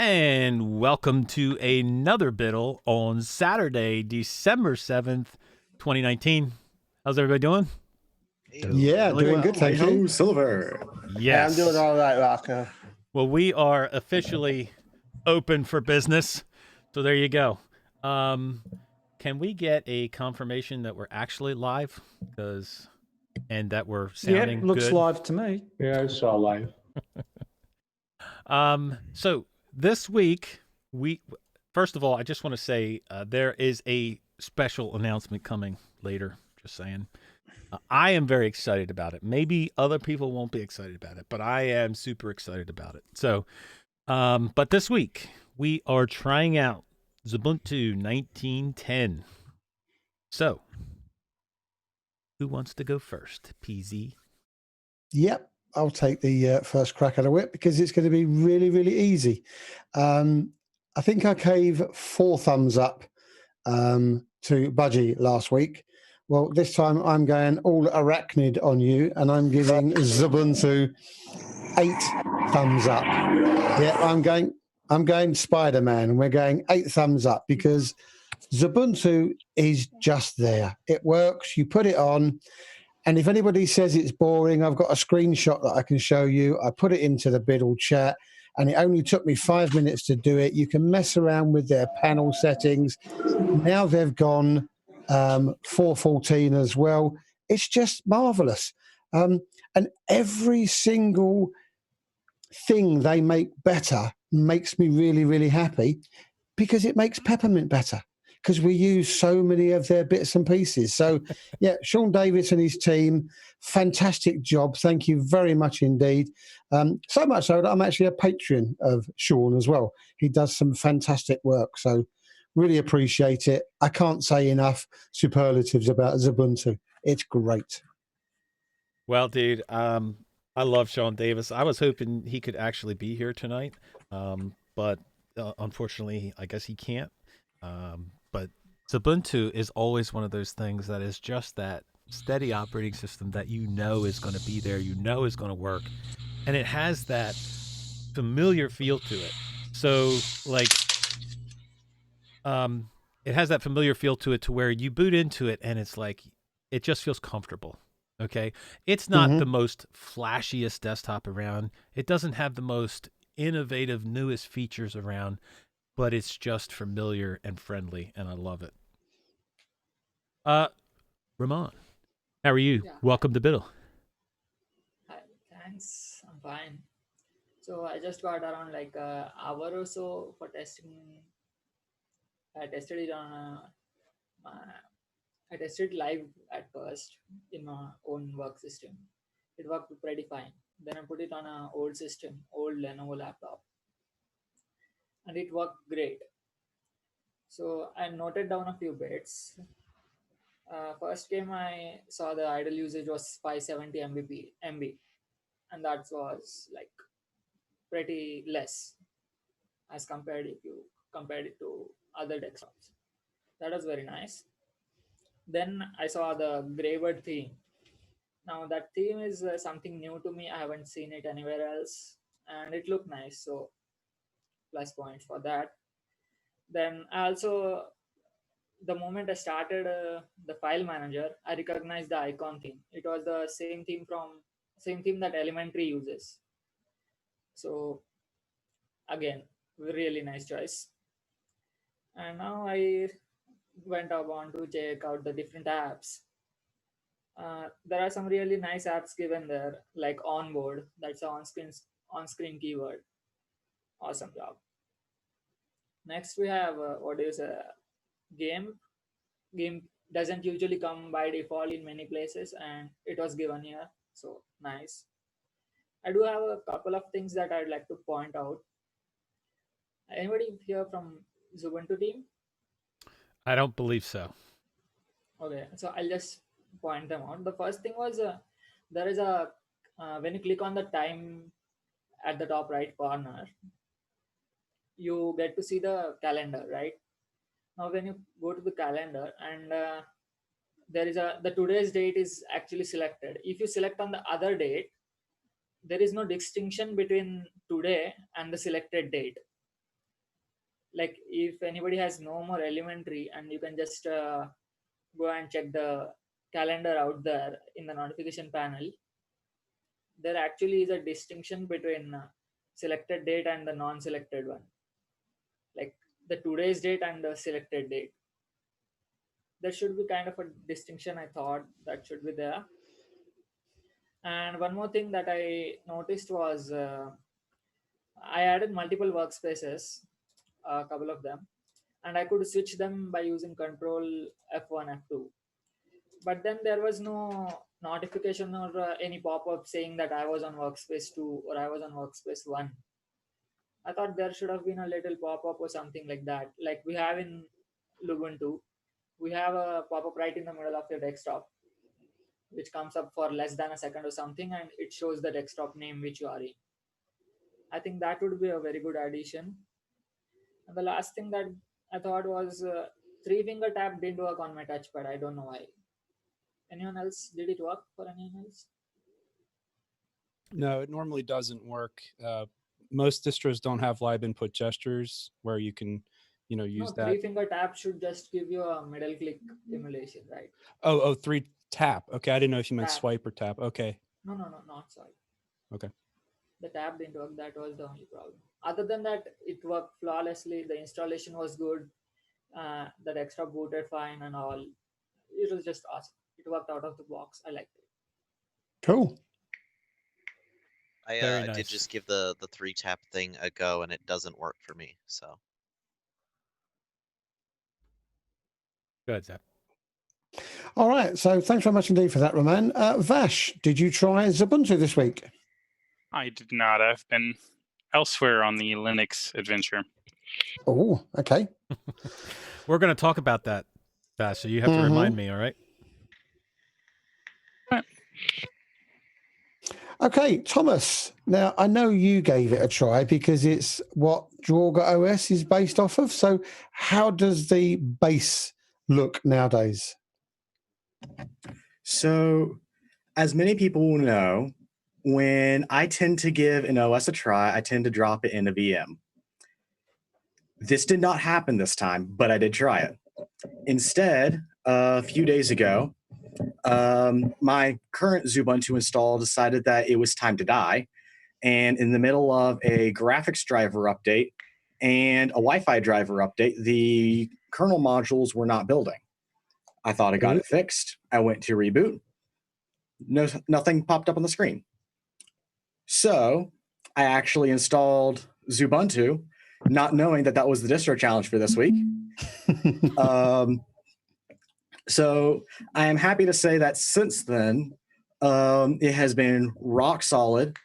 And welcome to another Biddle on Saturday, December 7th, 2019. How's everybody doing? Yeah, doing good, thank you. Silver. Yeah, I'm doing Yes. all right, Rocker. Well, we are officially open for business. So there you go. Can we get a confirmation that we're actually live? And that we're sounding looks good? live to me. Yeah, it's all live. So this week, first of all, I just want to say there is a special announcement coming later. Just saying. I am very excited about it. Maybe other people won't be excited about it, but I am super excited about it. So, but this week we are trying out Ubuntu 1910. So, who wants to go first? PZ? Yep, I'll take the first crack at the whip because it's going to be really, really easy. I think I gave 4 thumbs up to Budgie last week. Well, this time I'm going all arachnid on you, and I'm giving Ubuntu 8 thumbs up. Yeah, I'm going Spider-Man, and we're going 8 thumbs up because Ubuntu is just there. It works. You put it on. And if anybody says it's boring, I've got a screenshot that I can show you. I put it into the Biddle chat, and it only took me 5 minutes to do it. You can mess around with their panel settings. Now they've gone 414 as well. It's just marvelous. And every single thing they make better makes me really, really happy because it makes Peppermint better. Because we use so many of their bits and pieces. So, yeah, Sean Davis and his team, fantastic job. Thank you very much indeed. So much so that I'm actually a patron of Sean as well. He does some fantastic work. So, really appreciate it. I can't say enough superlatives about Ubuntu. It's great. Well, dude, I love Sean Davis. I was hoping he could actually be here tonight, but unfortunately, I guess he can't. But Ubuntu is always one of those things that is just that steady operating system that you know is going to be there, you know is going to work, and it has that familiar feel to it. So, like, it has that familiar feel to it to where you boot into it and it's like it just feels comfortable. Okay, it's not the most flashiest desktop around. It doesn't have the most innovative, newest features around, but it's just familiar and friendly, and I love it. Ramon, how are you? Yeah. Welcome to Biddle. Hi, thanks. I'm fine. So I just got around like an hour or so for testing. I tested it on I tested live at first in my own work system. It worked pretty fine. Then I put it on an old system, old Lenovo laptop, and it worked great. So I noted down a few bits. First game I saw the idle usage was 570 MB, and that was like pretty less as compared if you compared it to other desktops. That was very nice. Then I saw the Graybird theme. Now that theme is something new to me. I haven't seen it anywhere else, and it looked nice. So plus points for that. Then I also, the moment I started the file manager, I recognized the icon theme. It was the same theme that Elementary uses. So again, really nice choice. And now I went up on to check out the different apps. There are some really nice apps given there, like onboard. That's an on-screen keyword. Awesome job. Next we have what is a game. Game doesn't usually come by default in many places, and it was given here. So nice. I do have a couple of things that I'd like to point out. Anybody here from Ubuntu team? I don't believe so. Okay, so I'll just point them out. The first thing was there is a when you click on the time at the top right corner, you get to see the calendar, right? Now, when you go to the calendar and there is the today's date is actually selected. If you select on the other date, there is no distinction between today and the selected date. like if anybody has no more elementary, and you can just go and check the calendar out there in the notification panel, there actually is a distinction between selected date and the non-selected one, like the today's date and the selected date. There should be kind of a distinction, I thought that should be there. And one more thing that I noticed was I added multiple workspaces, a couple of them, and I could switch them by using Control F1, F2. But then there was no notification or any pop-up saying that I was on workspace 2 or I was on workspace 1. I thought there should have been a little pop-up or something like that. Like we have in Lubuntu, we have a pop-up right in the middle of your desktop, which comes up for less than a second or something, and it shows the desktop name which you are in. I think that would be a very good addition. And the last thing that I thought was three finger tap didn't work on my touchpad. I don't know why. Anyone else? Did it work for anyone else? No, it normally doesn't work. Most distros don't have live input gestures where you can, use that. Three finger tap should just give you a middle click emulation, right? Oh, three tap. Okay, I didn't know if you meant Tap. swipe or tap. Okay. No, not swipe. Okay. The tab didn't work. That was the only problem. Other than that, it worked flawlessly. The installation was good. The desktop booted fine and all. It was just awesome. It worked out of the box. I liked it. Cool. I did just give the 3-tap thing a go, and it doesn't work for me. So. Go ahead, Zach. All right. So thanks very much indeed for that, Roman. Vash, did you try Ubuntu this week? I did not. I've been elsewhere on the Linux adventure. Oh, okay. We're going to talk about that, Vash, so you have to remind me, all right? Okay, Thomas. Now, I know you gave it a try because it's what Draugr OS is based off of. So how does the base look nowadays? So, as many people will know, when I tend to give an OS a try, I tend to drop it in a VM. This did not happen this time, but I did try it. Instead, a few days ago, my current Ubuntu install decided that it was time to die. And in the middle of a graphics driver update and a Wi-Fi driver update, the kernel modules were not building. I thought I got it fixed. I went to reboot. Nothing popped up on the screen. So I actually installed Ubuntu, not knowing that was the distro challenge for this week. So I am happy to say that since then, it has been rock solid.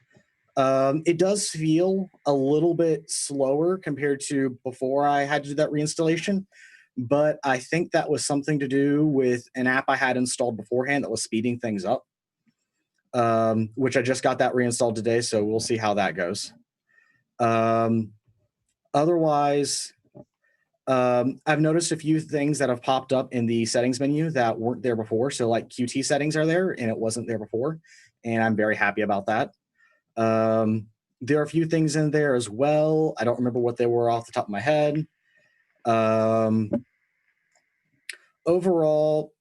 It does feel a little bit slower compared to before I had to do that reinstallation, but I think that was something to do with an app I had installed beforehand that was speeding things up, which I just got that reinstalled today, so we'll see how that goes. Otherwise, I've noticed a few things that have popped up in the settings menu that weren't there before. So like Qt settings are there and it wasn't there before. And I'm very happy about that. There are a few things in there as well. I don't remember what they were off the top of my head. Overall,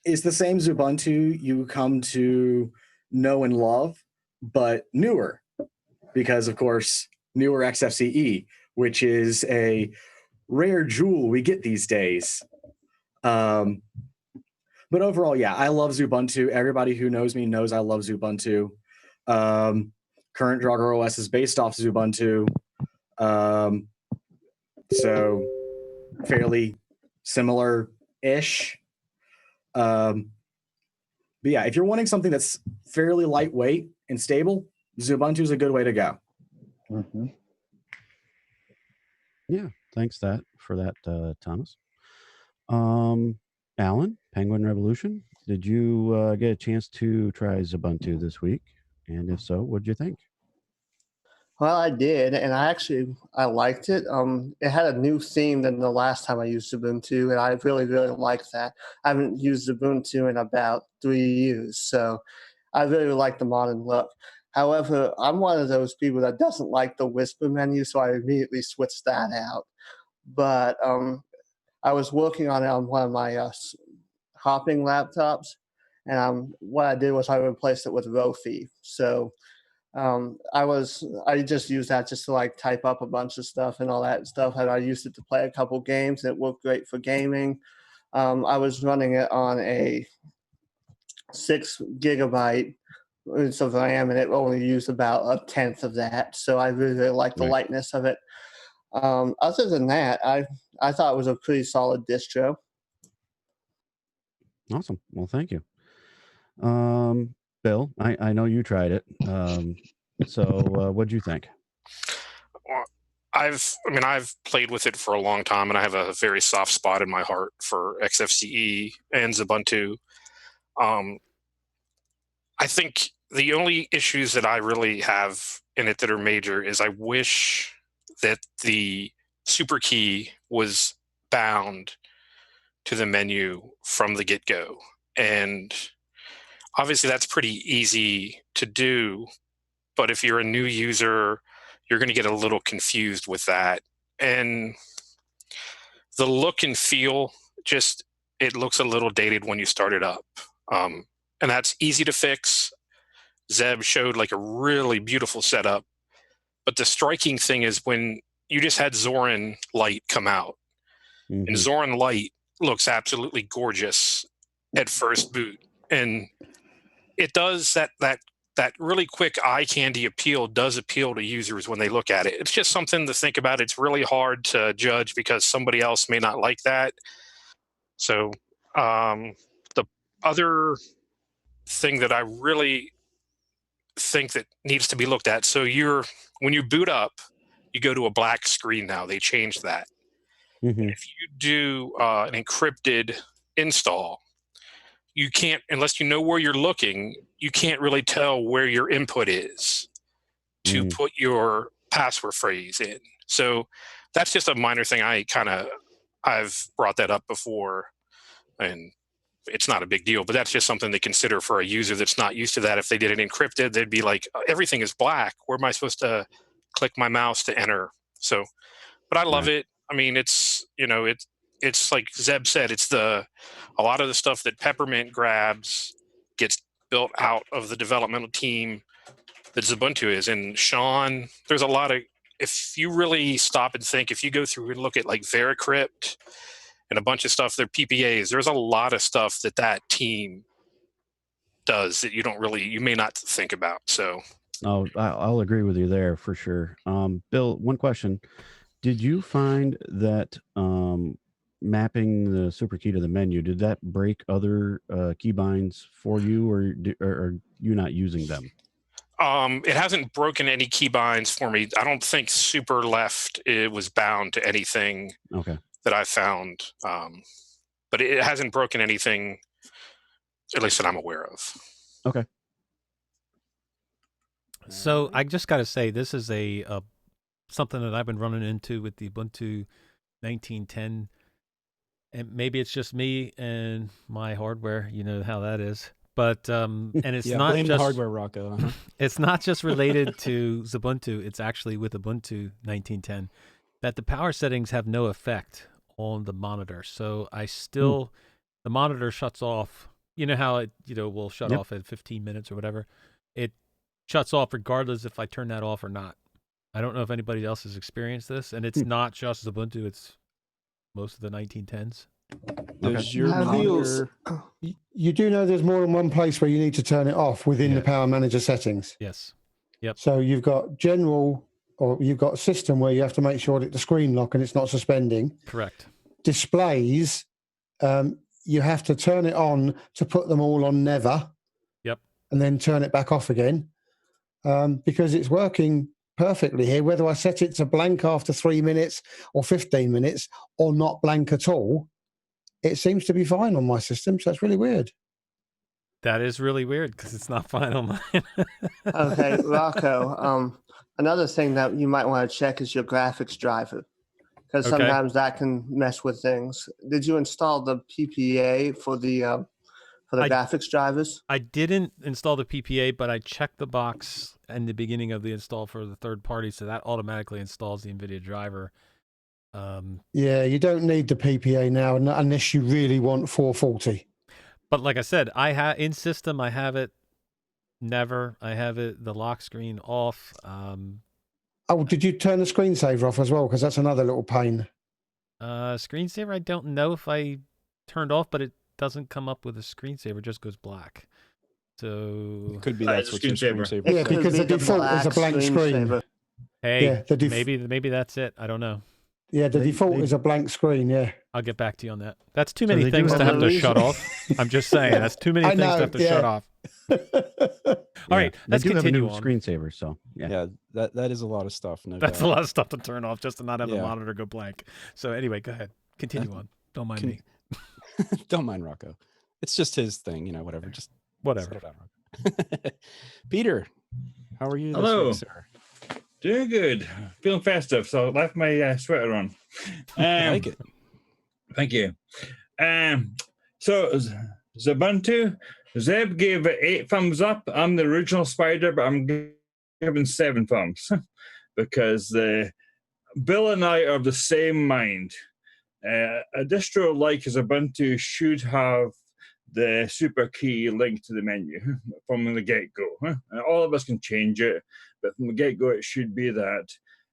it's the same Ubuntu you come to know and love, but newer. Because, of course, newer XFCE, which is a rare jewel we get these days. But overall, yeah, I love Ubuntu. Everybody who knows me knows I love Ubuntu. Current Draugr OS is based off Ubuntu. So fairly similar-ish. But yeah, if you're wanting something that's fairly lightweight and stable, Ubuntu is a good way to go. Mm-hmm. Yeah, thanks for that, Thomas. Alan, Penguin Revolution, did you get a chance to try Ubuntu this week? And if so, what did you think? Well, I did, and I liked it. It had a new theme than the last time I used Ubuntu, and I really, really liked that. I haven't used Ubuntu in about 3 years, so I really like the modern look. However, I'm one of those people that doesn't like the whisper menu, so I immediately switched that out. but I was working on it on one of my hopping laptops, and what I did was I replaced it with Rofi. So I just used that just to like type up a bunch of stuff and all that stuff, and I used it to play a couple games. It worked great for gaming. I was running it on a 6 gigabyte of RAM, and it only used about a tenth of that. So I really, really like the Right. lightness of it. Other than that, I thought it was a pretty solid distro. Awesome. Well, thank you. Bill, I know you tried it. So what'd you think? Well, I've played with it for a long time, and I have a very soft spot in my heart for XFCE and Ubuntu. I think the only issues that I really have in it that are major is I wish that the super key was bound to the menu from the get-go. And obviously that's pretty easy to do, but if you're a new user, you're going to get a little confused with that. And the look and feel, just it looks a little dated when you start it up. And that's easy to fix. Zeb showed like a really beautiful setup, but the striking thing is when you just had Zorin Lite come out, and Zorin Lite looks absolutely gorgeous at first boot, and it does that really quick eye candy appeal does appeal to users when they look at it. It's just something to think about. It's really hard to judge because somebody else may not like that. So the other thing that I really think that needs to be looked at, so when you boot up, you go to a black screen now. They changed that. And if you do an encrypted install, you can't, unless you know where you're looking, you can't really tell where your input is to put your password phrase in. So that's just a minor thing. I've brought that up before, and it's not a big deal, but that's just something to consider for a user that's not used to that. If they did it encrypted, they'd be like, everything is black. Where am I supposed to click my mouse to enter? So, but I love it. I mean, it's like Zeb said, a lot of the stuff that Peppermint grabs gets built out of the developmental team that Ubuntu is. And Sean, there's a lot of, if you really stop and think, if you go through and look at like Veracrypt and a bunch of stuff, they're PPAs, there's a lot of stuff that team does that you may not think about. So I'll agree with you there for sure. Bill, one question. Did you find that mapping the super key to the menu, did that break other keybinds for you, or are you not using them? It hasn't broken any keybinds for me. I don't think super left it was bound to anything that I found. But it hasn't broken anything, at least that I'm aware of. Okay. So I just got to say, this is something that I've been running into with the Ubuntu 1910, and maybe it's just me and my hardware. You know how that is, but and it's not blame just the hardware, Rocco. It's not just related to Ubuntu. It's actually with Ubuntu 1910 that the power settings have no effect on the monitor. So I still the monitor shuts off. You know how it will shut off at 15 minutes or whatever. It shuts off regardless if I turn that off or not. I don't know if anybody else has experienced this, and it's not just Ubuntu, it's most of the 1910s. Does your monitor... You do know there's more than one place where you need to turn it off within the Power Manager settings. Yes. Yep. So you've got general, or you've got system where you have to make sure that the screen lock and it's not suspending. Correct. Displays, you have to turn it on to put them all on never. Yep. And then turn it back off again, because it's working perfectly here, whether I set it to blank after 3 minutes or 15 minutes or not blank at all. It seems to be fine on my system, so it's really weird. That is really weird because it's not fine on mine. Okay, Rocco, another thing that you might want to check is your graphics driver, because sometimes that can mess with things. Did you install the PPA for the graphics drivers? I didn't install the PPA, but I checked the box in the beginning of the install for the third party, so that automatically installs the NVIDIA driver. Yeah, you don't need the PPA now unless you really want 440. But like I said, in system I have it never. I have it the lock screen off. Oh, did you turn the screensaver off as well? Because that's another little pain. Screensaver, I don't know if I turned off, but it doesn't come up with a screensaver; it just goes black. So It could be That that's is a what your screensaver. screensaver. Yeah, because the default is a blank screen. Hey, Yeah, maybe that's it. I don't know. Yeah, the default is a blank screen. Yeah. I'll get back to you on that. That's too So many they do things have to have a- to shut off. I'm just saying, that's too many I things know, to have to yeah. shut off. All right, They let's do have a continue new on. screensaver, so yeah. Yeah, that is a lot of stuff. No That's doubt. a lot of stuff to turn off just to not have the Yeah. monitor go blank. So anyway, go ahead. Continue on. Don't mind me. Don't mind Rocco. It's just his thing, whatever. Just Whatever. settle down, Rocco. Peter, how are you Hello. this week, sir? Doing good. Feeling festive, so I left my sweater on. I like it. Thank you. So Ubuntu, Zeb gave it 8 thumbs up. I'm the original spider, but I'm giving 7 thumbs because Bill and I are of the same mind. A distro like as Ubuntu should have the super key linked to the menu from the get-go. And all of us can change it, but from the get-go it should be that.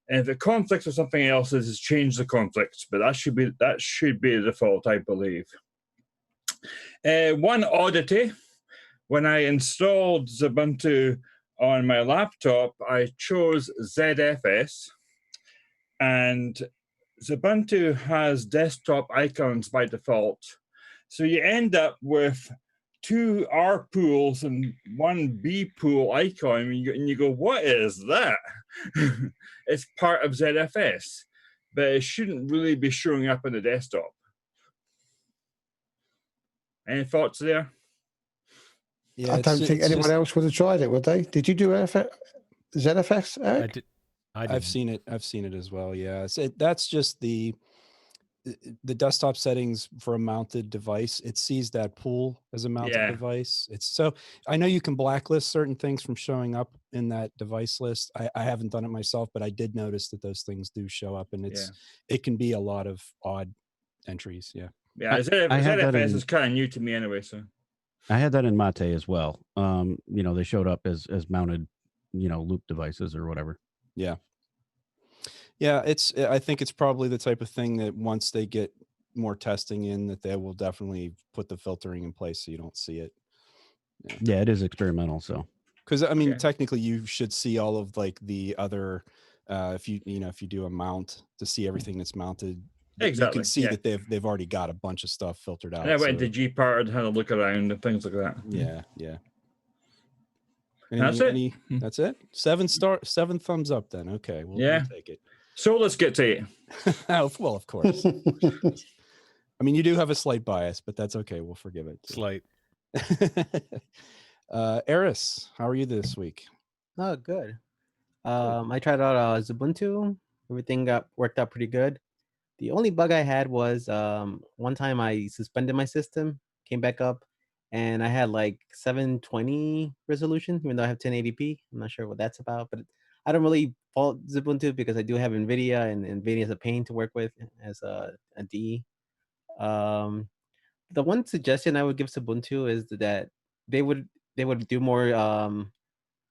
And if it conflicts with something else, it is change the conflicts. But that should be the default, I believe. One oddity: when I installed Ubuntu on my laptop, I chose ZFS, and Ubuntu has desktop icons by default. So you end up with 2 R pools and 1 B pool icon, and you go, what is that? It's part of ZFS, but it shouldn't really be showing up on the desktop. Any thoughts there? Yeah, I don't think anyone else would have tried it, would they? Did you do ZFS, Eric? I did. I've seen it. I've seen it as well. Yeah, that's just the desktop settings for a mounted device. It sees that pool as a mounted device. I know you can blacklist certain things from showing up in that device list. I haven't done it myself, but I did notice that those things do show up, and it can be a lot of odd entries. Yeah. Yeah, ZFS is kind of new to me anyway, so. I had that in Mate as well. They showed up as mounted, loop devices or whatever. Yeah. Yeah, I think it's probably the type of thing that once they get more testing in, that they will definitely put the filtering in place so you don't see it. Yeah, it is experimental. So, because I mean, technically, you should see all of like the other. If you do a mount to see everything that's mounted, exactly, you can see that they've already got a bunch of stuff filtered out. And I went to Gpart and had a look around and things like that. Yeah, yeah. That's it. That's it. 7 thumbs up. Then okay, we'll take it. So let's get to it. Well, of course. I mean, you do have a slight bias, but that's okay. We'll forgive it. Slight. Eris, how are you this week? Oh, good. I tried out Ubuntu. Everything worked out pretty good. The only bug I had was one time I suspended my system, came back up, and I had like 720 resolution, even though I have 1080p. I'm not sure what that's about, but I don't really fault Ubuntu because I do have NVIDIA, and NVIDIA is a pain to work with as a DE. The one suggestion I would give Ubuntu is that they would do more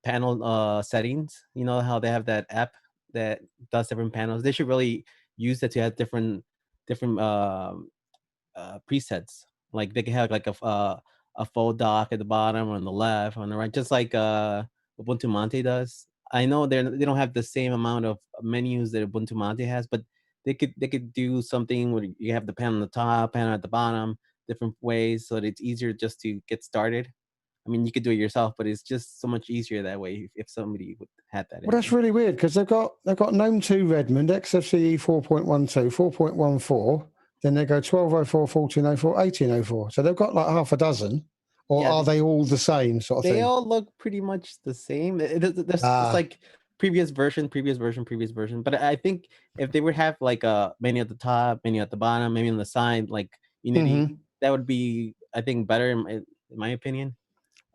panel settings. You know how they have that app that does different panels? They should really use that to have different presets. Like they can have like a full dock at the bottom or on the left or on the right, just like Ubuntu Monte does. I know they don't have the same amount of menus that Ubuntu Monte has, but they could do something where you have the panel on the top, panel at the bottom, different ways, so that it's easier just to get started. I mean, you could do it yourself, but it's just so much easier that way if somebody would have that. Well, that's really weird because they've got GNOME 2 Redmond, XFCE 4.12, 4.14, then they go 1204, 1404, 1804. So they've got like half a dozen, or are they all the same sort of thing? They all look pretty much the same. It's like previous version. But I think if they would have like a menu at the top, menu at the bottom, maybe on the side, like Unity, that would be, I think, better in my opinion.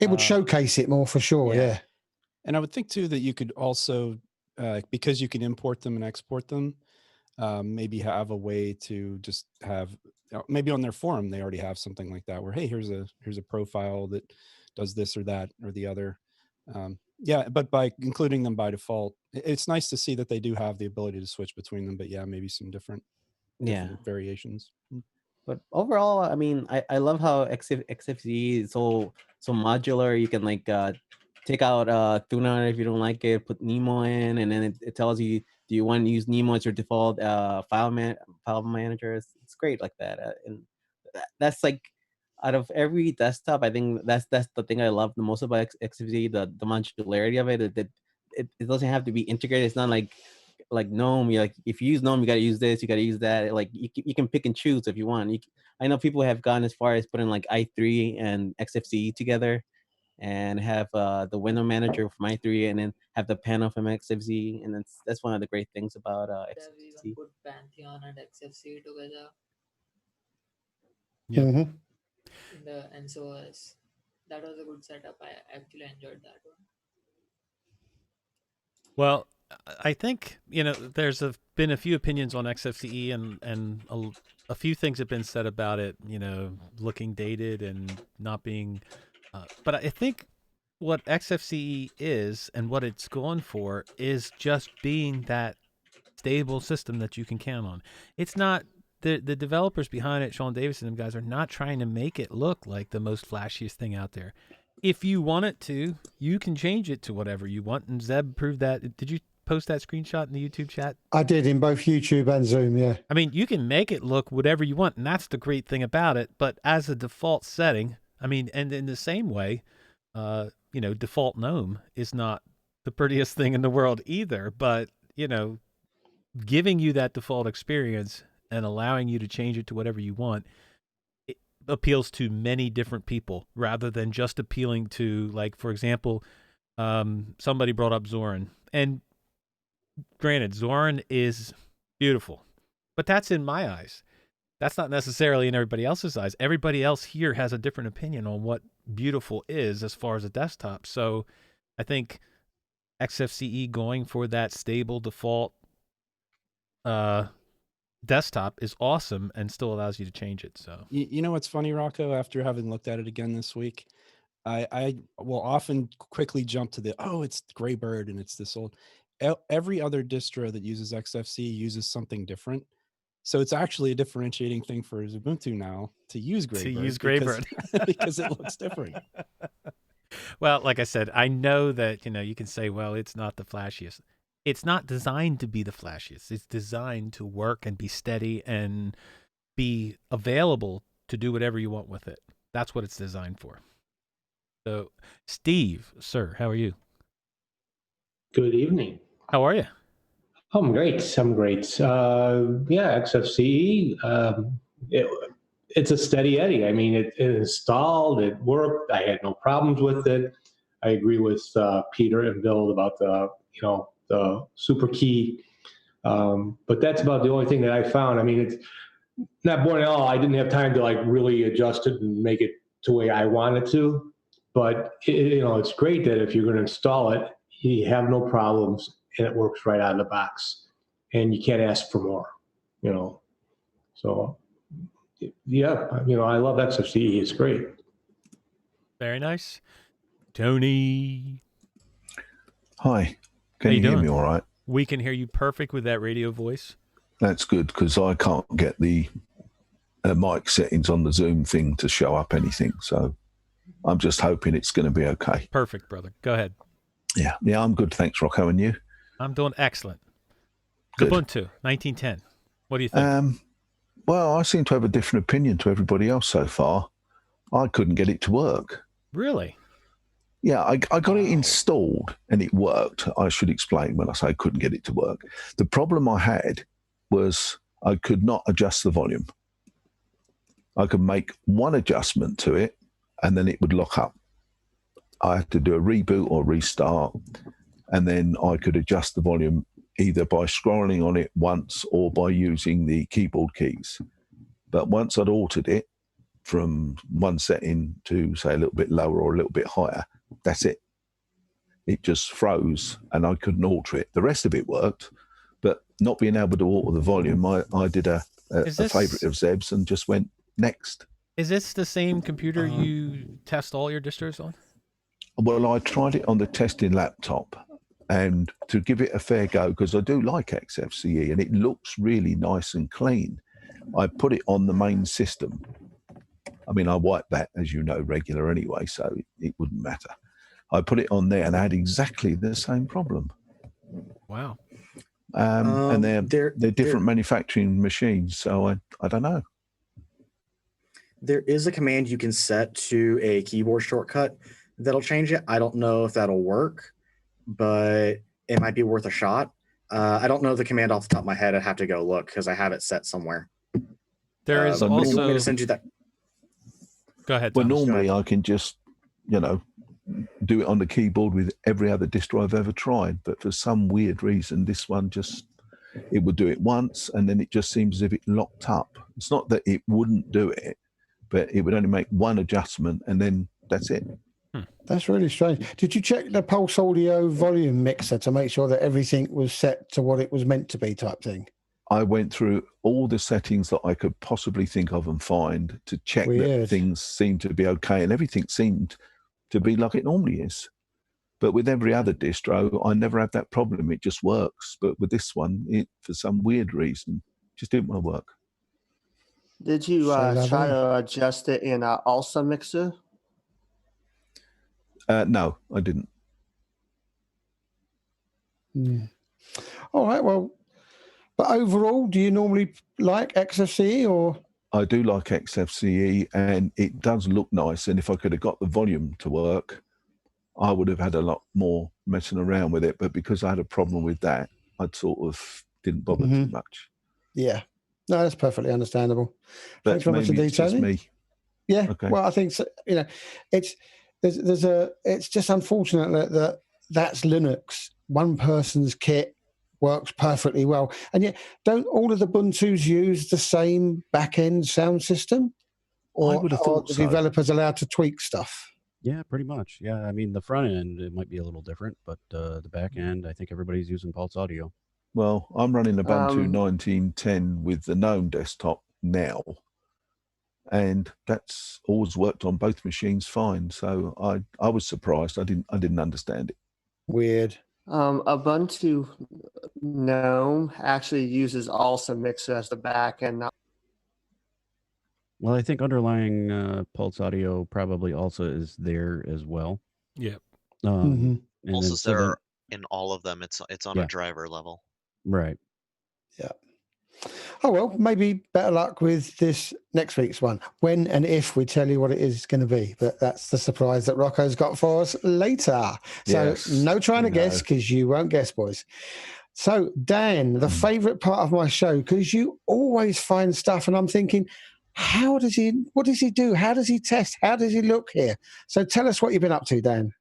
It would showcase it more for sure, yeah. And I would think too that you could also, because you can import them and export them, maybe have a way to just have, maybe on their forum they already have something like that, where hey, here's a profile that does this or that or the other. Yeah, but by including them by default, it's nice to see that they do have the ability to switch between them. But yeah, maybe some different variations. But overall, I mean, I love how XFCE is so modular. You can like take out Tuna if you don't like it, put Nemo in, and then it tells you, do you want to use Nemo as your default file manager? It's great like that, and that's like, out of every desktop, I think that's the thing I love the most about XFCE, the modularity of it. It doesn't have to be integrated. It's not like GNOME. You like, if you use GNOME, you got to use this, you got to use that. Like you can pick and choose if you want. I know people have gone as far as putting like i3 and XFCE together, and have the window manager from i3, and then have the panel from XFCE, and that's one of the great things about They've even put Pantheon and XFCE together Yeah. Mm-hmm. in the NSOS. That was a good setup. I actually enjoyed that one. Well, I think, there's been a few opinions on XFCE, and a few things have been said about it, looking dated and not being. But I think what XFCE is and what it's going for is just being that stable system that you can count on. It's not the developers behind it, Sean Davis and them guys, are not trying to make it look like the most flashiest thing out there. If you want it to, you can change it to whatever you want. And Zeb proved that. Did you post that screenshot in the YouTube chat? I did, in both YouTube and Zoom, yeah. I mean, you can make it look whatever you want, and that's the great thing about it. But as a default setting, I mean, and in the same way, default GNOME is not the prettiest thing in the world either. But, giving you that default experience and allowing you to change it to whatever you want, it appeals to many different people rather than just appealing to, like, for example, somebody brought up Zorin. And granted, Zorin is beautiful, but that's in my eyes. That's not necessarily in everybody else's eyes. Everybody else here has a different opinion on what beautiful is as far as a desktop. So I think XFCE going for that stable default desktop is awesome and still allows you to change it. So you know what's funny, Rocco? After having looked at it again this week, I will often quickly jump to it's Graybird and it's this old. Every other distro that uses XFCE uses something different. So it's actually a differentiating thing for Ubuntu now to use Graybird. Because it looks different. Well, like I said, I know that, you can say, well, it's not the flashiest. It's not designed to be the flashiest. It's designed to work and be steady and be available to do whatever you want with it. That's what it's designed for. So, Steve, sir, how are you? Good evening. How are you? I'm great. XFCE, it's a steady Eddie. I mean, it installed, it worked. I had no problems with it. I agree with Peter and Bill about the super key. But that's about the only thing that I found. I mean, it's not boring at all. I didn't have time to like really adjust it and make it to the way I wanted to. But it's great that if you're going to install it, you have no problems and it works right out of the box, and you can't ask for more. So yeah, I love XFCE. It's great. Very nice. Tony. Hi. Can you hear me all right? We can hear you perfect with that radio voice. That's good, because I can't get the mic settings on the Zoom thing to show up anything. So I'm just hoping it's going to be okay. Perfect, brother. Go ahead. Yeah, I'm good. Thanks, Rocco. And you? I'm doing excellent. Good. Ubuntu 1910. What do you think? Well, I seem to have a different opinion to everybody else so far. I couldn't get it to work. Really? Yeah, I got it installed and it worked. I should explain when I say I couldn't get it to work. The problem I had was I could not adjust the volume. I could make one adjustment to it and then it would lock up. I had to do a reboot or restart, and then I could adjust the volume either by scrolling on it once or by using the keyboard keys. But once I'd altered it from one setting to, say, a little bit lower or a little bit higher, that's it. It just froze and I couldn't alter it. The rest of it worked, but not being able to alter the volume, I did a Is this- favorite of Zeb's and just went next. Is this the same computer you test all your distros on? Well, I tried it on the testing laptop, and to give it a fair go, because I do like XFCE and it looks really nice and clean, I put it on the main system. I mean, I wipe that, as you know, regular anyway, so it wouldn't matter. I put it on there and I had exactly the same problem. Wow. And they're different manufacturing machines, so I don't know. There is a command you can set to a keyboard shortcut that'll change it. I don't know if that'll work, but it might be worth a shot. I don't know the command off the top of my head. I'd have to go look because I have it set somewhere. There is but if you want me also. to send you that. Go ahead. Well, Thomas. normally I can just, do it on the keyboard with every other distro I've ever tried, but for some weird reason, this one it would do it once, and then it just seems as if it locked up. It's not that it wouldn't do it, but it would only make one adjustment, and then that's it. That's really strange. Did you check the Pulse Audio volume mixer to make sure that everything was set to what it was meant to be type thing? I went through all the settings that I could possibly think of and find to check that things seemed to be okay, and everything seemed to be like it normally is. But with every other distro, I never have that problem. It just works. But with this one, it, for some weird reason, just didn't want to work. Did you try to adjust it in ALSA mixer? No, I didn't. All right, well, but overall, do you normally like XFCE or? I do like XFCE, and it does look nice. And if I could have got the volume to work, I would have had a lot more messing around with it. But because I had a problem with that, I sort of didn't bother too much. Yeah, no, that's perfectly understandable. But Thanks very much maybe indeed, it's just Tony. me. Yeah, Okay. well, I think so, it's it's just unfortunate that's Linux. One person's kit works perfectly well, and yet don't all of the Ubuntu's use the same back-end sound system, or would have are thought the so. developers allowed to tweak stuff? Yeah, pretty much. Yeah, I mean, the front end, it might be a little different, but the back end, I think everybody's using Pulse Audio. Well, I'm running Ubuntu 1910 with the GNOME desktop now, and that's always worked on both machines fine. So I was surprised. I didn't understand it. Weird. Ubuntu GNOME actually uses ALSA mixer as the back end. Well, I think underlying Pulse Audio probably also is there as well. Yep. And Also, then, so then- there in all of them, it's on Yeah. a driver level. right. Yeah. Oh, well, maybe better luck with this next week's one. When and if we tell you what it is going to be. But that's the surprise that Rocco's got for us later. So Yes, no trying to we guess know. because you won't guess, boys. So, Dan, the favorite part of my show, because you always find stuff and I'm thinking, what does he do? How does he test? How does he look here? So tell us what you've been up to, Dan.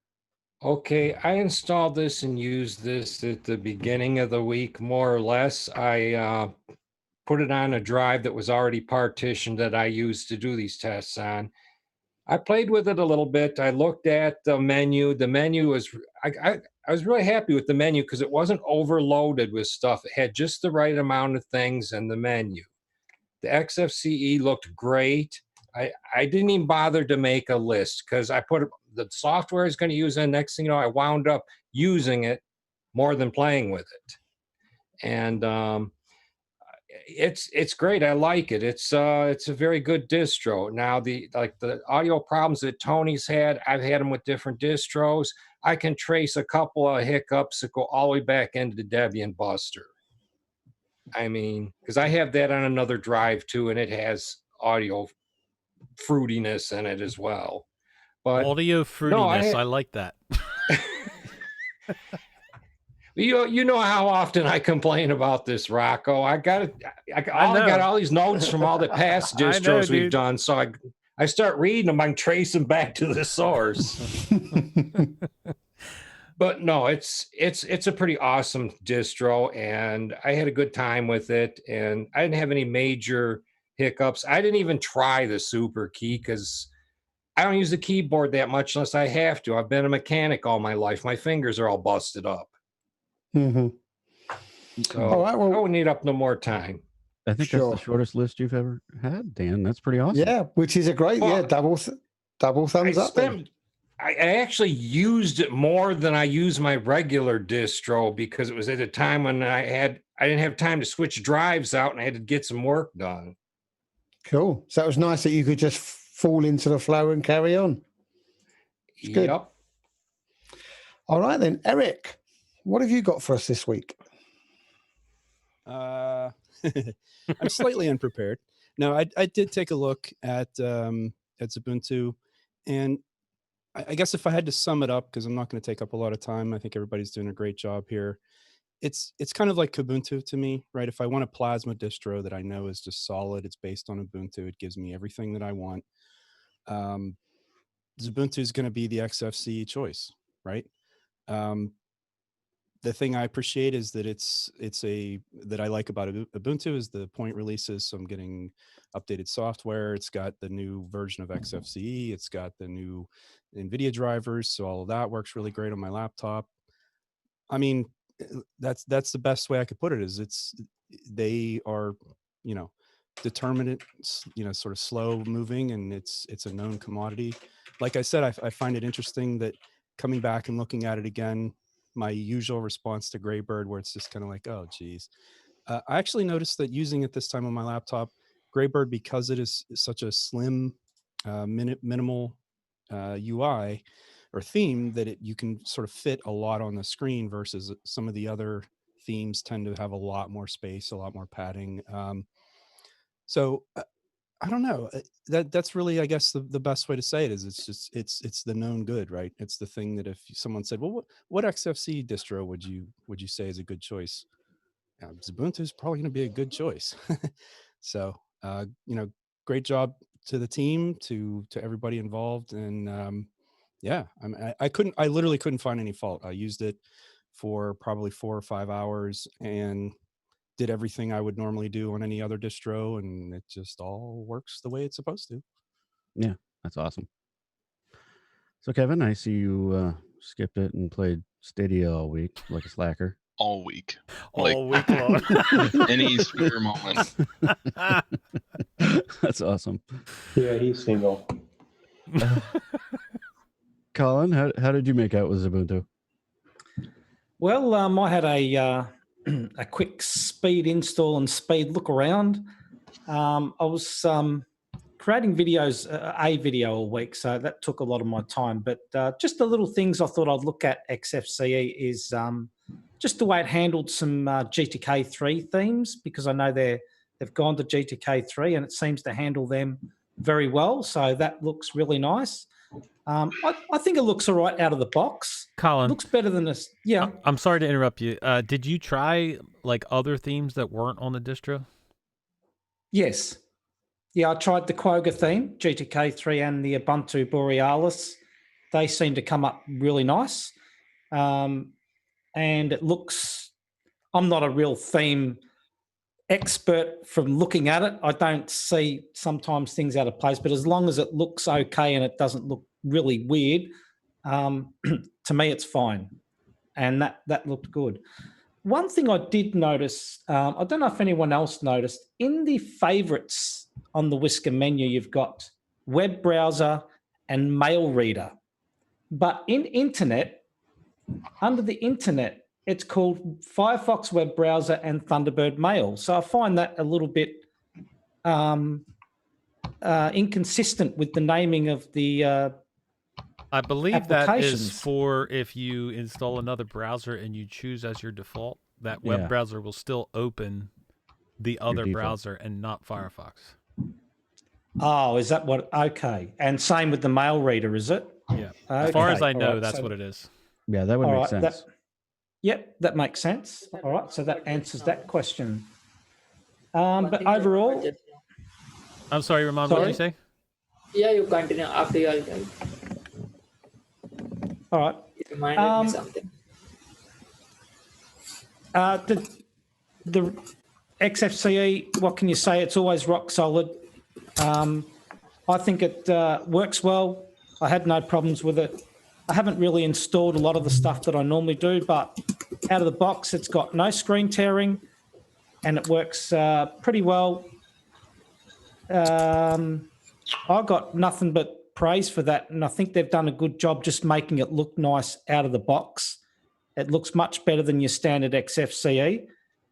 Okay, I installed this and used this at the beginning of the week, more or less. I put it on a drive that was already partitioned that I used to do these tests on. I played with it a little bit. I looked at the menu. The menu was, I was really happy with the menu because it wasn't overloaded with stuff. It had just the right amount of things in the menu. The XFCE looked great. I didn't even bother to make a list because I put the software is going to use it. Next thing you know, I wound up using it more than playing with it. And it's great. I like it. It's a very good distro. Now the audio problems that Tony's had, I've had them with different distros. I can trace a couple of hiccups that go all the way back into the Debian Buster. I mean, because I have that on another drive too, and it has audio fruitiness in it as well. But Audio fruitiness, I like that. You know how often I complain about this, Rocco. I got all these notes from all the past I know, distros we've dude. done, so I start reading them. I can trace them back to the source. But no, it's a pretty awesome distro, and I had a good time with it, and I didn't have any major hiccups. I didn't even try the super key because I don't use the keyboard that much unless I have to. I've been a mechanic all my life. My fingers are all busted up. Mm-hmm. So All right, well- I won't need up no more time. I think Sure. that's the shortest list you've ever had, Dan. That's pretty awesome. Yeah, which is a great, double thumbs up then. I actually used it more than I use my regular distro because it was at a time when I didn't have time to switch drives out and I had to get some work done. Cool. So it was nice that you could just fall into the flow and carry on. It's good. Yep. All right then, Eric, what have you got for us this week? I'm slightly unprepared. No, I did take a look at Ubuntu, and I guess if I had to sum it up, because I'm not going to take up a lot of time, I think everybody's doing a great job here. It's kind of like Kubuntu to me, right? If I want a Plasma distro that I know is just solid, it's based on Ubuntu, it gives me everything that I want. Ubuntu is going to be the XFCE choice, right? The thing I appreciate is that that I like about Ubuntu is the point releases. So I'm getting updated software. It's got the new version of XFCE. It's got the new NVIDIA drivers. So all of that works really great on my laptop. I mean, that's the best way I could put it is they are, determinate, sort of slow moving, and it's a known commodity. Like I said, I find it interesting that coming back and looking at it again, my usual response to Graybird, where it's just kind of like, oh, geez. I actually noticed that using it this time on my laptop, Graybird, because it is such a slim, minimal UI or theme, that you can sort of fit a lot on the screen versus some of the other themes tend to have a lot more space, a lot more padding. So I don't know. That's really, I guess, the best way to say it is it's the known good, right? It's the thing that if someone said, well, what XFCE distro would you say is a good choice? Ubuntu is probably going to be a good choice. So, great job to the team, to everybody involved. And I literally couldn't find any fault. I used it for probably 4 or 5 hours and did everything I would normally do on any other distro, and it just all works the way it's supposed to. Yeah, that's awesome. So, Kevin, I see you skipped it and played Stadia all week like a slacker. All week. All week long. Any spare moment. That's awesome. Yeah, he's single. Colin, how did you make out with Ubuntu? Well, I had a quick speed install and speed look around. I was creating videos, a video a week, so that took a lot of my time. But just the little things I thought I'd look at XFCE is just the way it handled some GTK3 themes, because I know they've gone to GTK3 and it seems to handle them very well. So that looks really nice. I think it looks all right out of the box. Colin, looks better than this. Yeah. I'm sorry to interrupt you. Did you try like other themes that weren't on the distro? Yes. Yeah, I tried the Quokka theme, GTK3, and the Ubuntu Borealis. They seem to come up really nice. And it looks, I'm not a real theme expert from looking at it. I don't see sometimes things out of place, but as long as it looks okay and it doesn't look really weird, to me it's fine. And that looked good. One thing I did notice, I don't know if anyone else noticed, in the favorites on the Whisker menu, you've got web browser and mail reader. But in internet, under the internet, it's called Firefox web browser and Thunderbird mail. So I find that a little bit inconsistent with the naming of the I believe that is applications. for if you install another browser and you choose as your default, that web browser will still open the other browser and not Firefox. Oh, is that what? Okay. And same with the mail reader, is it? Yeah. As far as I Okay, know, all right, that's so- what it is. Yeah, that would all make right, sense. Yep, that makes sense. All right, so that answers that question. But overall, I'm sorry, Ramon, what did you Sorry? say? Yeah, you continue after you all tell. all right. It reminded Um, me something. The XFCE, what can you say? It's always rock solid. I think it works well. I had no problems with it. I haven't really installed a lot of the stuff that I normally do, but out of the box, it's got no screen tearing, and it works pretty well. I got nothing but praise for that, and I think they've done a good job just making it look nice out of the box. It looks much better than your standard XFCE.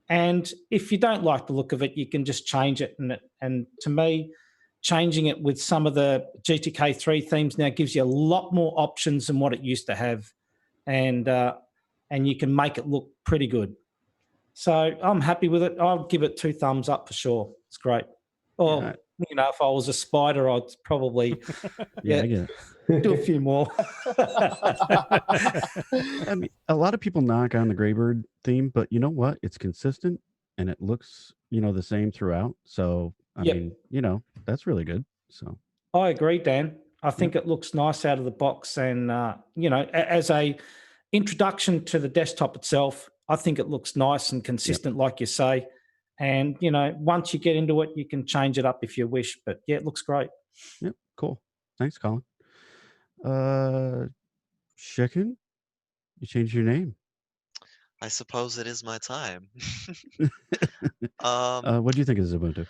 And if you don't like the look of it, you can just change it. And to me, changing it with some of the GTK3 themes now gives you a lot more options than what it used to have. And you can make it look pretty good. So I'm happy with it. I'll give it 2 thumbs up for sure. It's great. Or, you know, if I was a spider, I'd probably I get it. do a few more. I mean, a lot of people knock on the Graybird theme, but you know what? It's consistent and it looks, the same throughout. So, I Yep. mean, that's really good. So, I agree, Dan. I think it looks nice out of the box, and as a introduction to the desktop itself, I think it looks nice and consistent, like you say. And once you get into it, you can change it up if you wish. But yeah, it looks great. yep, cool. Thanks, Colin. Chicken, you changed your name. I suppose it is my time. What do you think of Ubuntu?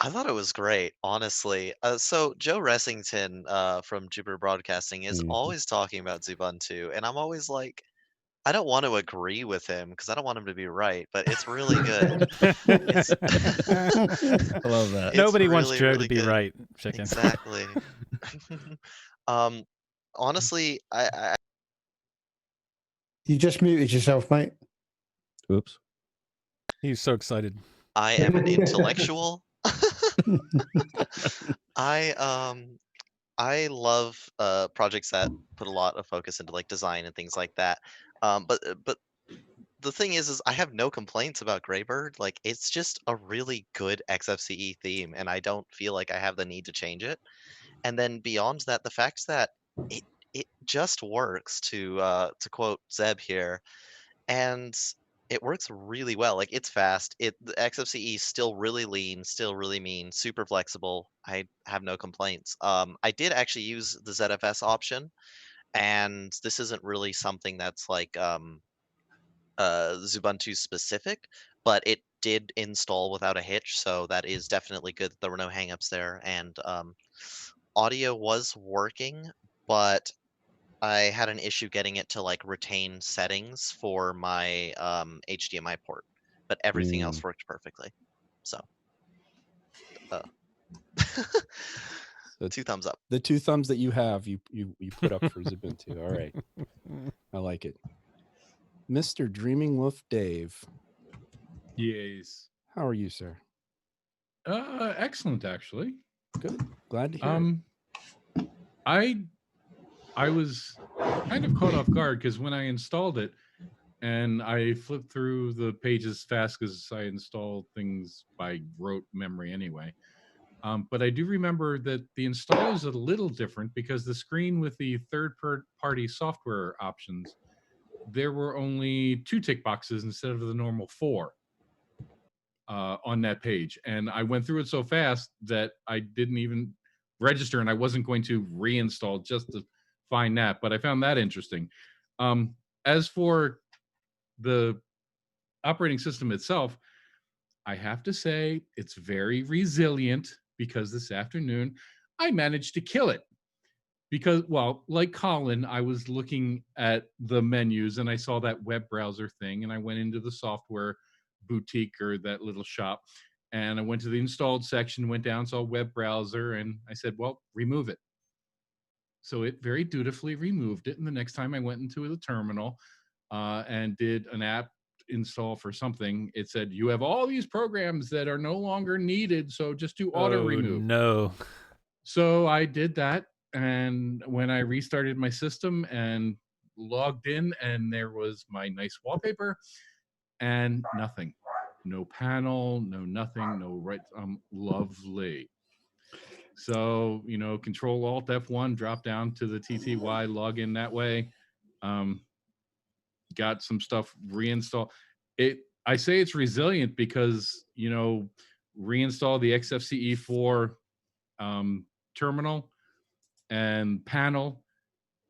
I thought it was great, honestly. So Joe Ressington from Jupiter Broadcasting is always talking about Ubuntu, and I'm always like, I don't want to agree with him because I don't want him to be right, but it's really good. It's, I love that. it's Nobody wants really, Joe really to be good. right, Chicken. Exactly. Honestly, I You just muted yourself, mate. Oops. He's so excited. I am an intellectual. I love projects that put a lot of focus into like design and things like that. But the thing is I have no complaints about Graybird. Like it's just a really good XFCE theme, and I don't feel like I have the need to change it. And then beyond that, the fact that it just works, to quote Zeb here, and it works really well. Like it's fast. The XFCE is still really lean, still really mean, super flexible. I have no complaints. I did actually use the ZFS option, and this isn't really something that's like Ubuntu specific, but it did install without a hitch, so that is definitely good. There were no hangups there, and audio was working, but I had an issue getting it to like retain settings for my HDMI port, but everything else worked perfectly. So, 2 thumbs up. The 2 thumbs that you have, you put up for Ubuntu. All right, I like it. Mr. Dreaming Wolf Dave. Yes. How are you, sir? Excellent, actually. Good. Glad to hear it. I was kind of caught off guard because when I installed it, and I flipped through the pages fast because I installed things by rote memory anyway. But I do remember that the install is a little different because the screen with the third-party software options, there were only 2 tick boxes instead of the normal 4 on that page. And I went through it so fast that I didn't even register, and I wasn't going to reinstall just to find that. But I found that interesting. As for the operating system itself, I have to say it's very resilient because this afternoon I managed to kill it. Because, well, like Colin, I was looking at the menus and I saw that web browser thing, and I went into the software boutique or that little shop, and I went to the installed section, went down, saw web browser, and I said, well, remove it. So it very dutifully removed it. And the next time I went into the terminal and did an app install for something, it said, you have all these programs that are no longer needed, so just do auto remove. No. So I did that. And when I restarted my system and logged in, and there was my nice wallpaper and nothing. No panel, no nothing, no right. Lovely. So, Control Alt F1, drop down to the TTY, log in that way. Got some stuff reinstall. I say it's resilient because, reinstall the XFCE4 terminal and panel,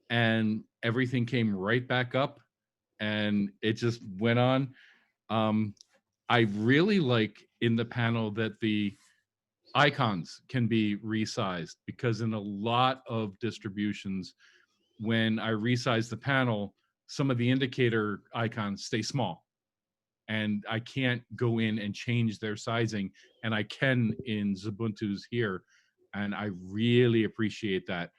and everything came right back up, and it just went on. I really like in the panel that the icons can be resized, because in a lot of distributions, when I resize the panel, some of the indicator icons stay small, and I can't go in and change their sizing, and I can in Ubuntu's here, and I really appreciate that.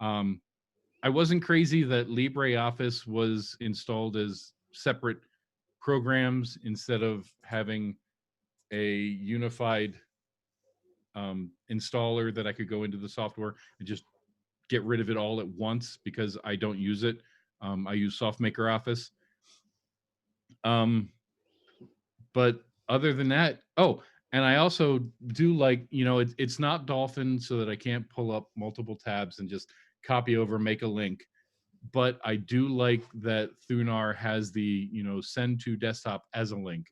I wasn't crazy that LibreOffice was installed as separate programs instead of having a unified installer that I could go into the software and just get rid of it all at once, because I don't use it. I use SoftMaker Office. But other than that, and I also do like, it's not Dolphin, so that I can't pull up multiple tabs and just copy over, make a link. But I do like that Thunar has the, send to desktop as a link.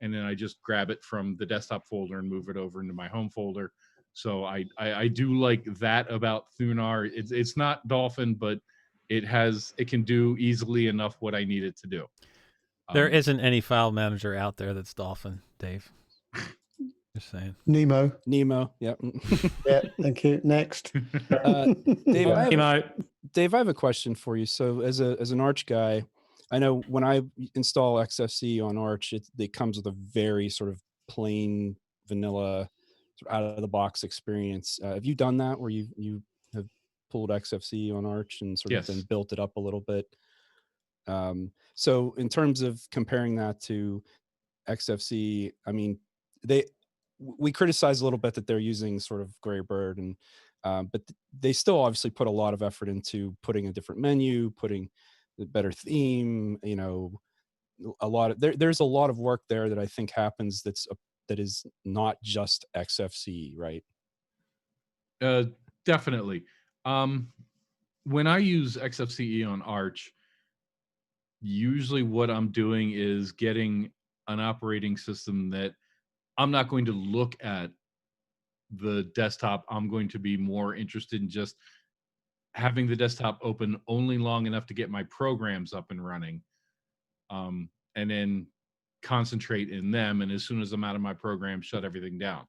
And then I just grab it from the desktop folder and move it over into my home folder. So I do like that about Thunar. It's not Dolphin, but it can do easily enough what I need it to do. There isn't any file manager out there that's Dolphin, Dave. Just saying. Nemo. Yep. Yeah. Thank you. Next. Dave, I have a question for you. So as an Arch guy, I know when I install XFCE on Arch, it comes with a very sort of plain vanilla out of the box experience. Have you done that where you have pulled XFCE on Arch and sort of then built it up a little bit? So in terms of comparing that to XFCE, I mean, we criticize a little bit that they're using sort of Graybird, and but they still obviously put a lot of effort into putting a different menu, putting the better theme. There's a lot of work there that I think happens that is not just XFCE, right? Definitely. When I use XFCE on Arch, usually what I'm doing is getting an operating system that I'm not going to look at the desktop. I'm going to be more interested in just having the desktop open only long enough to get my programs up and running, and then concentrate in them. And as soon as I'm out of my program, shut everything down.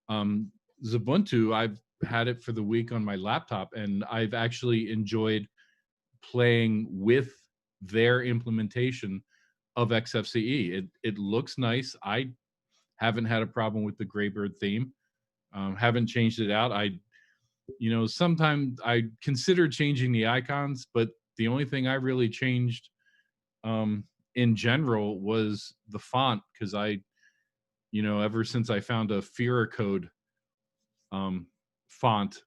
Ubuntu, I've had it for the week on my laptop, and I've actually enjoyed playing with their implementation of XFCE. It looks nice. I haven't had a problem with the Graybird theme. Haven't changed it out. Sometimes I considered changing the icons, but the only thing I really changed in general was the font, because ever since I found a Fira code font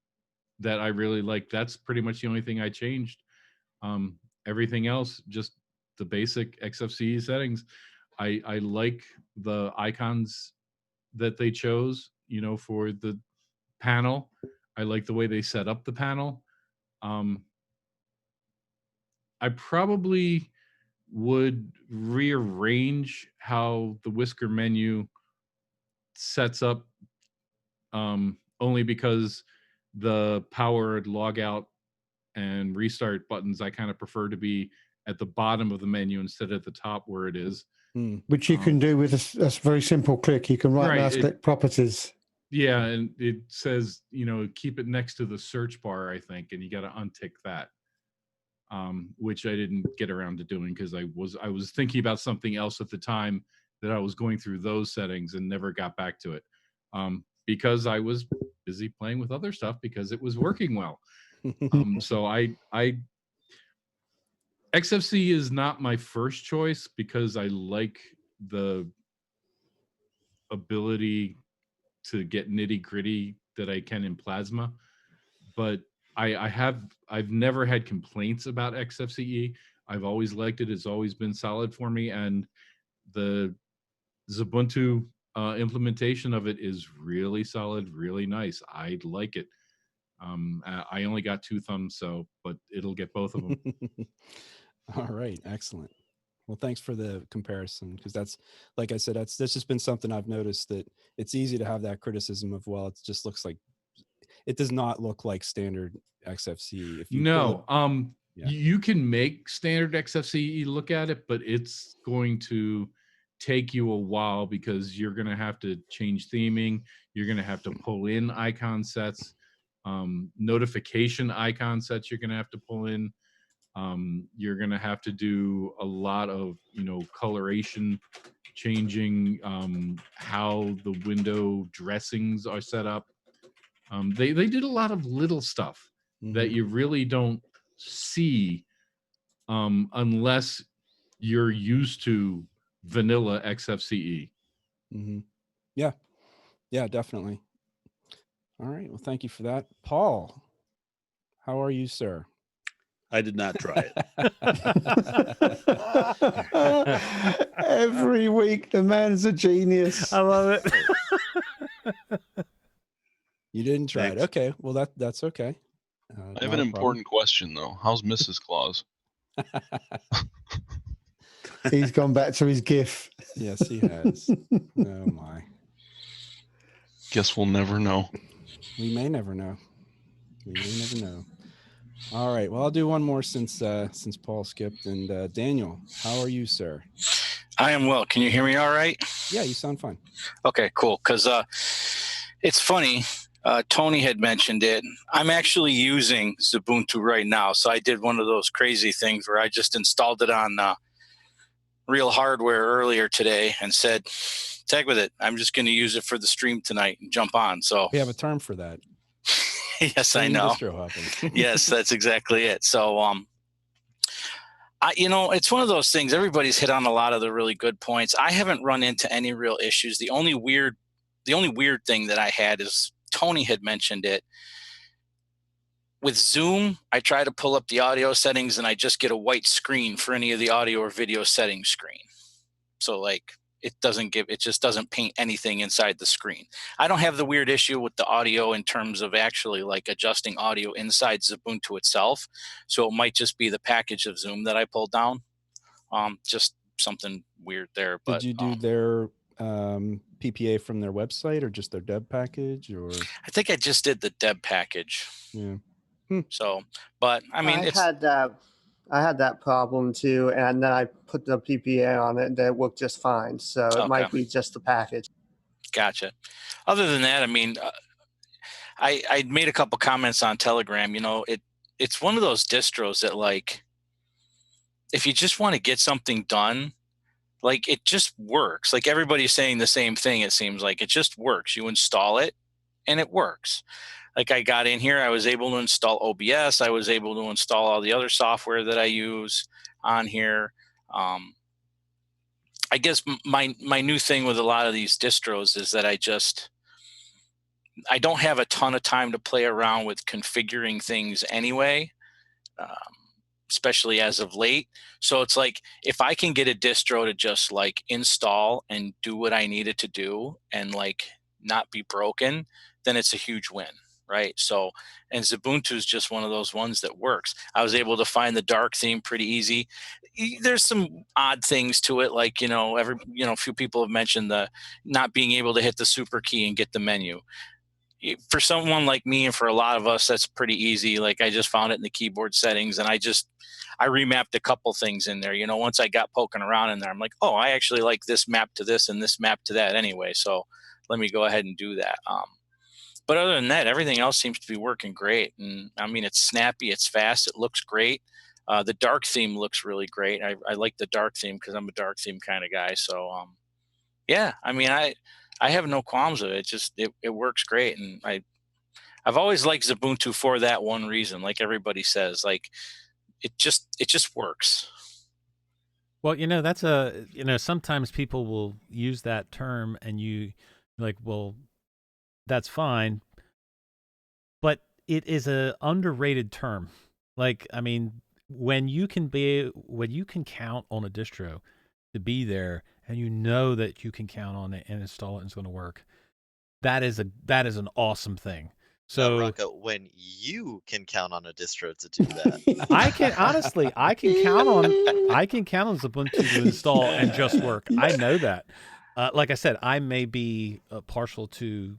that I really like, that's pretty much the only thing I changed. Everything else, just the basic XFCE settings. I like the icons that they chose, for the panel. I like the way they set up the panel. I probably would rearrange how the whisker menu sets up, only because the power, log out, and restart buttons I kind of prefer to be at the bottom of the menu instead of at the top where it is. Which you can do with a very simple click. You can mouse click properties. Yeah, and it says, keep it next to the search bar, I think, and you got to untick that, which I didn't get around to doing because I was thinking about something else at the time that I was going through those settings and never got back to it, because I was busy playing with other stuff because it was working well. So XFCE is not my first choice because I like the ability to get nitty gritty that I can in Plasma, but I've never had complaints about XFCE. I've always liked it. It's always been solid for me, and the Ubuntu implementation of it is really solid, really nice. I like it. I only got 2 thumbs, but it'll get both of them. All right, excellent. Well, thanks for the comparison, because that's, like I said, that's just been something I've noticed, that it's easy to have that criticism of, well, it just looks like, it does not look like standard XFCE. If you You can make standard XFCE look at it, but it's going to take you a while because you're going to have to change theming. You're going to have to pull in icon sets, notification icon sets you're going to have to pull in. You're going to have to do a lot of, coloration, changing how the window dressings are set up. They did a lot of little stuff that you really don't see unless you're used to vanilla XFCE. Yeah. Yeah, definitely. All right. Well, thank you for that. Paul, how are you, sir? I did not try it. Every week, the man's a genius. I love it. You didn't try Thanks. it. Okay. Well, that's okay. I have an important question, though. How's Mrs. Claus? He's gone back to his GIF. Yes, he has. Oh, my. Guess we'll never know. We may never know. We may never know. All right. Well, I'll do one more since Paul skipped. And Daniel, how are you, sir? I am well. Can you hear me all right? Yeah, you sound fine. Okay, cool. Because it's funny. Tony had mentioned it. I'm actually using Ubuntu right now. So I did one of those crazy things where I just installed it on real hardware earlier today and said, tag with it. I'm just going to use it for the stream tonight and jump on. So we have a term for that. Yes, I know. Yes, that's exactly it. So, it's one of those things. Everybody's hit on a lot of the really good points. I haven't run into any real issues. The only weird thing that I had is Tony had mentioned it. With Zoom, I try to pull up the audio settings and I just get a white screen for any of the audio or video settings screen. So it just doesn't paint anything inside the screen. I don't have the weird issue with the audio in terms of actually adjusting audio inside Ubuntu itself. So it might just be the package of Zoom that I pulled down. Just something weird there. But did you do their PPA from their website or just their deb package? Or I think I just did the deb package. Yeah. So, but I mean, I had that problem too, and then I put the PPA on it, and it worked just fine. So it might be just the package. Gotcha. Other than that, I mean, I made a couple comments on Telegram. It's one of those distros that if you just want to get something done, it just works. Everybody's saying the same thing. It seems like it just works. You install it, and it works. I got in here, I was able to install OBS. I was able to install all the other software that I use on here. I guess my new thing with a lot of these distros is that I don't have a ton of time to play around with configuring things anyway, especially as of late. So it's if I can get a distro to just install and do what I need it to do and not be broken, then it's a huge win. Right. So, and Ubuntu is just one of those ones that works. I was able to find the dark theme pretty easy. There's some odd things to it. A few people have mentioned the not being able to hit the super key and get the menu. For someone like me, and for a lot of us, that's pretty easy. I just found it in the keyboard settings and I remapped a couple things in there. Once I got poking around in there, I'm like, oh, I actually like this map to this and this map to that anyway. So let me go ahead and do that. But other than that, everything else seems to be working great. And I mean, it's snappy, it's fast, it looks great. The dark theme looks really great. I like the dark theme because I'm a dark theme kind of guy. So, yeah, I mean, I have no qualms with it. It works great. And I've always liked Ubuntu for that one reason. Like everybody says, it just works. Well, that's sometimes people will use that term and you well, that's fine, but it is a underrated term. I mean, when you can count on a distro to be there and that you can count on it and install it and it's going to work, that is an awesome thing. So Rocco, when you can count on a distro to do that, I can count on Ubuntu to install and just work. I know that. Like I said, I may be partial to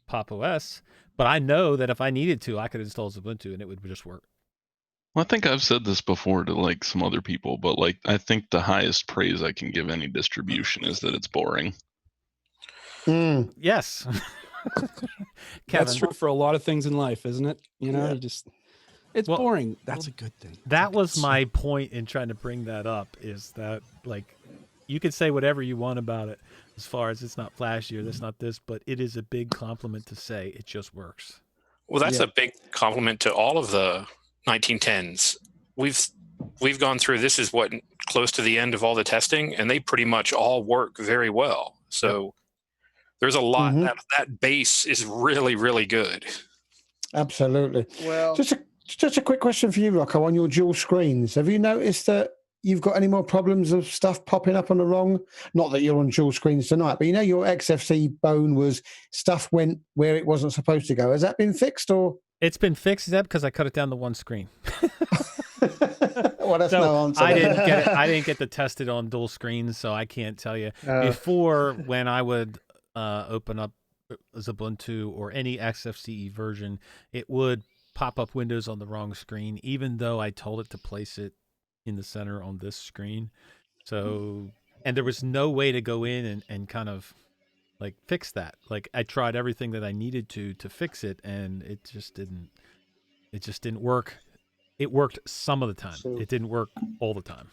Pop OS, but I know that if I needed to, I could install Ubuntu and it would just work. Well, I think I've said this before to like some other people, but like I think the highest praise I can give any distribution is that it's boring. Yes. That's Kevin. true for a lot of things in life, isn't it? You know, Yeah. you just it's boring. That's a good thing. That was my point in trying to bring that up, is that like you could say whatever you want about it as far as it's not flashy or this not this, but it is a big compliment to say it just works. Well, that's a big compliment to all of the 1910s. We've gone through, this is what, close to the end of all the testing, and they pretty much all work very well. So there's a lot that base is really, really good. Absolutely. Well, just a quick question for you, Rocco, on your dual screens. Have you noticed that you've got any more problems of stuff popping up on the wrong? Not that you're on dual screens tonight, but you know your XFC bone was stuff went where it wasn't supposed to go. Has that been fixed or? It's been fixed, is that because I cut it down to one screen? Well, that's no answer. I didn't get to test it on dual screens, so I can't tell you. Before, when I would open up Ubuntu or any XFCE version, it would pop up Windows on the wrong screen, even though I told it to place it in the center on this screen. So, and there was no way to go in and kind of like fix that. Like I tried everything that I needed to fix it, and it just didn't work. It worked some of the time. It didn't work all the time.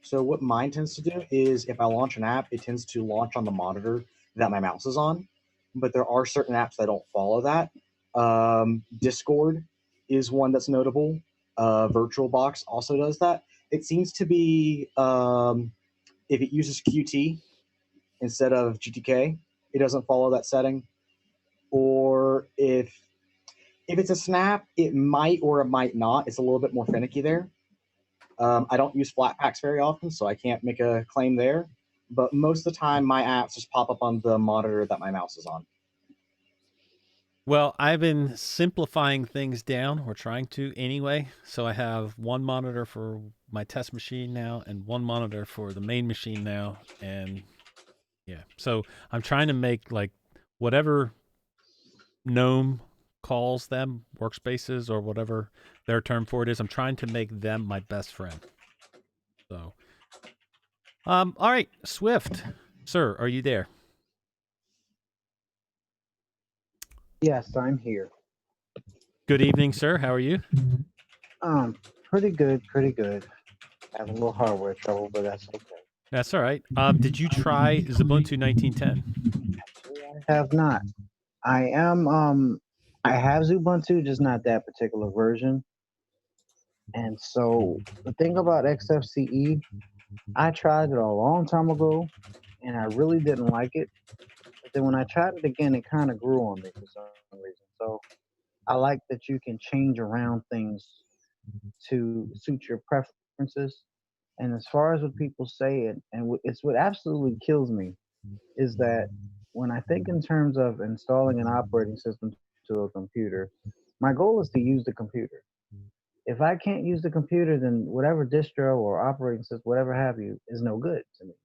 So what mine tends to do is if I launch an app, it tends to launch on the monitor that my mouse is on. But there are certain apps that don't follow that. Discord is one that's notable. VirtualBox also does that. It seems to be if it uses Qt instead of GTK, it doesn't follow that setting. Or if it's a snap, it might or it might not. It's a little bit more finicky there. I don't use Flatpaks very often, so I can't make a claim there. But most of the time, my apps just pop up on the monitor that my mouse is on. Well, I've been simplifying things down, or trying to anyway. So I have one monitor for my test machine now and one monitor for the main machine now. And yeah, so I'm trying to make like whatever GNOME calls them, workspaces or whatever their term for it is, I'm trying to make them my best friend. So, all right, Swift, sir, are you there? Yes, I'm here. Good evening, sir. How are you? Pretty good, pretty good. Having a little hardware trouble, but that's okay. That's all right. Did you try Ubuntu 1910? I have not. I have Ubuntu, just not that particular version. And so the thing about XFCE, I tried it a long time ago, and I really didn't like it. But then when I tried it again, it kind of grew on me for some reason. So I like that you can change around things to suit your preferences. And as far as what people say, and it's what absolutely kills me, is that when I think in terms of installing an operating system to a computer, my goal is to use the computer. If I can't use the computer, then whatever distro or operating system, whatever have you, is no good to me.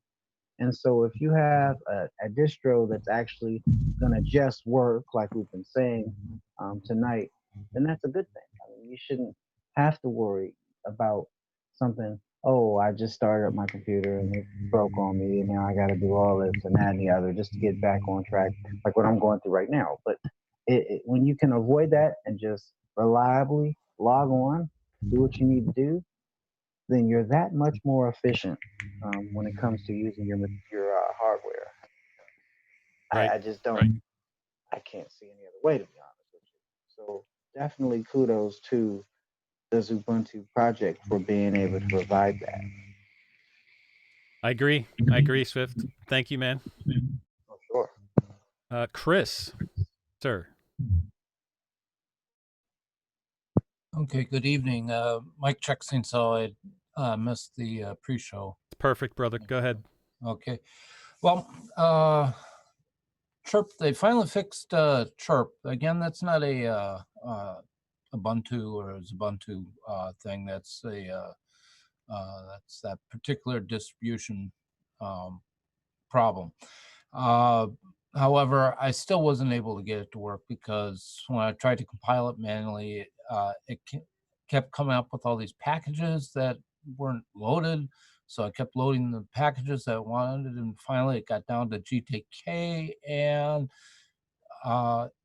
And so if you have a distro that's actually going to just work, like we've been saying tonight, then that's a good thing. I mean, you shouldn't have to worry about something, oh, I just started up my computer and it broke on me, and now I got to do all this and that and the other just to get back on track, like what I'm going through right now. But when you can avoid that and just reliably log on, do what you need to do, then you're that much more efficient when it comes to using your hardware. Right. I just don't. I can't see any other way, to be honest with you. So definitely kudos to the Ubuntu project for being able to provide that. I agree, Swift. Thank you, man. Oh, sure. Chris, sir. Okay, good evening. Mike checks in, so I missed the pre-show. Perfect, brother. Go ahead. Okay. Well, Chirp, they finally fixed Chirp. Again, that's not a Ubuntu or a Ubuntu thing. That's that particular distribution problem. However, I still wasn't able to get it to work because when I tried to compile it manually, it kept coming up with all these packages that weren't loaded. So I kept loading the packages that I wanted, and finally it got down to GTK, and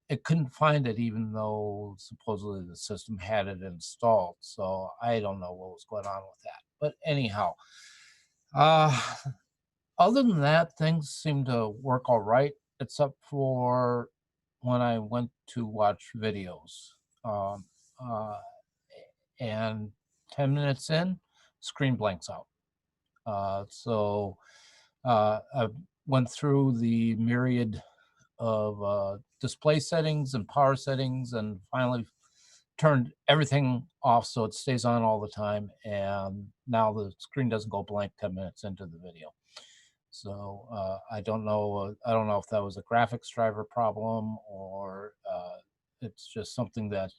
it couldn't find it, even though supposedly the system had it installed. So I don't know what was going on with that. But anyhow, other than that, things seem to work all right, except for when I went to watch videos. Um, and 10 minutes in, screen blanks out. So I went through the myriad of display settings and power settings, and finally turned everything off so it stays on all the time. And now the screen doesn't go blank 10 minutes into the video. So I don't know. I don't know if that was a graphics driver problem, or it's just something that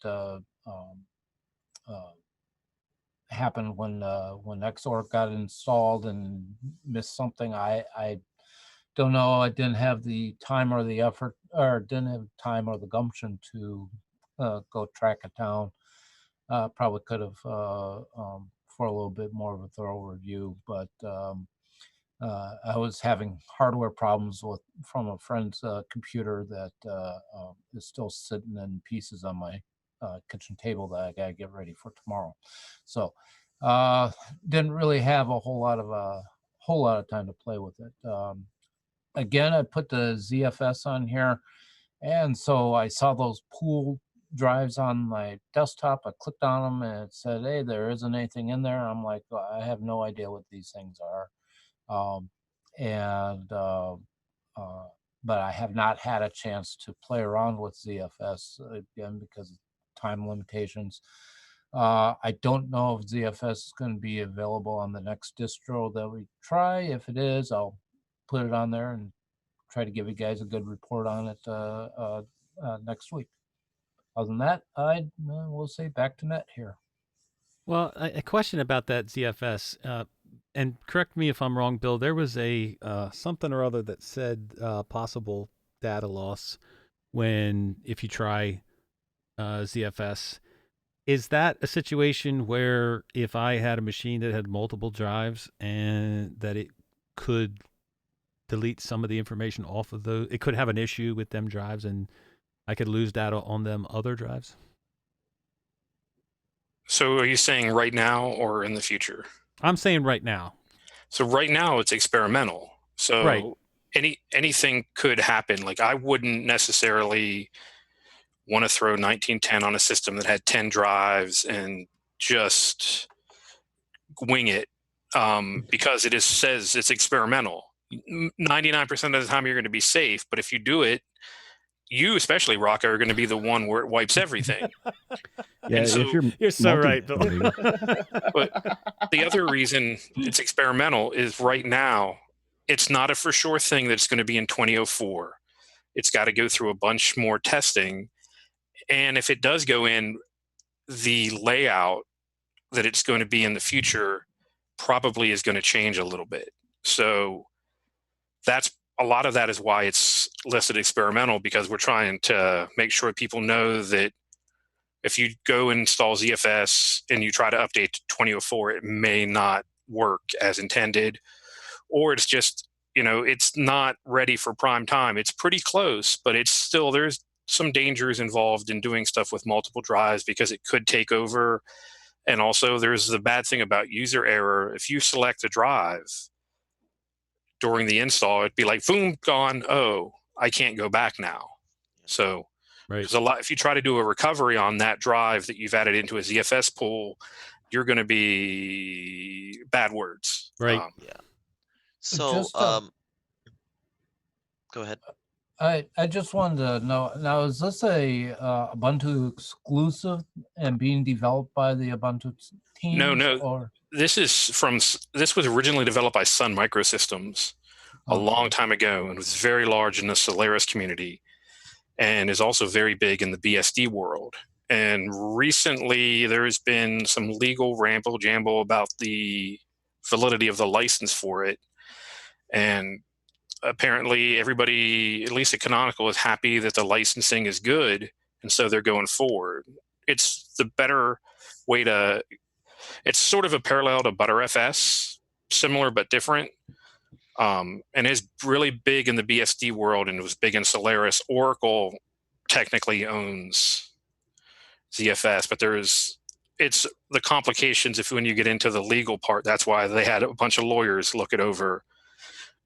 happened when XOR got installed and missed something. I don't know. I didn't have the time or the effort, or didn't have time or the gumption to go track it down. Probably could have for a little bit more of a thorough review, but I was having hardware problems from a friend's computer that is still sitting in pieces on my kitchen table that I gotta get ready for tomorrow. So didn't really have a whole lot of time to play with it. Again, I put the ZFS on here, and so I saw those pool drives on my desktop. I clicked on them, and it said, "Hey, there isn't anything in there." I'm like, I have no idea what these things are. But I have not had a chance to play around with ZFS again because of time limitations. I don't know if ZFS is going to be available on the next distro that we try. If it is, I'll put it on there and try to give you guys a good report on it next week. Other than that, I will say back to Net here. Well, a question about that ZFS, and correct me if I'm wrong, Bill. There was a something or other that said possible data loss if you try ZFS. Is that a situation where if I had a machine that had multiple drives and that it could delete some of the information off of those, it could have an issue with them drives and I could lose data on them other drives? So are you saying right now or in the future? I'm saying right now. So right now it's experimental. So right. anything could happen. Like I wouldn't necessarily want to throw 1910 on a system that had 10 drives and just wing it because it says it's experimental. 99% of the time you're going to be safe, but if you do it, you especially, Rocco, are going to be the one where it wipes everything. Yeah, so, you're so right, Bill. But the other reason it's experimental is right now it's not a for sure thing that's going to be in 2004. It's got to go through a bunch more testing. And if it does go in, the layout that it's going to be in the future probably is going to change a little bit. So that's a lot of that is why it's listed experimental, because we're trying to make sure people know that if you go install ZFS and you try to update to 2004, it may not work as intended, or it's just, it's not ready for prime time. It's pretty close, but it's still, there's some dangers involved in doing stuff with multiple drives because it could take over. And also there's the bad thing about user error. If you select a drive during the install, it'd be like, boom, gone. Oh, I can't go back now. So there's a lot. If you try to do a recovery on that drive that you've added into a ZFS pool, you're going to be bad words. Right. Yeah. So, go ahead. I just wanted to know, now, is this a Ubuntu exclusive and being developed by the Ubuntu teams? No. Or? This was originally developed by Sun Microsystems a long time ago and was very large in the Solaris community and is also very big in the BSD world. And recently there has been some legal ramble jamble about the validity of the license for it. And apparently everybody, at least at Canonical, is happy that the licensing is good, and so they're going forward. It's the better way to. It's sort of a parallel to ButterFS, similar but different. And is really big in the BSD world, and it was big in Solaris. Oracle technically owns ZFS, but it's the complications when you get into the legal part. That's why they had a bunch of lawyers look it over,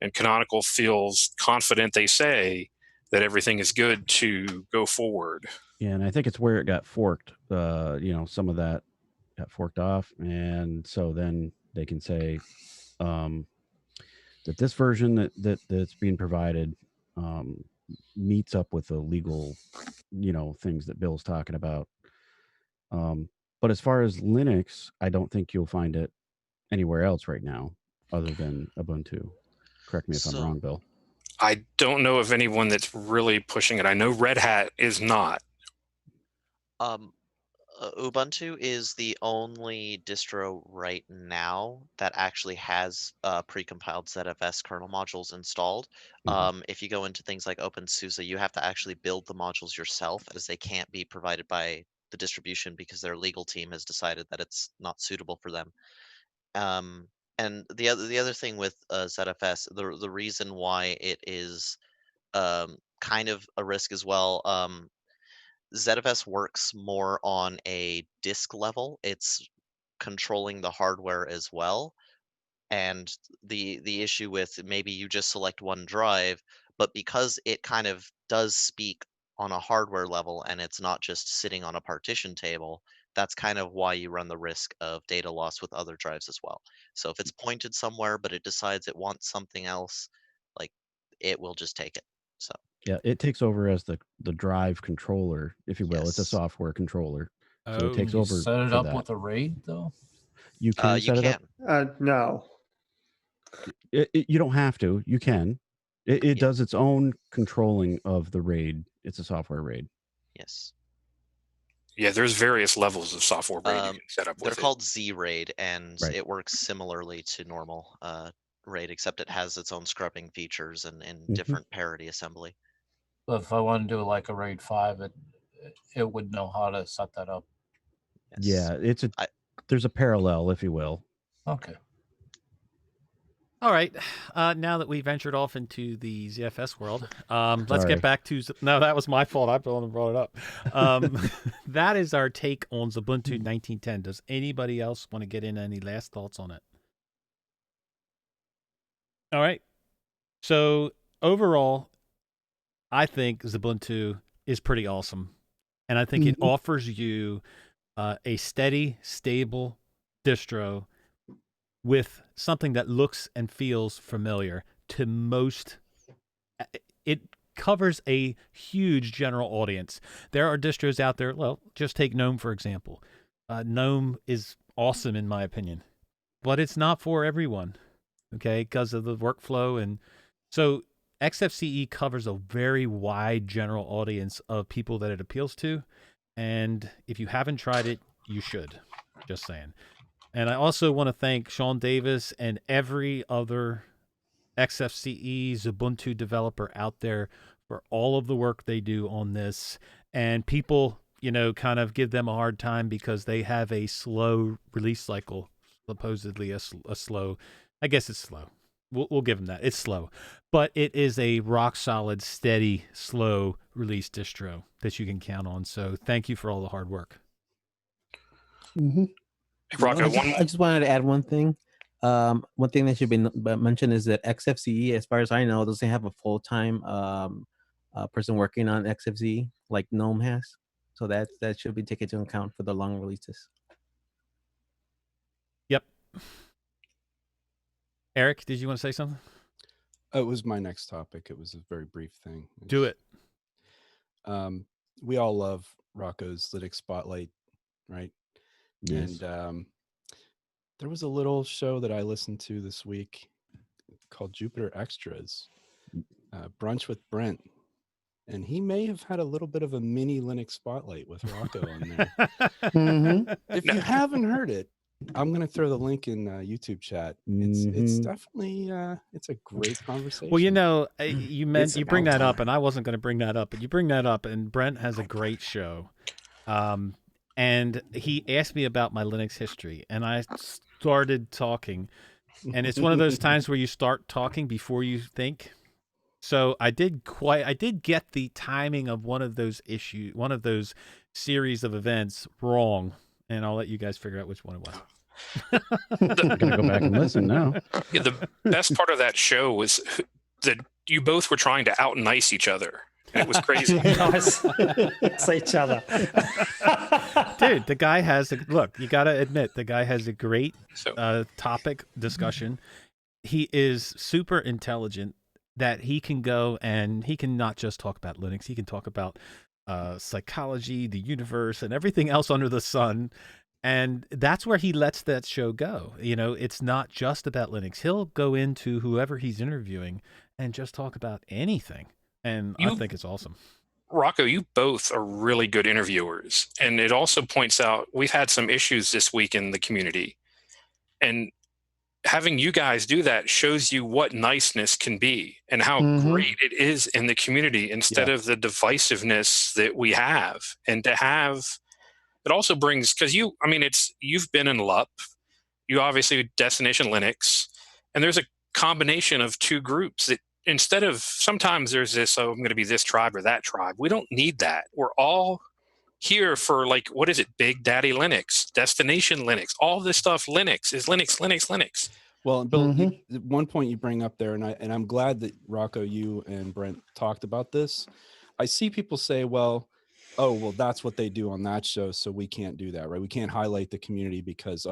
and Canonical feels confident, they say, that everything is good to go forward. Yeah, and I think it's where it got forked. Some of that got forked off, and so then they can say that this version that's being provided meets up with the legal, things that Bill's talking about. But as far as Linux, I don't think you'll find it anywhere else right now other than Ubuntu. Correct me if I'm wrong, Bill. I don't know of anyone that's really pushing it. I know Red Hat is not. Ubuntu is the only distro right now that actually has precompiled ZFS kernel modules installed. If you go into things like OpenSUSE, you have to actually build the modules yourself, as they can't be provided by the distribution because their legal team has decided that it's not suitable for them. And the other thing with ZFS, the reason why it is kind of a risk as well. ZFS works more on a disk level. It's controlling the hardware as well. And the issue with maybe you just select one drive, but because it kind of does speak on a hardware level and it's not just sitting on a partition table, that's kind of why you run the risk of data loss with other drives as well. So if it's pointed somewhere, but it decides it wants something else, like it will just take it. So Yeah, it takes over as the drive controller, if you will. It's a software controller, so it takes You over. set it for up that. with a RAID though? You can you set it up. No. You don't have to. You can. It does its own controlling of the RAID. It's a software RAID. Yes. Yeah, there's various levels of software RAID you can set up with They're it. called Z-RAID, and Right. it works similarly to normal RAID, except it has its own scrubbing features and different parity assembly. But if I want to do like a RAID 5, it would know how to set that up. Yeah, there's a parallel, if you will. Okay. All right. Now that we ventured off into the ZFS world, let's Sorry. get back to... No, that was my fault. I brought it up. That is our take on Ubuntu 1910. Does anybody else want to get in any last thoughts on it? All right. So overall, I think Ubuntu is pretty awesome. And I think it offers you a steady, stable distro with something that looks and feels familiar to most. It covers a huge general audience. There are distros out there. Well, just take GNOME, for example. GNOME is awesome in my opinion, but it's not for everyone, okay, because of the workflow. And so XFCE covers a very wide general audience of people that it appeals to. And if you haven't tried it, you should. Just saying. And I also want to thank Sean Davis and every other XFCE Ubuntu developer out there for all of the work they do on this. And people, kind of give them a hard time because they have a slow release cycle, supposedly a slow. I guess it's slow. We'll give them that. It's slow. But it is a rock solid, steady, slow release distro that you can count on. So thank you for all the hard work. Rocco, I just wanted to add one thing. One thing that should be mentioned is that XFCE, as far as I know, doesn't have a full-time person working on XFCE like GNOME has. So that should be taken into account for the long releases. Yep. Eric, did you want to say something? It was my next topic. It was a very brief thing. Do it. We all love Rocco's Linux Spotlight, right? Yes. And there was a little show that I listened to this week called Jupiter Extras, Brunch with Brent. And he may have had a little bit of a mini Linux Spotlight with Rocco on there. If you haven't heard it, I'm going to throw the link in YouTube chat. It's definitely it's a great conversation. Well, you bring that up, and I wasn't going to bring that up, but you bring that up, and Brent has a great show. and he asked me about my Linux history, and I started talking. And it's one of those times where you start talking before you think. So I did get the timing of one of those series of events wrong, and I'll let you guys figure out which one it was. I'm gonna go back and listen now. Yeah, the best part of that show was that you both were trying to out nice each other. And it was crazy. Nice. It's each other. Dude, the guy has look, you got to admit, the guy has a great topic discussion. He is super intelligent that he can go and he can not just talk about Linux. He can talk about psychology, the universe, and everything else under the sun. And that's where he lets that show go. You know, it's not just about Linux. He'll go into whoever he's interviewing and just talk about anything. And I think it's awesome. Rocco, you both are really good interviewers. And it also points out we've had some issues this week in the community. And having you guys do that shows you what niceness can be and how great it is in the community instead of the divisiveness that we have. And to have, it also brings, because you've been in LUP, you obviously Destination Linux, and there's a combination of two groups that instead of, sometimes there's this, I'm going to be this tribe or that tribe. We don't need that. We're all here for what is it? Big Daddy Linux, Destination Linux, all this stuff. Linux is Linux, Linux, Linux. Well, Bill, one point you bring up there, and I'm glad that Rocco, you and Brent talked about this. I see people say, well, that's what they do on that show, so we can't do that, right? We can't highlight the community because,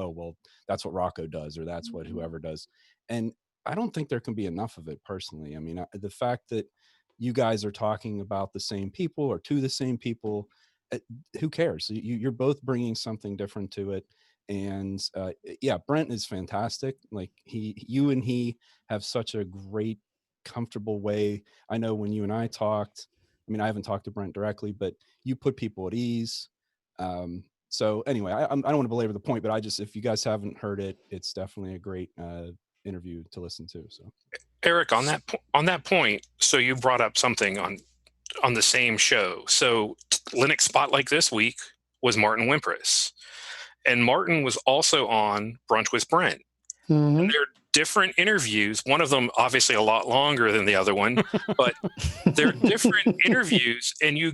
that's what Rocco does, or that's what whoever does. And I don't think there can be enough of it personally. I mean, the fact that you guys are talking about the same people or to the same people, who cares? You're both bringing something different to it. And Brent is fantastic. Like you and he have such a great, comfortable way. I know when you and I talked, I mean, I haven't talked to Brent directly, but you put people at ease. So anyway, I don't want to belabor the point, but if you guys haven't heard it, it's definitely a great interview to listen to. So Eric, on that point, so you brought up something on the same show. So Linux Spotlight this week was Martin Wimpress. And Martin was also on Brunch with Brent. And they're different interviews. One of them obviously a lot longer than the other one, but they're different interviews, and you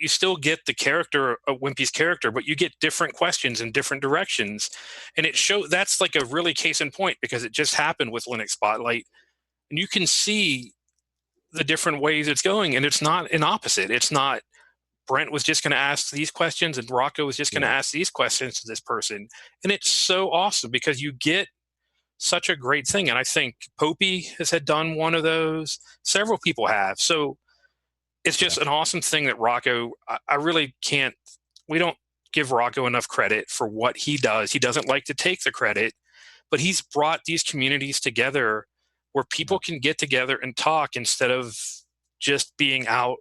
still get the character of Wimpy's character, but you get different questions in different directions. And that's like a really case in point because it just happened with Linux Spotlight. And you can see the different ways it's going, and it's not an opposite. It's not Brent was just going to ask these questions and Rocco was just going to ask these questions to this person. And it's so awesome because you get such a great thing. And I think Popey had done one of those. Several people have. So it's just an awesome thing that Rocco, I really can't, we don't give Rocco enough credit for what he does. He doesn't like to take the credit, but he's brought these communities together where people can get together and talk instead of just being out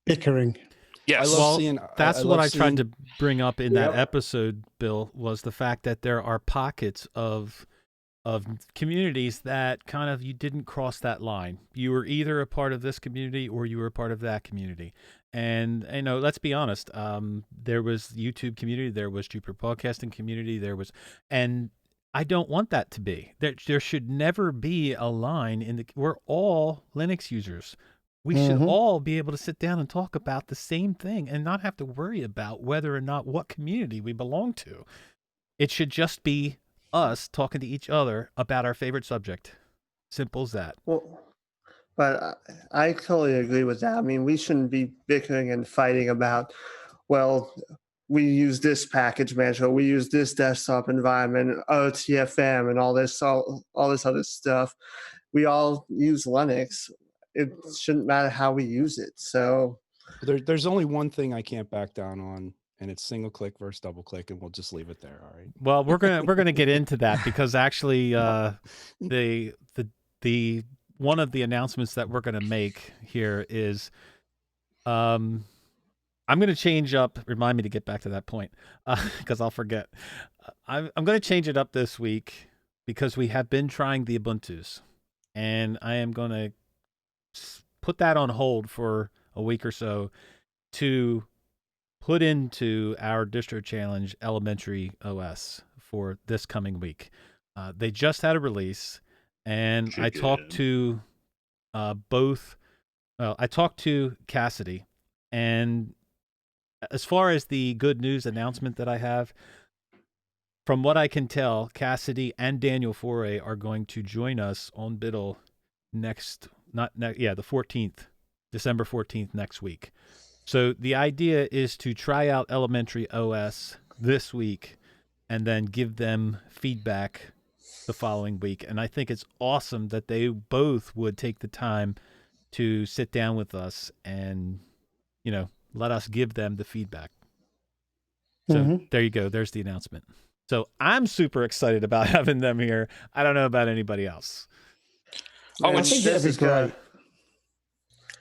bickering. Yes. That's what I tried to bring up in that episode, Bill, was the fact that there are pockets of communities that kind of, you didn't cross that line. You were either a part of this community or you were a part of that community. And, let's be honest, there was YouTube community, there was Jupiter podcasting community, and I don't want that to be. There should never be a line we're all Linux users. We should all be able to sit down and talk about the same thing and not have to worry about whether or not what community we belong to. It should just be us talking to each other about our favorite subject. Simple as that. Well, but I totally agree with that. I mean, we shouldn't be bickering and fighting about, we use this package manager, we use this desktop environment, OTFM, and all this other stuff. We all use Linux. It shouldn't matter how we use it. So there's only one thing I can't back down on, and it's single click versus double click, and we'll just leave it there. All right. Well, we're gonna get into that because actually, the one of the announcements that we're gonna make here is, I'm gonna change up. Remind me to get back to that point because I'll forget. I'm gonna change it up this week because we have been trying the Ubuntus, and I am gonna put that on hold for a week or so to put into our distro challenge Elementary OS for this coming week. They just had a release, and I talked to both. I talked to Cassidy, and as far as the good news announcement that I have, from what I can tell, Cassidy and Daniel Foray are going to join us on Biddle the 14th, December 14th next week. So the idea is to try out Elementary OS this week and then give them feedback the following week. And I think it's awesome that they both would take the time to sit down with us and, let us give them the feedback. So there you go. There's the announcement. So I'm super excited about having them here. I don't know about anybody else. I think this is great.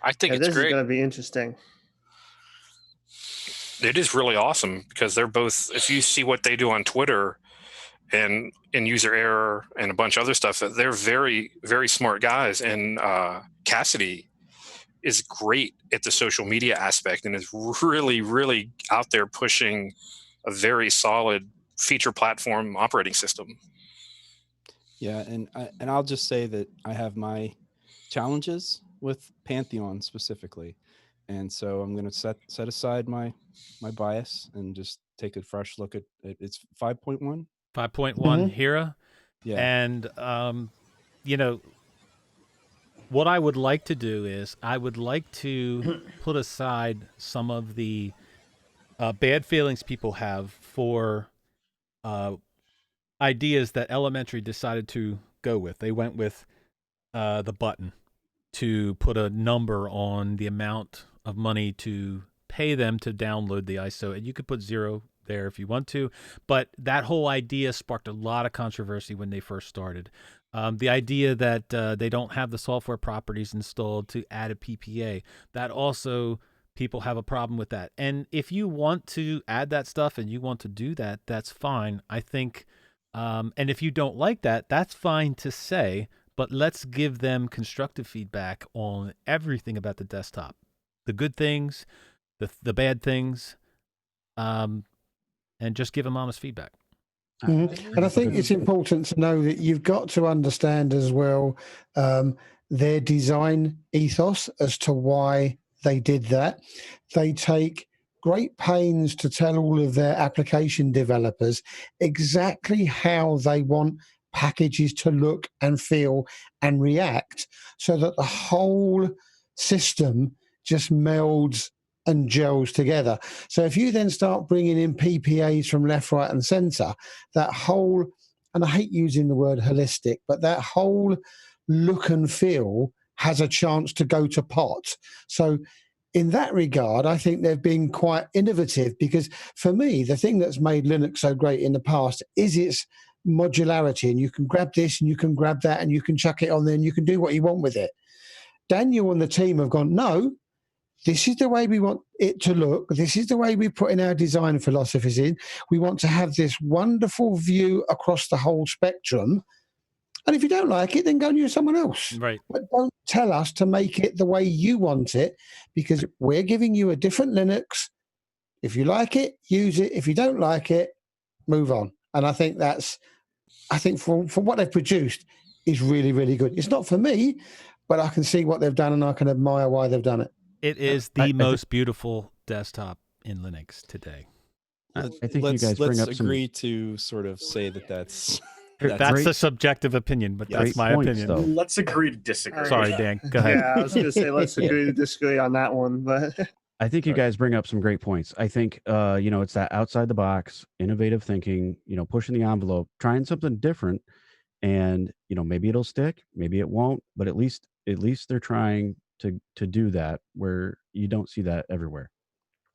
I think it's this great. is going to be interesting. It is really awesome because they're both, if you see what they do on Twitter and in user error and a bunch of other stuff, they're very, very smart guys. And Cassidy is great at the social media aspect and is really, really out there pushing a very solid feature platform operating system. Yeah, and I'll just say that I have my challenges with Pantheon specifically, and so I'm going to set aside my bias and just take a fresh look at it. It's 5.1. 5.1 Hera. Yeah. And what I would like to do is I would like to put aside some of the bad feelings people have for ideas that Elementary decided to go with. They went with the button to put a number on the amount of money to pay them to download the ISO. And you could put 0 there if you want to, but that whole idea sparked a lot of controversy when they first started. The idea that they don't have the software properties installed to add a PPA, that also people have a problem with that. And if you want to add that stuff and you want to do that, that's fine. I think, and if you don't like that, that's fine to say, but let's give them constructive feedback on everything about the desktop, the good things, the bad things, and just give them honest feedback. And I think it's important to know that you've got to understand as well their design ethos as to why they did that. They take great pains to tell all of their application developers exactly how they want packages to look and feel and react so that the whole system just melds and gels together. So if you then start bringing in PPAs from left, right, and center, that whole, and I hate using the word holistic, but that whole look and feel has a chance to go to pot. So in that regard, I think they've been quite innovative because for me, the thing that's made Linux so great in the past is its modularity, and you can grab this and you can grab that and you can chuck it on there and you can do what you want with it. Daniel and the team have gone, no, this is the way we want it to look. This is the way we put in our design philosophies in. We want to have this wonderful view across the whole spectrum. And if you don't like it, then go and use someone else. Right. But don't tell us to make it the way you want it, because we're giving you a different Linux. If you like it, use it. If you don't like it, move on. And I think from what they've produced is really, really good. It's not for me, but I can see what they've done and I can admire why they've done it. It is the most beautiful desktop in Linux today. I think let's, you guys bring let's up agree to sort of say that's that's a subjective opinion, but that's my opinion. Though. Let's agree to disagree. Sorry, Dan. Go ahead. Yeah, I was going to say let's agree to disagree on that one, but I think you guys bring up some great points. I think it's that outside the box, innovative thinking, pushing the envelope, trying something different, and maybe it'll stick, maybe it won't, but at least they're trying to do that where you don't see that everywhere.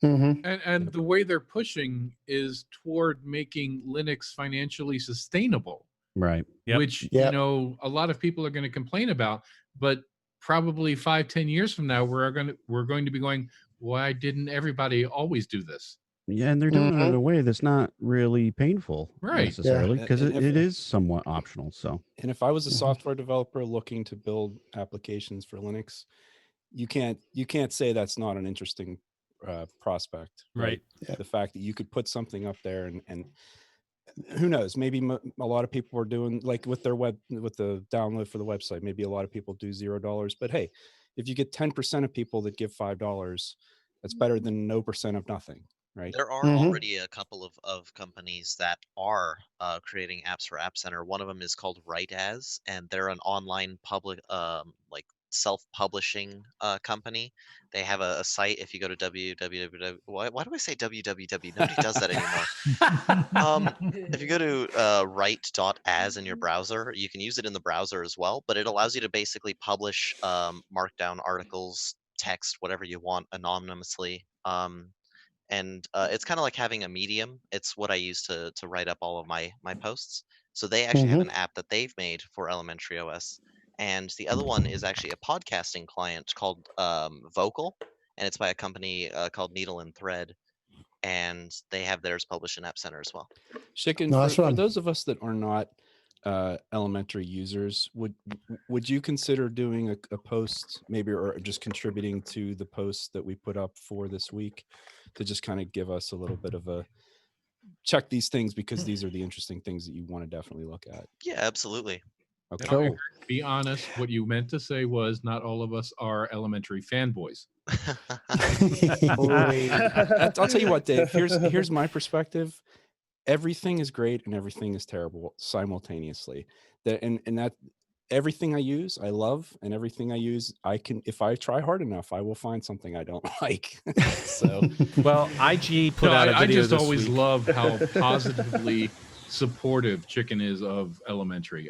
Mm-hmm. And the way they're pushing is toward making Linux financially sustainable. Right. Which, a lot of people are going to complain about, but probably 5-10 years from now, we're going to be going, why didn't everybody always do this? Yeah, and they're doing it in a way that's not really painful necessarily, because it is somewhat optional. So, and if I was a software developer looking to build applications for Linux, you can't say that's not an interesting prospect, Right. right? The fact that you could put something up there and who knows, maybe a lot of people are doing like with their with the download for the website, maybe a lot of people do $0, but hey, if you get 10% of people that give $5, that's better than no percent of nothing, right? There are already a couple of companies that are creating apps for App Center. One of them is called WriteAs, and they're an online public like self-publishing company. They have a site. If you go to www, why do I say www? Nobody does that anymore. If you go to write.as in your browser, you can use it in the browser as well, but it allows you to basically publish markdown articles, text, whatever you want anonymously. And it's kind of like having a medium. It's what I use to write up all of my posts. So they actually have an app that they've made for Elementary OS, and the other one is actually a podcasting client called Vocal, and it's by a company called Needle and Thread, and they have theirs published in App Center as well. Chicken, for those of us that are not elementary users, would you consider doing a post maybe, or just contributing to the post that we put up for this week, to just kind of give us a little bit of a check these things, because these are the interesting things that you want to definitely look at? Yeah, absolutely. Okay. Now, be honest, what you meant to say was not all of us are elementary fanboys. I'll tell you what, Dave, here's my perspective. Everything is great and everything is terrible simultaneously. That everything I use, I love, and everything I use, if I try hard enough, I will find something I don't like. So, well, IG put out a video I just this always week. love how positively supportive Chicken is of Elementary.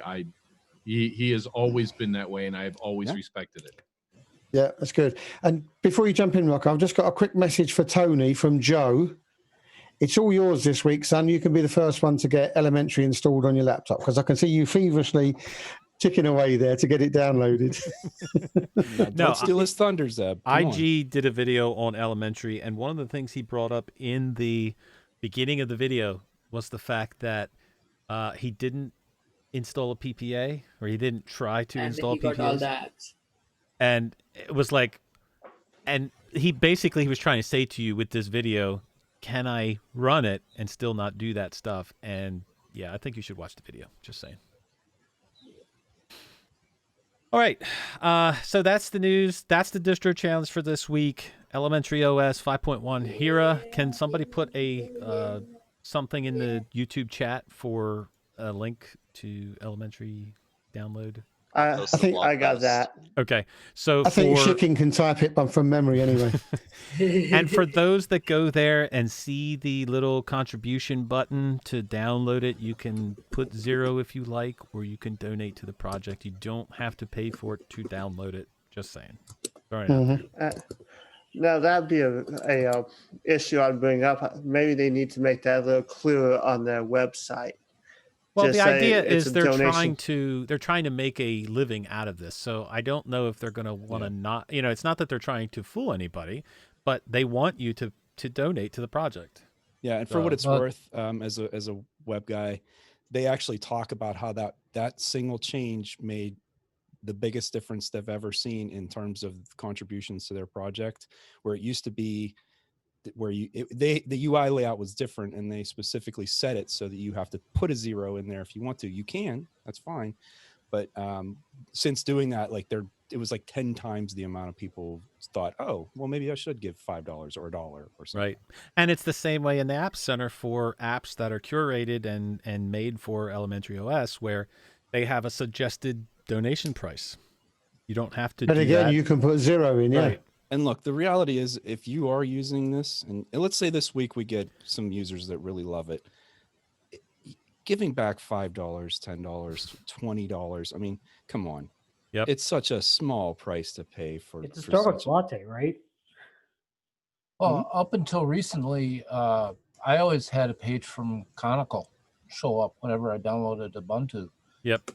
He has always been that way, and I have always respected it. Yeah, that's good. And before you jump in, Rocco, I've just got a quick message for Tony from Joe. It's all yours this week, son. You can be the first one to get Elementary installed on your laptop, because I can see you feverishly ticking away there to get it downloaded. Don't steal his thunder, Zeb. IG did a video on Elementary, and one of the things he brought up in the beginning of the video was the fact that he didn't install a PPA, or he didn't try to install he got all PPAs. the apps. And it was like, and he was trying to say to you with this video, can I run it and still not do that stuff? And yeah, I think you should watch the video. Just saying. All right. So that's the news. That's the distro challenge for this week. Elementary OS 5.1. Hira, can somebody put a something in the YouTube chat for a link to Elementary download? I think I got that. Okay. So I think Chicken can type it from memory anyway. And for those that go there and see the little contribution button to download it, you can put 0 if you like, or you can donate to the project. You don't have to pay for it to download it. Just saying. All right. Now that'd be a issue I'd bring up. Maybe they need to make that a little clearer on their website. Well, Just the say idea it's is a they're donation. trying to make a living out of this. So I don't know if they're going to want to not, it's not that they're trying to fool anybody, but they want you to donate to the project. Yeah, and for what it's worth, as a web guy, they actually talk about how that single change made the biggest difference they've ever seen in terms of contributions to their project, where it used to be where the UI layout was different, and they specifically set it so that you have to put a 0 in there if you want to. You can, that's fine, but since doing that, it was like 10 times the amount of people thought, oh, well, maybe I should give $5 or $1 or something. Right, and it's the same way in the App Center for apps that are curated and made for Elementary OS, where they have a suggested donation price. You don't have to. But do again, that. you can put 0 in, yeah. Right. And look, the reality is, if you are using this, and let's say this week we get some users that really love it, giving back $5, $10, $20, I mean, come on. Yep. It's such a small price to pay for. It's a for Starbucks such latte, right? Well, up until recently, I always had a page from Conical show up whenever I downloaded Ubuntu. Yep.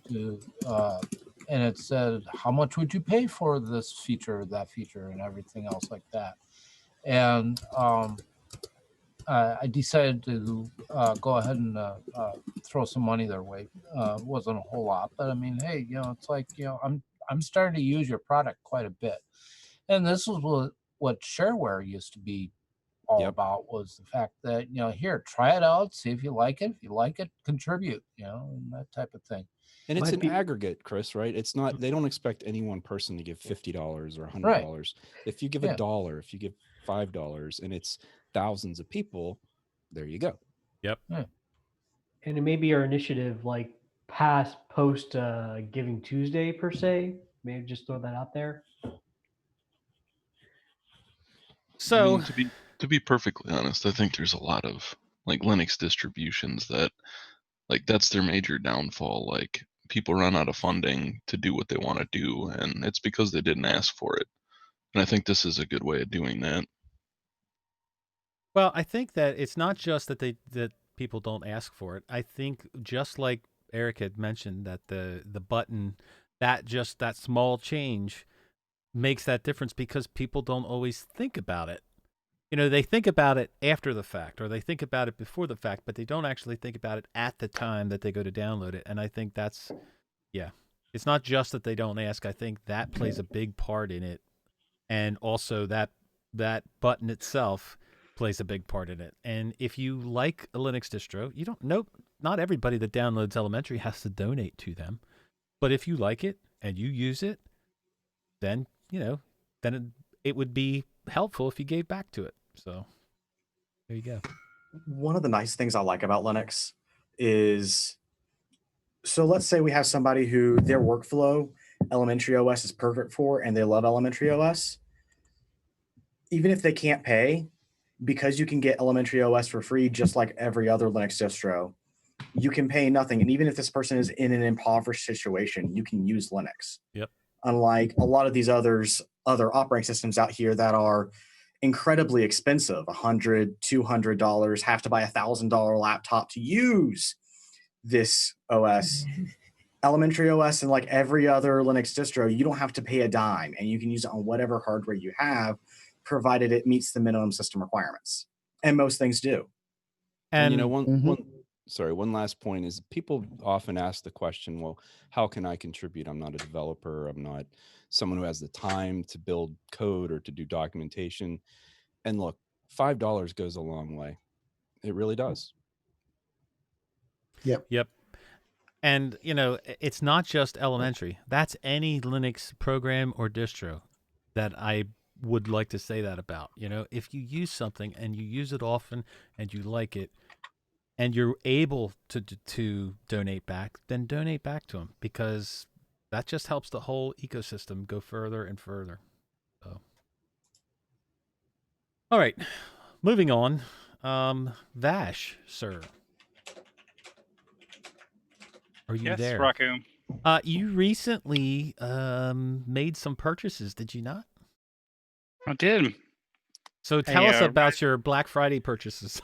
And it said, how much would you pay for this feature, that feature, and everything else like that. And I decided to go ahead and throw some money their way. Wasn't a whole lot, but I mean, hey, it's like, I'm starting to use your product quite a bit. And this was what shareware used to be all about, was the fact that, here, try it out, see if you like it. If you like it, contribute, and that type of thing. And it's an aggregate, Chris, right? It's not, they don't expect any one person to give $50 or $100. Right. If you give $1, if you give $5, and it's thousands of people, there you go. Yep. And it may be our initiative, like post Giving Tuesday per se. Maybe just throw that out there. So, to be perfectly honest, I think there's a lot of like Linux distributions that like that's their major downfall. Like people run out of funding to do what they want to do, and it's because they didn't ask for it. And I think this is a good way of doing that. Well, I think that it's not just that people don't ask for it. I think just like Eric had mentioned, that the button, that small change makes that difference, because people don't always think about it. They think about it after the fact, or they think about it before the fact, but they don't actually think about it at the time that they go to download it. And I think that's, it's not just that they don't ask. I think that plays a big part in it. And also that button itself plays a big part in it. And if you like a Linux distro, you don't know, not everybody that downloads Elementary has to donate to them. But if you like it and you use it, then, it would be helpful if you gave back to it. So there you go. One of the nice things I like about Linux is, so let's say we have somebody who their workflow Elementary OS is perfect for, and they love Elementary OS. Even if they can't pay, because you can get Elementary OS for free, just like every other Linux distro, you can pay nothing. And even if this person is in an impoverished situation, you can use Linux. Yep. Unlike a lot of these other operating systems out here that are incredibly expensive, $100, $200, have to buy a $1,000 laptop to use this OS. Elementary OS, and like every other Linux distro, you don't have to pay a dime, and you can use it on whatever hardware you have, provided it meets the minimum system requirements. And most things do. And one last point is, people often ask the question, well, how can I contribute? I'm not a developer. I'm not someone who has the time to build code or to do documentation. And look, $5 goes a long way. It really does. Yep. And, it's not just Elementary. That's any Linux program or distro that I would like to say that about. If you use something and you use it often and you like it, and you're able to donate back, then donate back to them, because that just helps the whole ecosystem go further and further. So, all right, moving on. Vash, sir, are you there? Yes, Raku. You recently made some purchases, did you not? I did. So tell us about your Black Friday purchases.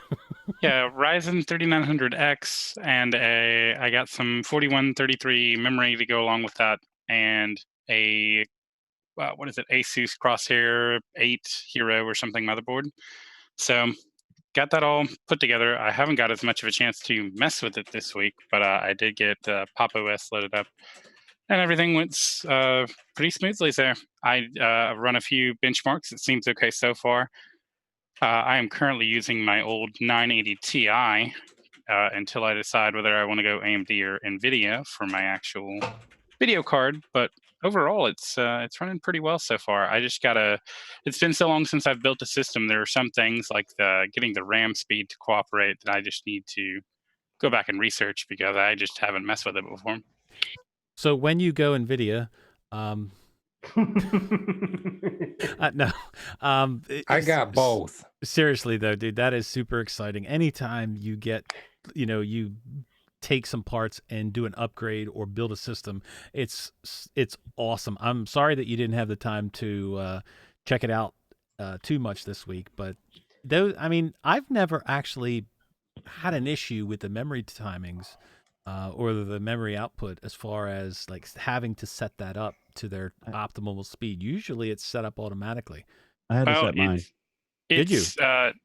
Yeah, Ryzen 3900X, and I got some 4133 memory to go along with that, and a Asus Crosshair 8 Hero or something motherboard. So got that all put together. I haven't got as much of a chance to mess with it this week, but I did get Pop! OS loaded up, and everything went pretty smoothly there. I run a few benchmarks. It seems okay so far. I am currently using my old 980 Ti until I decide whether I want to go AMD or NVIDIA for my actual video card. But overall, it's running pretty well so far. I just it's been so long since I've built a system. There are some things like getting the RAM speed to cooperate that I just need to go back and research, because I just haven't messed with it before. So when you go NVIDIA, no. I got both. Seriously though, dude, that is super exciting. Anytime you get, you take some parts and do an upgrade or build a system, it's awesome. I'm sorry that you didn't have the time to check it out too much this week, but I've never actually had an issue with the memory timings or the memory output, as far as like having to set that up to their optimal speed. Usually it's set up automatically. I had to set mine. Did you?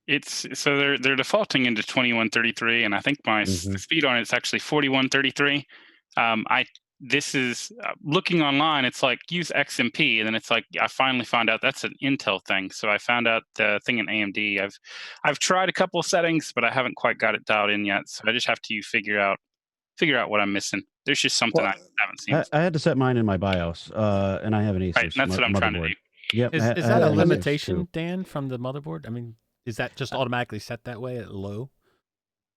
It's so they're defaulting into 2133, and I think my the speed on it's actually 4133. I this is looking online. It's like use XMP, and then it's like I finally found out that's an Intel thing. So I found out the thing in AMD. I've tried a couple of settings, but I haven't quite got it dialed in yet. So I just have to figure out what I'm missing. There's just something I haven't seen. I had to set mine in my BIOS, and I have an Asus Right, that's what I'm trying to motherboard. do. Yep. Is I that have a an Asus limitation, too. Dan, from the motherboard? I mean, is that just automatically set that way at low?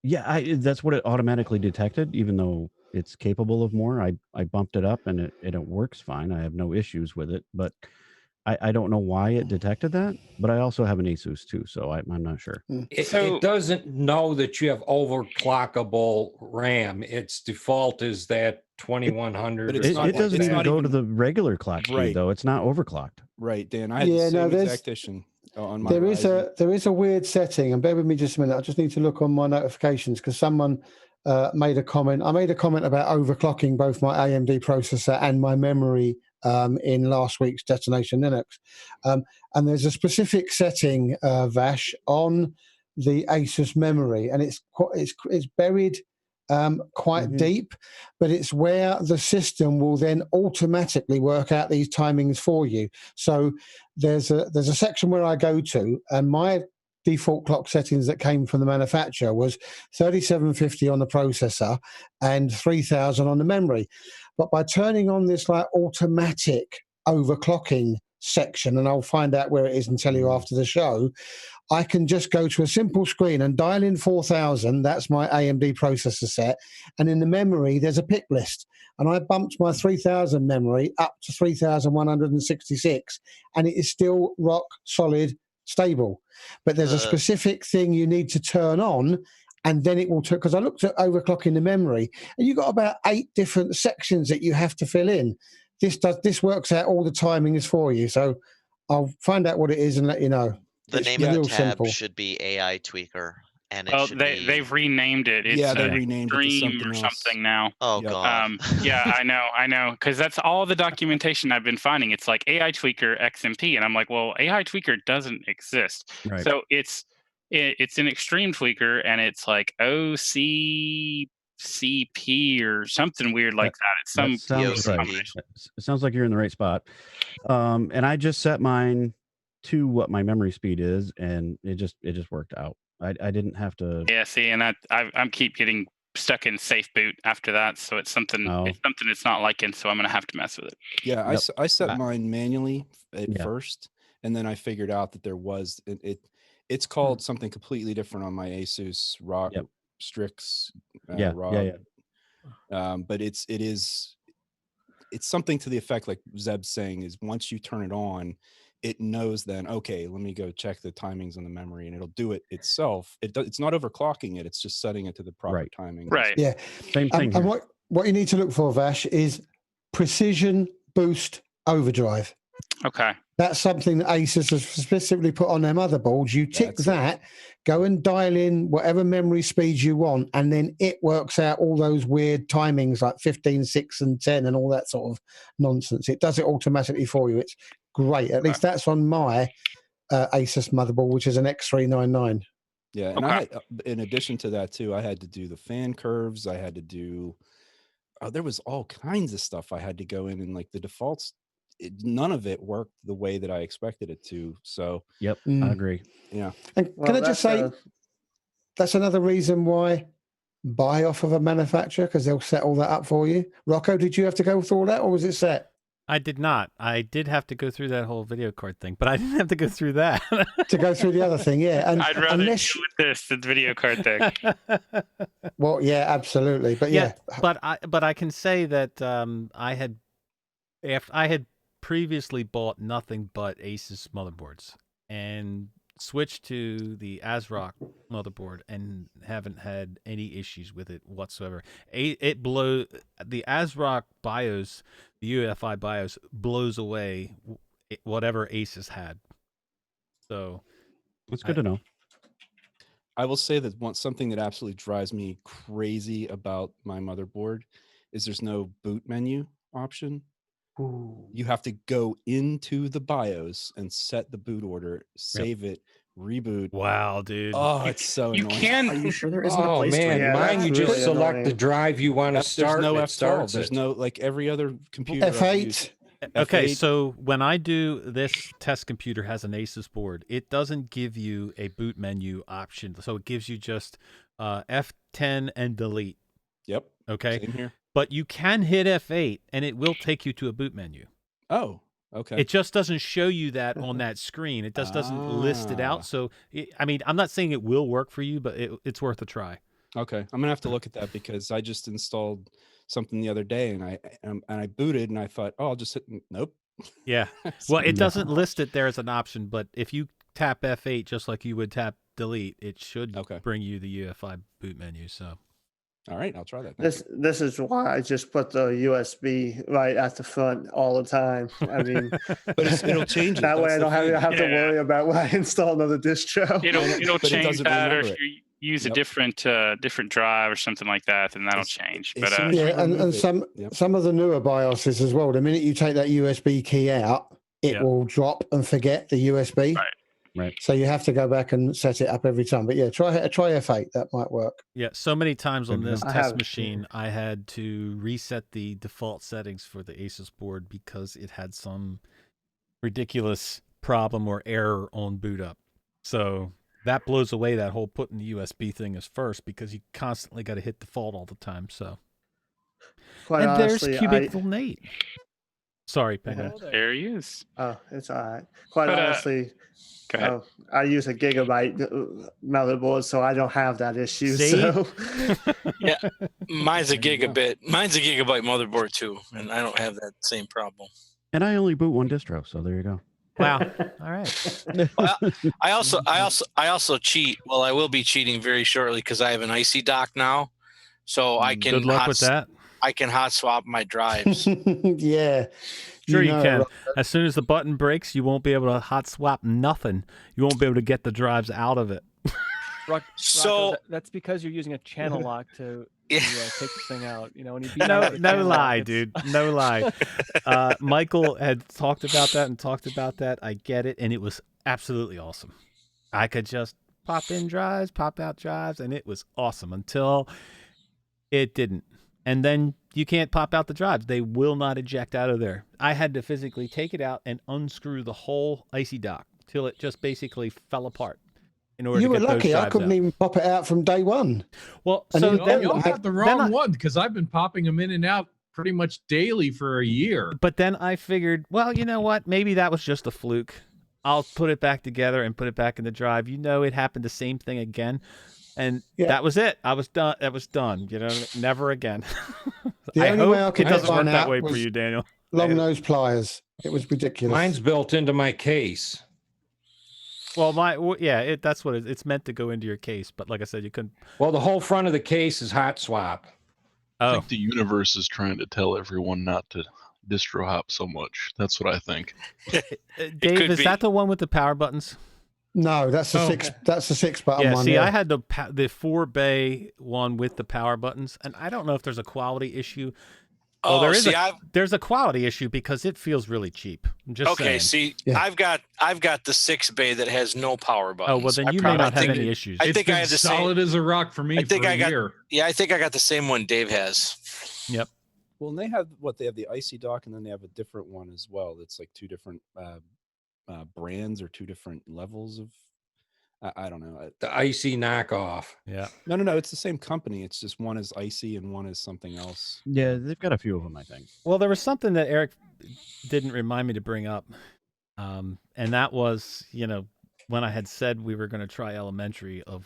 Yeah, that's what it automatically detected, even though it's capable of more. I bumped it up and it works fine. I have no issues with it, but I don't know why it detected that. But I also have an Asus too, so I'm not sure. It doesn't know that you have overclockable RAM. Its default is that 2100. But it doesn't even go to the regular clock speed though. It's not overclocked. Right, Dan. I had the same exact issue on my Ryzen. There is a weird setting, and bear with me just a minute. I just need to look on my notifications because someone made a comment. I made a comment about overclocking both my AMD processor and my memory in last week's Detonation Linux. And there's a specific setting, Vash, on the Asus memory, and it's buried quite deep, but it's where the system will then automatically work out these timings for you. So there's a section where I go to, and my default clock settings that came from the manufacturer was 3750 on the processor and 3000 on the memory. But by turning on this like automatic overclocking section, and I'll find out where it is and tell you after the show, I can just go to a simple screen and dial in 4000. That's my AMD processor set. And in the memory, there's a pick list. And I bumped my 3000 memory up to 3166. And it is still rock solid stable. But there's a specific thing you need to turn on. And then it will take, because I looked at overclocking the memory, and you've got about 8 different sections that you have to fill in. This works out all the timings for you. So I'll find out what it is and let you know. The It's name of the real tab simple. should be AI Tweaker, and it Well, should be. they've renamed it. It's Yeah, they renamed it to Dream something or else. something now. Oh God. Yeah, I know, because that's all the documentation I've been finding. It's like AI Tweaker XMP, and I'm like, well, AI Tweaker doesn't exist. Right. So it's an Extreme Tweaker, and it's like OCCP or something weird like that. It's some sounds right. combination. It sounds like you're in the right spot. And I just set mine to what my memory speed is, and it just worked out. I didn't have to. Yeah, see, and I'm keep getting stuck in safe boot after that, so it's something it's not liking, so I'm gonna have to mess with it. Yeah, I set mine manually at first, and then I figured out that there was it's called something completely different on my Asus ROG Strix ROG. But it's something to the effect like Zeb's saying is once you turn it on, it knows then, okay, let me go check the timings on the memory, and it'll do it itself. It's not overclocking it, it's just setting it to the proper timing. Right. Yeah. Same thing. And what you need to look for, Vash, is precision boost overdrive. Okay. That's something that Asus has specifically put on their motherboards. You tick that, go and dial in whatever memory speeds you want, and then it works out all those weird timings like 15, 6, and 10 and all that sort of nonsense. It does it automatically for you. It's great. At least that's on my Asus motherboard, which is an X399. Yeah, and I had, in addition to that too, I had to do the fan curves. I had to do, there was all kinds of stuff I had to go in, and like the defaults, none of it worked the way that I expected it to. So, I agree. Yeah. And can I just say, that's another reason why buy off of a manufacturer, because they'll set all that up for you. Rocco, did you have to go through all that, or was it set? I did not. I did have to go through that whole video card thing, but I didn't have to go through that. To go through the other thing, yeah. And I'd rather deal with this than the video card thing. Well, yeah, absolutely. But yeah. But I can say that I had previously bought nothing but Asus motherboards and switched to the ASRock motherboard and haven't had any issues with it whatsoever. The ASRock BIOS, the UEFI BIOS, blows away whatever Asus had. So that's good to know. I will say that something that absolutely drives me crazy about my motherboard is there's no boot menu option. You have to go into the BIOS and set the boot order, save it, Reboot. Wow, dude. Oh, it's so You annoying. can. Are you sure there isn't a Oh place to man, reboot mine that? you just really select the annoying. drive you want to There's start. no and it F12. starts There's it. no, like every other computer I've used. F8. Okay, F8. so when I do this test computer has an Asus board, it doesn't give you a boot menu option. So it gives you just F10 and delete. Yep. Okay. Same here. But you can hit F8 and it will take you to a boot menu. Oh, okay. It just doesn't show you that on that screen. It just doesn't list it out. So, I mean, I'm not saying it will work for you, but it's worth a try. Okay, I'm gonna have to look at that because I just installed something the other day and I booted and I thought, oh, I'll just hit nope. Yeah. Well, it doesn't list it there as an option, but if you tap F8 just like you would tap delete, it should bring you the UEFI boot menu. So, all right, I'll try that. This is why I just put the USB right at the front all the time. I mean, but it'll change it. That way I That's don't the have to thing. worry about when I install another distro. It'll But it change doesn't that, or remember if it. you use a Yep. different drive or something like that, then that'll change. But Yeah, and some of the newer BIOSes as well. The minute you take that USB key out, it will drop and forget the USB. Right. So you have to go back and set it up every time. But yeah, try F8. That might work. yeah, so many times on this I test have- machine, I had to reset the default settings for the Asus board because it had some ridiculous problem or error on boot up. So that blows away that whole putting the USB thing as first because you constantly got to hit default all the time. So, Quite and honestly, there's Cubicle Nate. Sorry, Penguin. there he is. Oh, it's all right. Quite But, honestly, go ahead. I use a gigabyte motherboard, so I don't have that issue. See? So Yeah, mine's a gigabit. Mine's a gigabyte motherboard too, and I don't have that same problem. And I only boot one distro, so there you go. Wow. All right. Well, I also cheat. Well, I will be cheating very shortly because I have an icy dock now, so I can Good luck with that. I can hot swap my drives. Yeah. Sure, you know it, can. Rob. As soon as the button breaks, you won't be able to hot swap nothing. You won't be able to get the drives out of it. So- that's because you're using a channel lock to take this thing out. You know, when you beat No, out the no channel lie, lock, dude. No lie. Michael had talked about that. I get it, and it was absolutely awesome. I could just pop in drives, pop out drives, and it was awesome until it didn't. And then you can't pop out the drives. They will not eject out of there. I had to physically take it out and unscrew the whole icy dock till it just basically fell apart. In order You to were get those lucky. I drives couldn't out. even pop it out from day one. Well, And so you- then, Y'all got the then wrong one because I've been popping them in and out pretty much daily for a year. But then I figured, well, you know what? Maybe that was just a fluke. I'll put it back together and put it back in the drive. You know, it happened the same thing again. And that was it. I was done. That was done. You know, never again. The I only way I hope could it doesn't find work that out way for was you, Daniel. Long nose pliers. It was ridiculous. Mine's built into my case. Well, that's what it's meant to go into your case. But like I said, you couldn't. Well, the whole front of the case is hot swap. I think the universe is trying to tell everyone not to distro hop so much. That's what I think. Dave, is that the one with the power buttons? No, that's the six. That's the 6-button Yeah, one. see, I had the 4-bay one with the power buttons, and I don't know if there's a quality issue. Oh, there is see, there's a quality issue because it feels really cheap. I'm just okay, saying. see, I've got the 6-bay that has no power buttons. Oh, well, then you may not have any issues. I think I have the solid same. as a rock for me. I think for I a got. year. Yeah, I think I got the same one Dave has. Yep. Well, and they have they have the icy dock, and then they have a different one as well. That's like two different brands or two different levels of. I don't know. The icy knockoff. Yeah. No. It's the same company. It's just one is icy and one is something else. Yeah, they've got a few of them, I think. Well, there was something that Eric didn't remind me to bring up, and that was, when I had said we were going to try elementary of,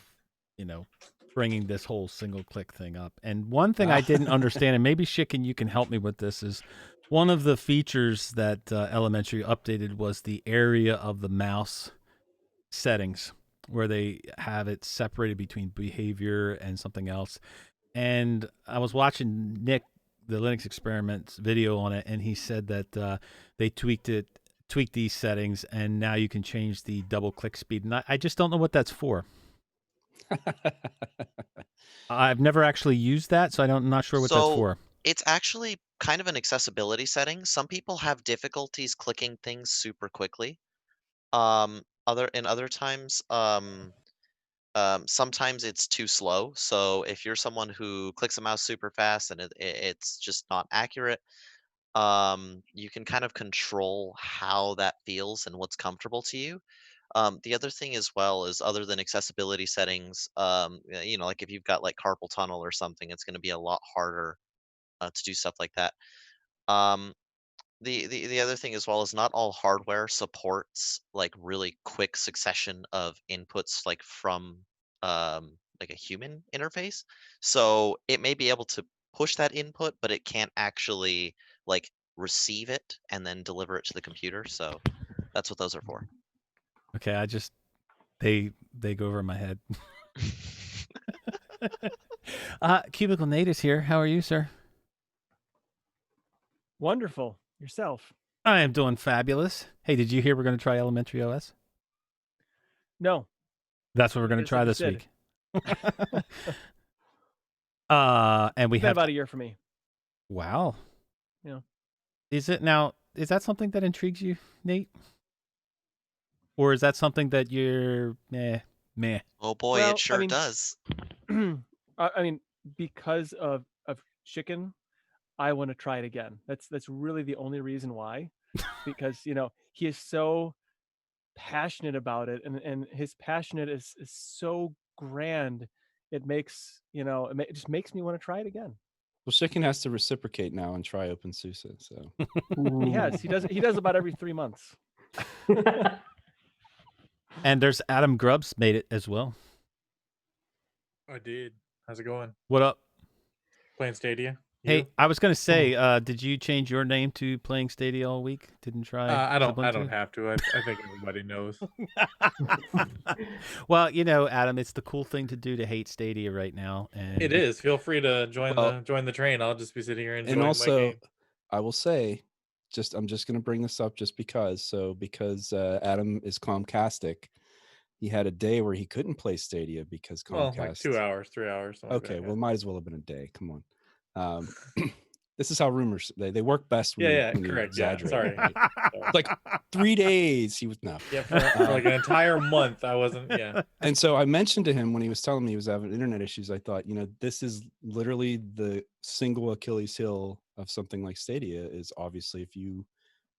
bringing this whole single click thing up. And one thing I didn't understand, and maybe Chicken, you can help me with this, is one of the features that elementary updated was the area of the mouse settings, where they have it separated between behavior and something else. And I was watching Nick, the Linux Experiments video on it, and he said that they tweaked these settings, and now you can change the double click speed. And I just don't know what that's for. I've never actually used that, so I'm not sure what that's for. It's actually kind of an accessibility setting. Some people have difficulties clicking things super quickly. other times, sometimes it's too slow. So if you're someone who clicks a mouse super fast and it's just not accurate, you can kind of control how that feels and what's comfortable to you. The other thing as well is, other than accessibility settings, like if you've got like carpal tunnel or something, it's going to be a lot harder to do stuff like that. Um, the other thing as well is, not all hardware supports like really quick succession of inputs, like from like a human interface. So it may be able to push that input, but it can't actually like receive it and then deliver it to the computer. So that's what those are for. Okay, they go over my head. Cubicle Nate is here. How are you, sir? Wonderful. Yourself? I am doing fabulous. Hey, did you hear we're going to try Elementary OS? No. That's what we're going to try this week. And we it's been have about a year for me. Wow. Yeah. Is that something that intrigues you, Nate? Or is that something that you're meh? Oh boy, Well, it sure does. I mean, because of Chicken, I want to try it again. That's really the only reason why, because he is so passionate about it, and his passionate is so grand. It makes it just makes me want to try it again. Well, Chicken has to reciprocate now and try OpenSUSE. So He does about every 3 months. And there's Adam Grubbs made it as well. I did. How's it going? What up? Playing Stadia. Hey, I was going to say, did you change your name to Playing Stadia all week? Didn't try. I don't Ubuntu? have to. I think everybody knows. Well, Adam, it's the cool thing to do to hate Stadia right now. And It is. Feel free to join the train. I'll just be sitting here enjoying and also, my game. I will say, I'm just going to bring this up just because. So because Adam is Comcastic, he had a day where he couldn't play Stadia because Comcast. Well, like 2 hours, 3 hours. Okay, well, might as well have been a day. Come on. This is how rumors they work best when you correct. exaggerate. Sorry. Right? Like 3 days he was no. Yeah, for like an entire month I wasn't. Yeah. And so I mentioned to him when he was telling me he was having internet issues, I thought, this is literally the single Achilles heel of something like Stadia is obviously if you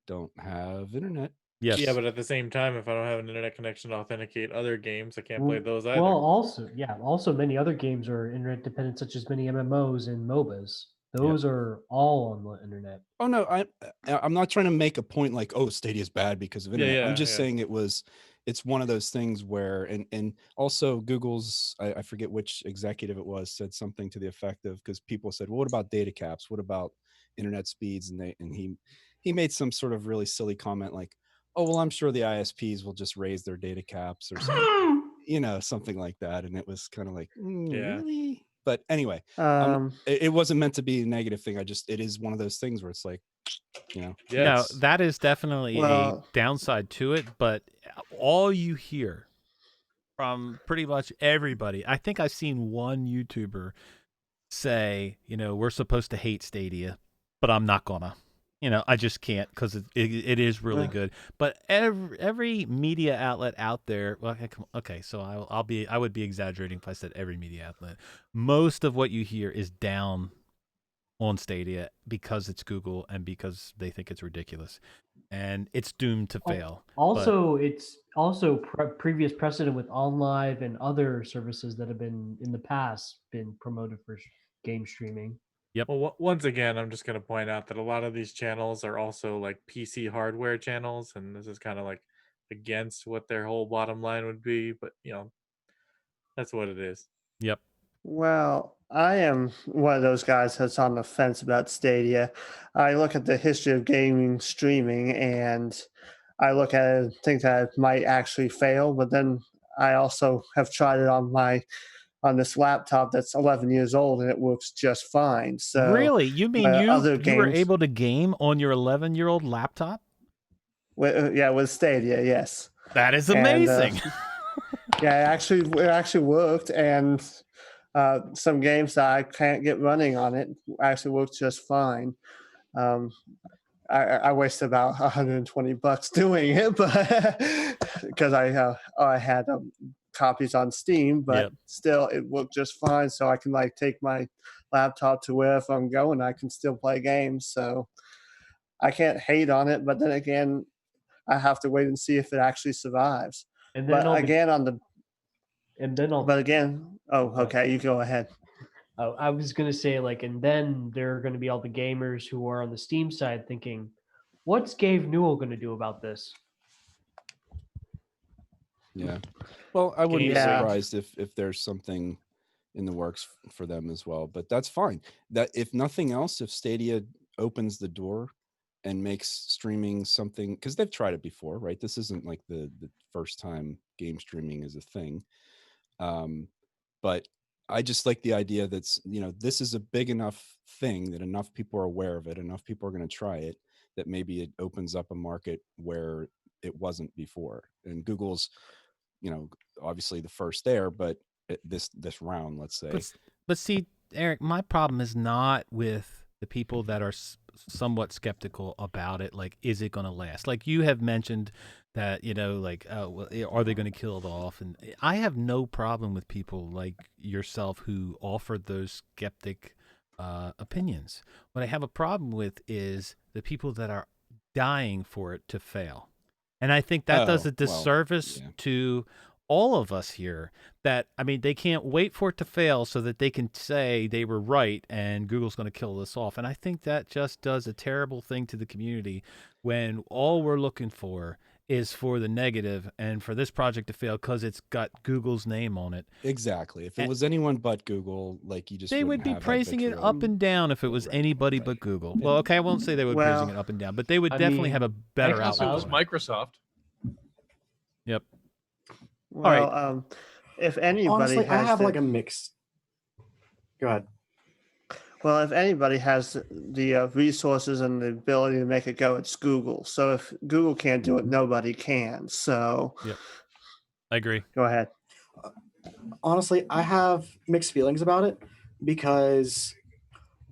don't have internet. Yes. Yeah, but at the same time, if I don't have an internet connection to authenticate other games, I can't play those either. Well, also many other games are internet dependent, such as many MMOs and MOBAs. Those are all on the internet. Oh no, I'm not trying to make a point like, oh, Stadia is bad because of internet. I'm just saying it's one of those things where and also Google's I forget which executive it was said something to the effect of, because people said, well, what about data caps? What about internet speeds? And he made some sort of really silly comment like, oh well, I'm sure the ISPs will just raise their data caps or something, something like that. And it was kind of like, really? But anyway, it wasn't meant to be a negative thing. It is one of those things where it's like, No, that is definitely a downside to it. But all you hear from pretty much everybody, I think I've seen one YouTuber say, we're supposed to hate Stadia, but I'm not gonna. I just can't, because it is really good. But every media outlet out there, well, okay, so I would be exaggerating if I said every media outlet. Most of what you hear is down on Stadia because it's Google and because they think it's ridiculous, and it's doomed to fail. Also, it's also previous precedent with OnLive and other services that have been in the past been promoted for game streaming. Yep. Well, once again, I'm just going to point out that a lot of these channels are also like PC hardware channels, and this is kind of like against what their whole bottom line would be, but that's what it is. Yep. Well, I am one of those guys that's on the fence about Stadia. I look at the history of gaming streaming and I look at it and think that it might actually fail, but then I also have tried it on this laptop that's 11 years old and it works just fine. So really, you mean you were able to game on your 11-year-old laptop? With Stadia, yes. That is amazing. It actually worked, and some games that I can't get running on it actually worked just fine. I wasted about $120 doing it, but because I had copies on Steam, but still it worked just fine. So I can like take my laptop to wherever I'm going. I can still play games. So I can't hate on it, but then again, I have to wait and see if it actually survives. And then But again, oh, okay, you go ahead. I was going to say, like, and then there are going to be all the gamers who are on the Steam side thinking, what's Gabe Newell going to do about this? Yeah. Well, I wouldn't be Yeah. surprised if there's something in the works for them as well, but that's fine. That if nothing else, if Stadia opens the door and makes streaming something, because they've tried it before, right? This isn't like the first time game streaming is a thing. But I just like the idea that's, this is a big enough thing that enough people are aware of it, enough people are going to try it, that maybe it opens up a market where it wasn't before. And Google's, obviously the first there, but this round, let's say. But see, Eric, my problem is not with the people that are somewhat skeptical about it. Like, is it going to last? Like you have mentioned that, like, well, are they going to kill it off? And I have no problem with people like yourself who offered those skeptic opinions. What I have a problem with is the people that are dying for it to fail. And I think that does a disservice to all of us here. That, I mean, they can't wait for it to fail so that they can say they were right and Google's going to kill this off. And I think that just does a terrible thing to the community when all we're looking for is for the negative and for this project to fail because it's got Google's name on it. Exactly. If it was anyone but Google, like you just they would be praising it up and down if it was anybody but Google. Well, okay, I won't say they would be praising it up and down, but they would definitely have a better outlook. It was Microsoft. Yep. Well, all right. If anybody honestly, I have the, like a mix. Go ahead. Well, if anybody has the resources and the ability to make it go, it's Google. So if Google can't do it, nobody can. So, yep, I agree. Go ahead. Honestly, I have mixed feelings about it because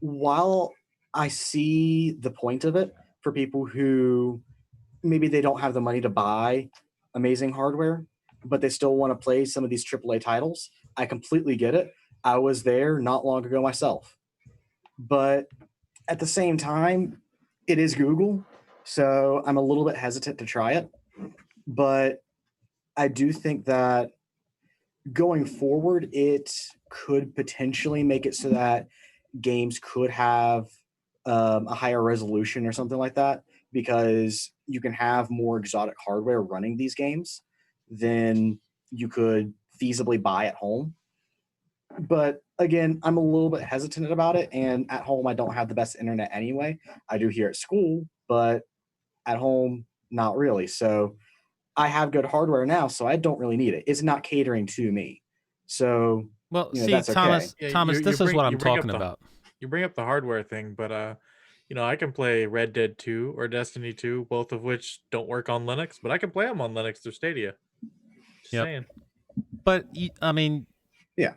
while I see the point of it for people who maybe they don't have the money to buy amazing hardware, but they still want to play some of these AAA titles, I completely get it. I was there not long ago myself. But at the same time, it is Google, so I'm a little bit hesitant to try it. But I do think that going forward, it could potentially make it so that games could have a higher resolution or something like that, because you can have more exotic hardware running these games than you could feasibly buy at home. But again, I'm a little bit hesitant about it, and at home I don't have the best internet anyway. I do here at school, but at home not really. So I have good hardware now, so I don't really need it. It's not catering to me. So well, see, that's Thomas, okay. Thomas, this is what I'm talking about. You bring up the hardware thing, but I can play Red Dead 2 or Destiny 2, both of which don't work on Linux, but I can play them on Linux through Stadia. Just saying. But I mean, yeah,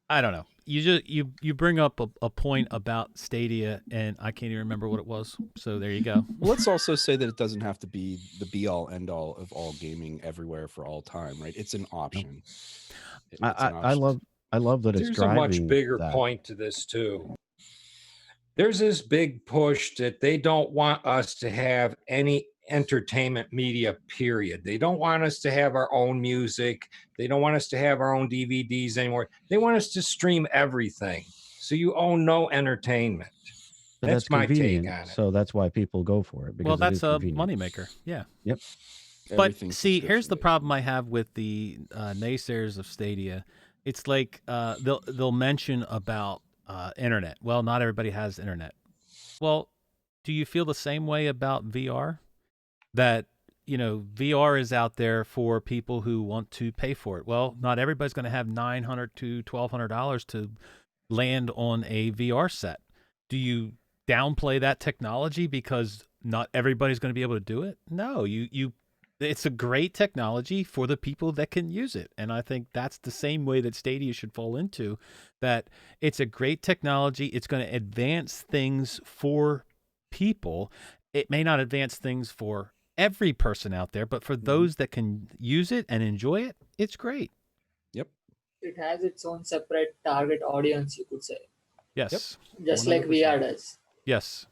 I don't know. You bring up a point about Stadia, and I can't even remember what it was. So there you go. Well, let's also say that it doesn't have to be the be all end all of all gaming everywhere for all time, right? It's an option. I love that it's There's driving a much bigger that. point to this too. There's this big push that they don't want us to have any entertainment media, period. They don't want us to have our own music. They don't want us to have our own DVDs anymore. They want us to stream everything. So you own no entertainment. But That's my take convenient, on it. so that's why people go for it. Well, Because that's a convenient. moneymaker. Yeah. Yep. But see, here's the problem I have with the naysayers of Stadia. It's like they'll mention about internet. Well, not everybody has internet. Well, do you feel the same way about VR? That, VR is out there for people who want to pay for it. Well, not everybody's going to have $900 to $1,200 to land on a VR set. Do you downplay that technology because not everybody's going to be able to do it? No, it's a great technology for the people that can use it. And I think that's the same way that Stadia should fall into, that it's a great technology. It's going to advance things for people. It may not advance things for every person out there, but for those that can use it and enjoy it, it's great. Yep. It has its own separate target audience, you could say. Yes. Just like 100%. VR does. Yes.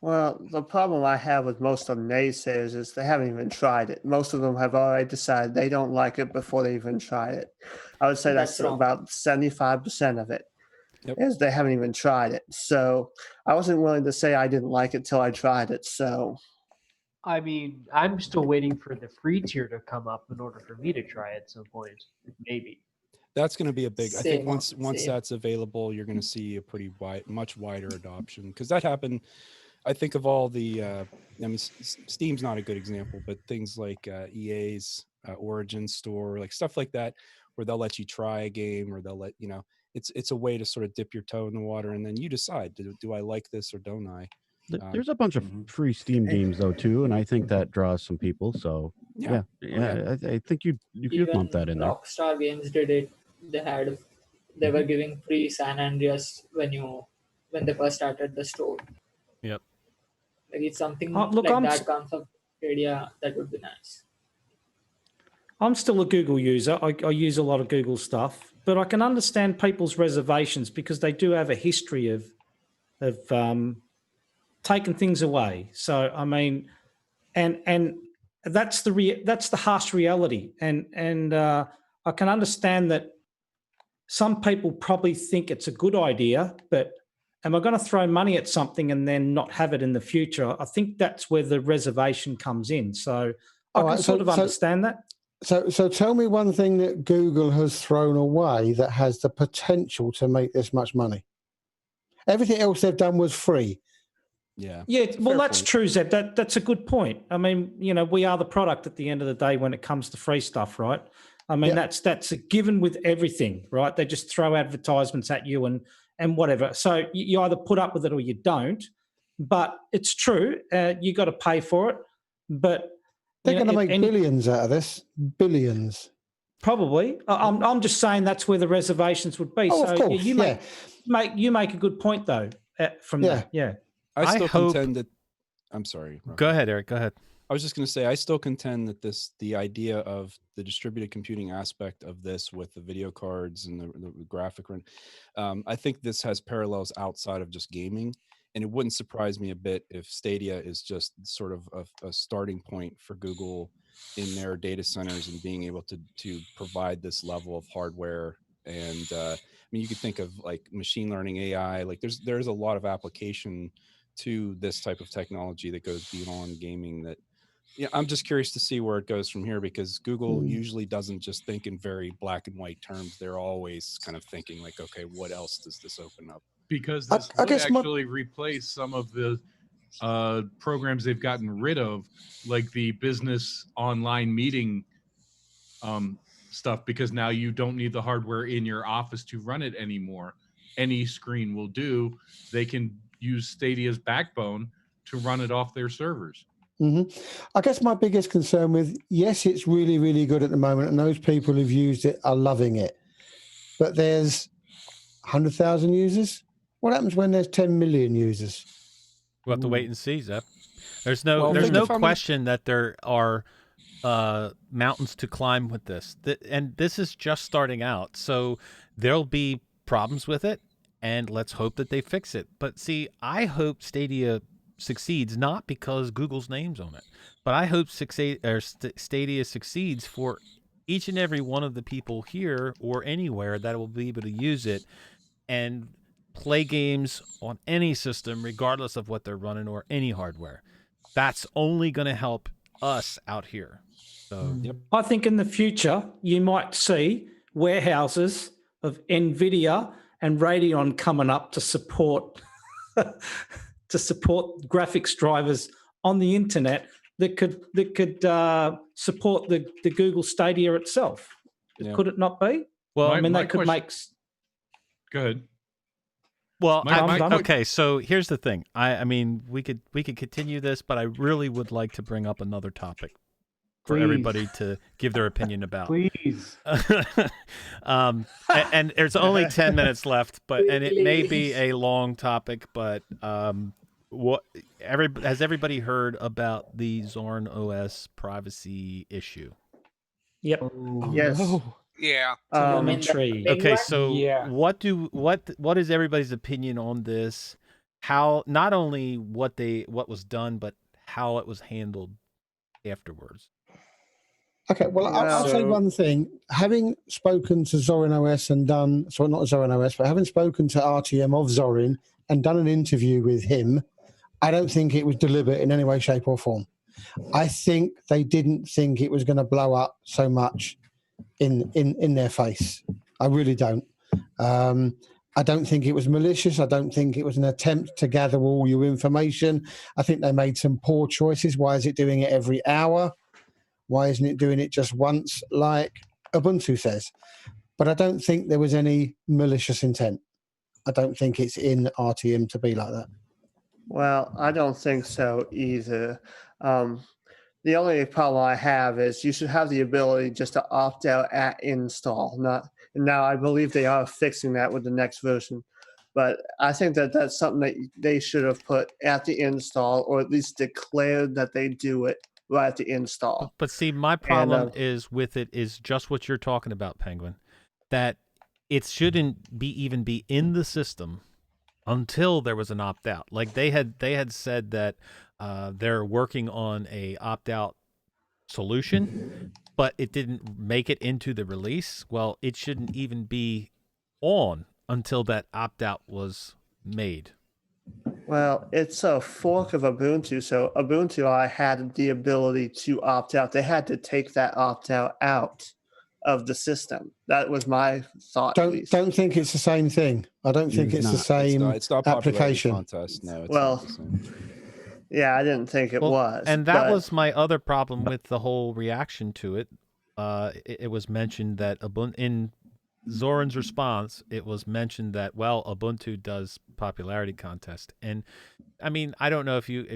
Well, the problem I have with most of the naysayers is they haven't even tried it. Most of them have already decided they don't like it before they even tried it. I would say that's That's wrong. about 75% of it. Yep. Is they haven't even tried it. So I wasn't willing to say I didn't like it till I tried it. So I mean, I'm still waiting for the free tier to come up in order for me to try it at some point. Maybe. That's going to be a big. I think Same, once same. that's available, you're going to see a pretty much wider adoption, because that happened. I think of all the. I mean, Steam's not a good example, but things like EA's Origin Store, like stuff like that, where they'll let you try a game, or they'll let you know. It's a way to sort of dip your toe in the water, and then you decide, do I like this or don't I? There's a bunch of free Steam games though too, and I think that draws some people. So Yeah. I think you could Even lump that in there. Rockstar Games did it. They were giving free San Andreas when they first started the store. Yep. Like if something Look, like I'm that comes up Stadia, that would be nice. I'm still a Google user. I use a lot of Google stuff, but I can understand people's reservations because they do have a history of taking things away. So I mean, and that's the harsh reality. And I can understand that some people probably think it's a good idea, but am I going to throw money at something and then not have it in the future? I think that's where the reservation comes in. So I can sort of understand that. So tell me one thing that Google has thrown away that has the potential to make this much money. Everything else they've done was free. Yeah. Yeah, well, that's true, Zeb. That's a good point. I mean, we are the product at the end of the day when it comes to free stuff, right? I mean, that's a given with everything, right? They just throw advertisements at you and whatever. So you either put up with it or you don't. But it's true. You got to pay for it. But they're going to make billions out of this. Billions. Probably. I'm just saying that's where the reservations would be. Oh, so of course, you make a good point though. From that, yeah. I still contend that. I'm sorry. Rocky. Go ahead, Eric. Go ahead. I was just going to say, I still contend that the idea of the distributed computing aspect of this with the video cards and the graphic run, I think this has parallels outside of just gaming. And it wouldn't surprise me a bit if Stadia is just sort of a starting point for Google in their data centers and being able to provide this level of hardware. And I mean, you could think of like machine learning, AI, like there's a lot of application to this type of technology that goes beyond gaming. That I'm just curious to see where it goes from here, because Google usually doesn't just think in very black and white terms. They're always kind of thinking like, okay, what else does this open up? Because this would actually replace some of the programs they've gotten rid of, like the business online meeting stuff, because now you don't need the hardware in your office to run it anymore. Any screen will do. They can use Stadia's backbone to run it off their servers. I guess my biggest concern with, yes, it's really, really good at the moment, and those people who've used it are loving it. But there's 100,000 users. What happens when there's 10 million users? We'll have to wait and see, Zep. There's no question that there are mountains to climb with this. And this is just starting out. So there'll be problems with it, and let's hope that they fix it. But see, I hope Stadia succeeds, not because Google's name's on it, but I hope Stadia succeeds for each and every one of the people here or anywhere that will be able to use it and play games on any system, regardless of what they're running or any hardware. That's only going to help us out here. So, I think in the future, you might see warehouses of NVIDIA and Radeon coming up to support graphics drivers on the internet that could support the Google Stadia itself. Yeah. Could it not be? Well, I mean, they could make. Go ahead. Well, okay. So here's the thing. I mean, we could continue this, but I really would like to bring up another topic for everybody to give their opinion about. Please. And there's only 10 minutes left, and it may be a long topic, but What has everybody heard about the Zorin OS privacy issue? Yep. Oh, Yes. No. Yeah. Telemetry. Okay, so Yeah. what is everybody's opinion on this? How not only what was done, but how it was handled afterwards. Okay, well, I'll say one thing. Having spoken to Zorin OS and done, sorry, not Zorin OS, but having spoken to RTM of Zorin and done an interview with him, I don't think it was deliberate in any way, shape, or form. I think they didn't think it was going to blow up so much in their face. I really don't. I don't think it was malicious. I don't think it was an attempt to gather all your information. I think they made some poor choices. Why is it doing it every hour? Why isn't it doing it just once like Ubuntu says? But I don't think there was any malicious intent. I don't think it's in RTM to be like that. Well, I don't think so either. The only problem I have is you should have the ability just to opt out at install. Now I believe they are fixing that with the next version, but I think that that's something that they should have put at the install, or at least declared that they do it right at the install. But see, my problem is with it is just what you're talking about, Penguin, that it shouldn't even be in the system until there was an opt out. Like they had said that they're working on a opt out solution, but it didn't make it into the release. Well, it shouldn't even be on until that opt out was made. Well, it's a fork of Ubuntu, so Ubuntu I had the ability to opt out. They had to take that opt out of the system. That was my thought. Don't think it's the same thing. I don't think it's the same application. Contest. No, it's Well, not the same. Yeah, I didn't think it was. And that was my other problem with the whole reaction to it. It was mentioned that in Zorin's response, it was mentioned that, well, Ubuntu does popularity contest. And I mean, I don't know if you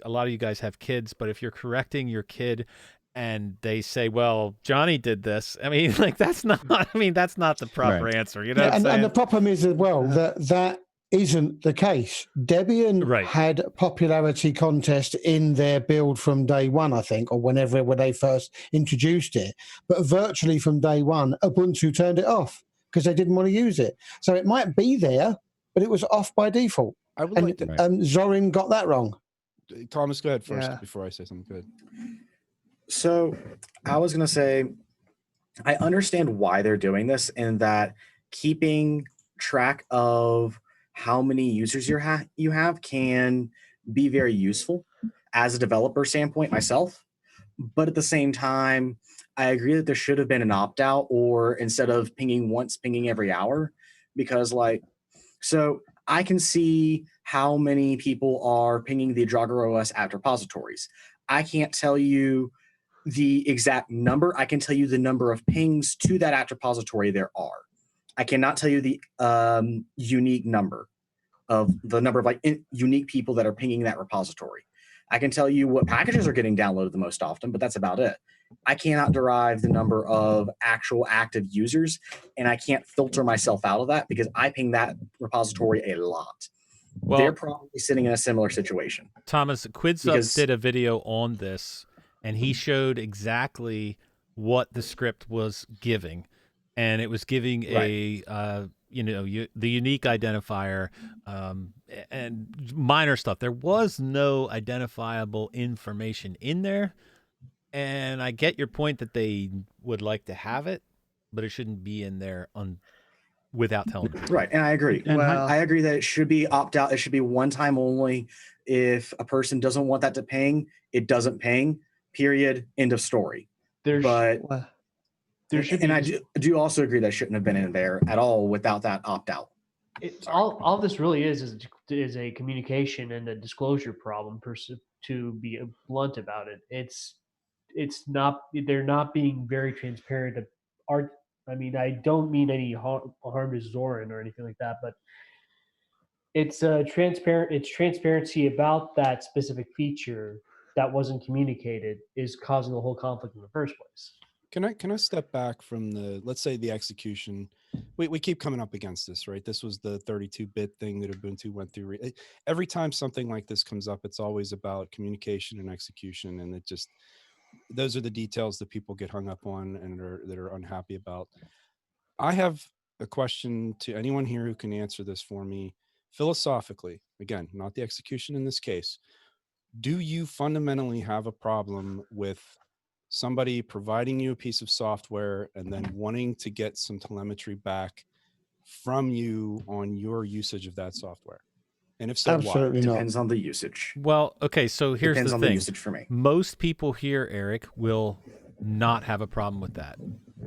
a lot of you guys have kids, but if you're correcting your kid and they say, well, Johnny did this, I mean, like that's not the proper answer. You know what I'm saying? And the problem is as well that isn't the case. Debian had popularity contest in their build from day one, I think, or when they first introduced it. But virtually from day one, Ubuntu turned it off because they didn't want to use it. So it might be there, but it was off by default. Zorin got that wrong. Thomas, go ahead first before I say something good. So I was going to say, I understand why they're doing this, in that keeping track of how many users you have can be very useful as a developer standpoint myself. But at the same time, I agree that there should have been an opt-out, or instead of pinging once, pinging every hour, because so I can see how many people are pinging the Draugr OS apt repositories. I can't tell you the exact number. I can tell you the number of pings to that apt repository there are. I cannot tell you the unique number of unique people that are pinging that repository. I can tell you what packages are getting downloaded the most often, but that's about it. I cannot derive the number of actual active users, and I can't filter myself out of that because I ping that repository a lot. Well, they're probably sitting in a similar situation. Thomas, Quidsup did a video on this, and he showed exactly what the script was giving, and it was giving the unique identifier and minor stuff. There was no identifiable information in there, and I get your point that they would like to have it, but it shouldn't be in there without telling them. Right, and I agree. And I agree that it should be opt-out. It should be one time only. If a person doesn't want that to ping, it doesn't ping, period, end of story. There should be, and I do also agree that it shouldn't have been in there at all without that opt-out. All this really is a communication and a disclosure problem, to be blunt about it. It's not, they're not being very transparent. I mean, I don't mean any harm to Zorin or anything like that, but it's transparency about that specific feature that wasn't communicated is causing the whole conflict in the first place. Can I step back from let's say the execution? We keep coming up against this, right? This was the 32-bit thing that Ubuntu went through. Every time something like this comes up, it's always about communication and execution, and those are the details that people get hung up on and that are unhappy about. I have a question to anyone here who can answer this for me philosophically. Again, not the execution in this case. Do you fundamentally have a problem with somebody providing you a piece of software and then wanting to get some telemetry back from you on your usage of that software? And if so, Absolutely why? not. Depends on the usage. Well, okay, so here's Depends the on thing. the usage for me. Most people here, Eric, will not have a problem with that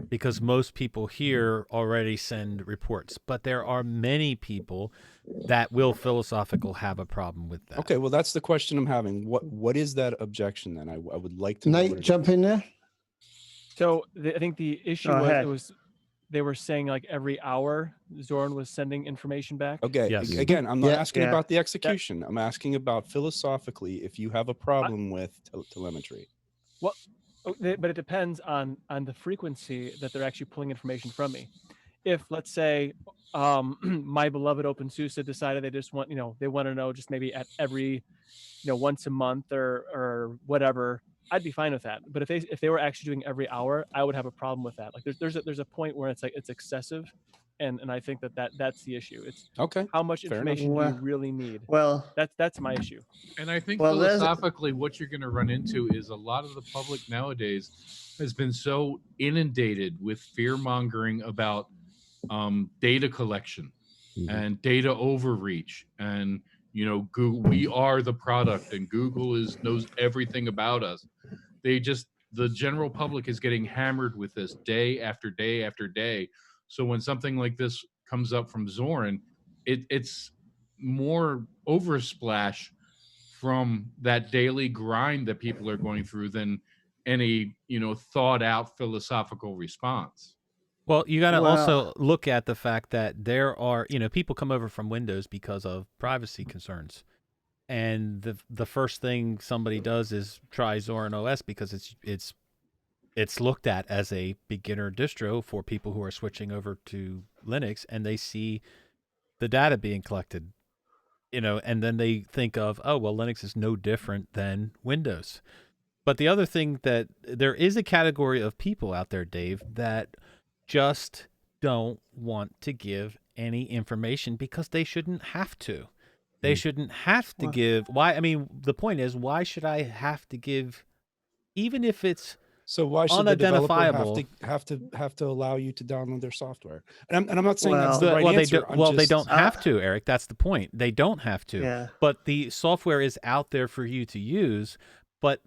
because most people here already send reports. But there are many people that will philosophically have a problem with that. Okay, well, that's the question I'm having. What is that objection then? I would like to know. Nate, jump in there. So I think the issue Go ahead. they were saying like every hour Zoran was sending information back. Okay, Yes. again, I'm not asking Yeah. about the execution. I'm asking about philosophically if you have a problem with telemetry. Well, but it depends on the frequency that they're actually pulling information from me. If let's say my beloved OpenSUSE decided they just want, they want to know just maybe at every, once a month or whatever, I'd be fine with that. But if they were actually doing every hour, I would have a problem with that. Like there's a point where it's like it's excessive, and I think that's the issue. It's okay. How much Fair enough. information do you really need? Well, that's my issue. And I think Well, there's- philosophically, what you're going to run into is a lot of the public nowadays has been so inundated with fear mongering about data collection and data overreach, and Google, we are the product, and Google knows everything about us. The general public is getting hammered with this day after day after day. So when something like this comes up from Zoran, it's more oversplash from that daily grind that people are going through than any thought out philosophical response. Well, you got to also look at the fact that there are, people come over from Windows because of privacy concerns. And the first thing somebody does is try Zorin OS because it's looked at as a beginner distro for people who are switching over to Linux, and they see the data being collected, and then they think of, oh, well, Linux is no different than Windows. But the other thing that there is a category of people out there, Dave, that just don't want to give any information because they shouldn't have to. They shouldn't have to give. Why? I mean, the point is, why should I have to give, even if it's so? Why should the developer unidentifiable? have to allow you to download their software? And I'm not saying that's the right well, answer. They don't have to, Eric. That's the point. They don't have to. Yeah. But the software is out there for you to use. But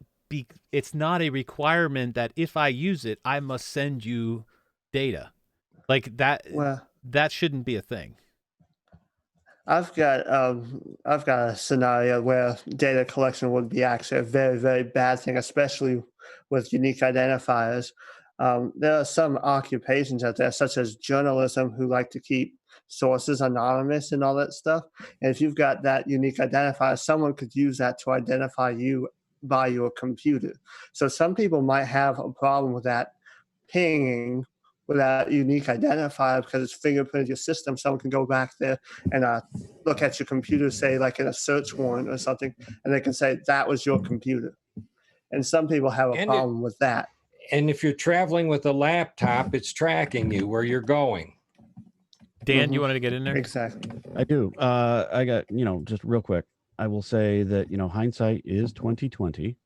it's not a requirement that if I use it, I must send you data like that. That shouldn't be a thing. I've got a scenario where data collection would be actually a very, very bad thing, especially with unique identifiers. There are some occupations out there, such as journalism, who like to keep sources anonymous and all that stuff. And if you've got that unique identifier, someone could use that to identify you by your computer. So some people might have a problem with that pinging with that unique identifier because it's fingerprinted your system. Someone can go back there and look at your computer, say like in a search warrant or something, and they can say that was your computer. And some people have a problem with that. And if you're traveling with a laptop, it's tracking you where you're going. Dan, you wanted to get in there? Exactly. I do. I got, just real quick. I will say that, hindsight is 2020.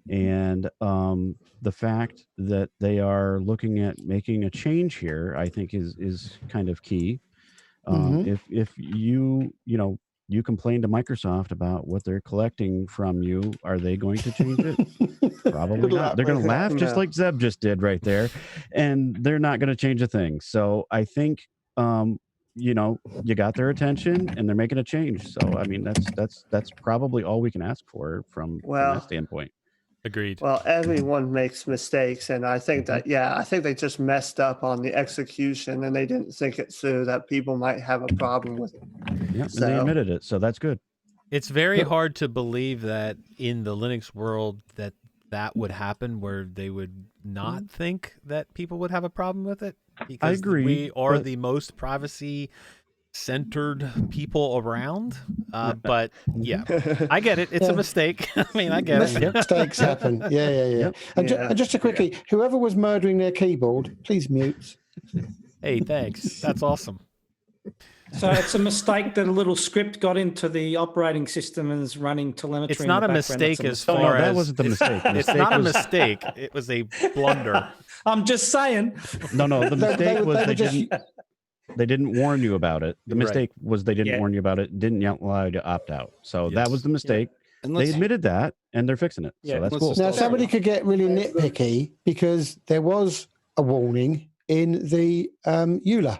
And the fact that they are looking at making a change here, I think is kind of key. If you complain to Microsoft about what they're collecting from you, are they going to change it? Probably not. They're going to laugh just like Zeb just did right there, and they're not going to change a thing. So I think you got their attention and they're making a change. So I mean that's probably all we can ask for from that standpoint. Agreed. Well, everyone makes mistakes, and I think that I think they just messed up on the execution, and they didn't think it through that people might have a problem with it. Yeah, and they admitted it, so that's good. It's very hard to believe that in the Linux world that that would happen where they would not think that people would have a problem with it, I because agree, we are but the most privacy centered people around. But yeah, I get it. It's a Yeah. mistake. I mean, I get it. Mistakes happen. Yeah. Yep. And just a quickie, whoever was murdering their keyboard, please mute. Hey, thanks. That's awesome. So it's a mistake that a little script got into the operating system and is running telemetry. It's in not the a background. mistake That's a as mistake. far that as wasn't the mistake. The It's mistake not a was- mistake. It was a blunder. I'm just saying. No, the mistake was just- they didn't warn you about it. The Right. mistake was they didn't Yeah. warn you about it, didn't allow you to opt out. So that was the mistake. And They let's admitted that, and they're fixing it. Yeah, So that's let's cool. just Now, also- somebody could get really nitpicky because there was a warning in the EULA.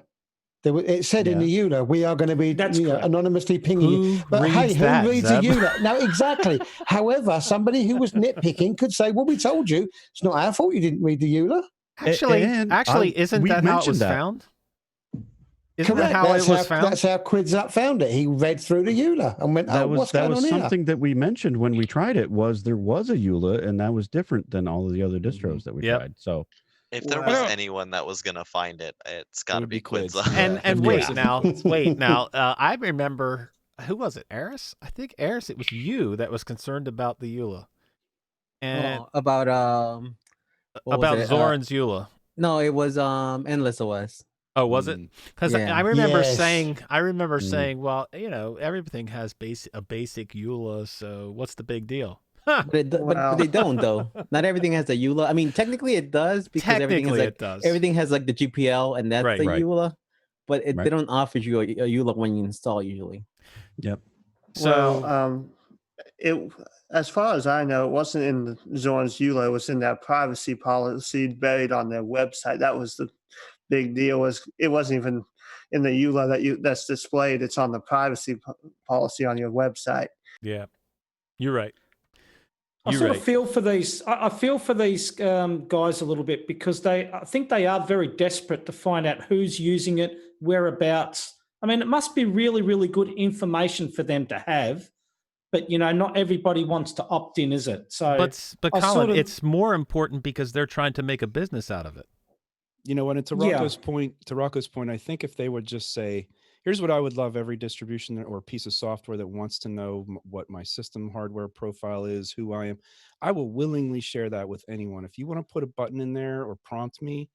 It said in the EULA, we are going to be anonymously pinging you. But hey, reads that, who reads Zeb? a EULA? No, exactly. However, somebody who was nitpicking could say, well, we told you. It's not our fault you didn't read the EULA. Actually, isn't we that how it mentioned was that. found? Isn't Correct. that how that's it was found? That's how Quidzap found it. He read through the EULA and went, That was what's going on here? something that we mentioned when we tried it. Was there was a EULA, and that was different than all of the other distros that we tried. So If there was anyone that was gonna find it, it's got to would be be Quids. Quidza. And wait now, I remember, who was it? Eris? I think Eris. It was you that was concerned about the EULA, and About what was about it? Zoran's EULA. No, it was Endless OS. Oh, was it? Because Yeah. I remember Yes. saying, well, everything has a basic EULA, so what's the big deal? But they don't though. Not everything has a EULA. I mean, technically it does because everything Technically has it does. everything has like the GPL and that's Right. the Right. EULA. But they Right. don't offer you a EULA when you install usually. Yep. So, as far as I know, it wasn't in the Zorn's EULA. It was in that privacy policy buried on their website. That was the big deal. It wasn't even in the EULA that's displayed. It's on the privacy policy on your website. Yeah, you're right. I sort of feel for these. I feel for these guys a little bit because I think they are very desperate to find out who's using it, whereabouts. I mean, it must be really, really good information for them to have, but not everybody wants to opt in, is it? So, But I Colin, sort of- it's more important because they're trying to make a business out of it. And to Rocco's point, I think if they would just say, here's what I would love every distribution or piece of software that wants to know what my system hardware profile is, who I am, I will willingly share that with anyone. If you want to put a button in there or prompt me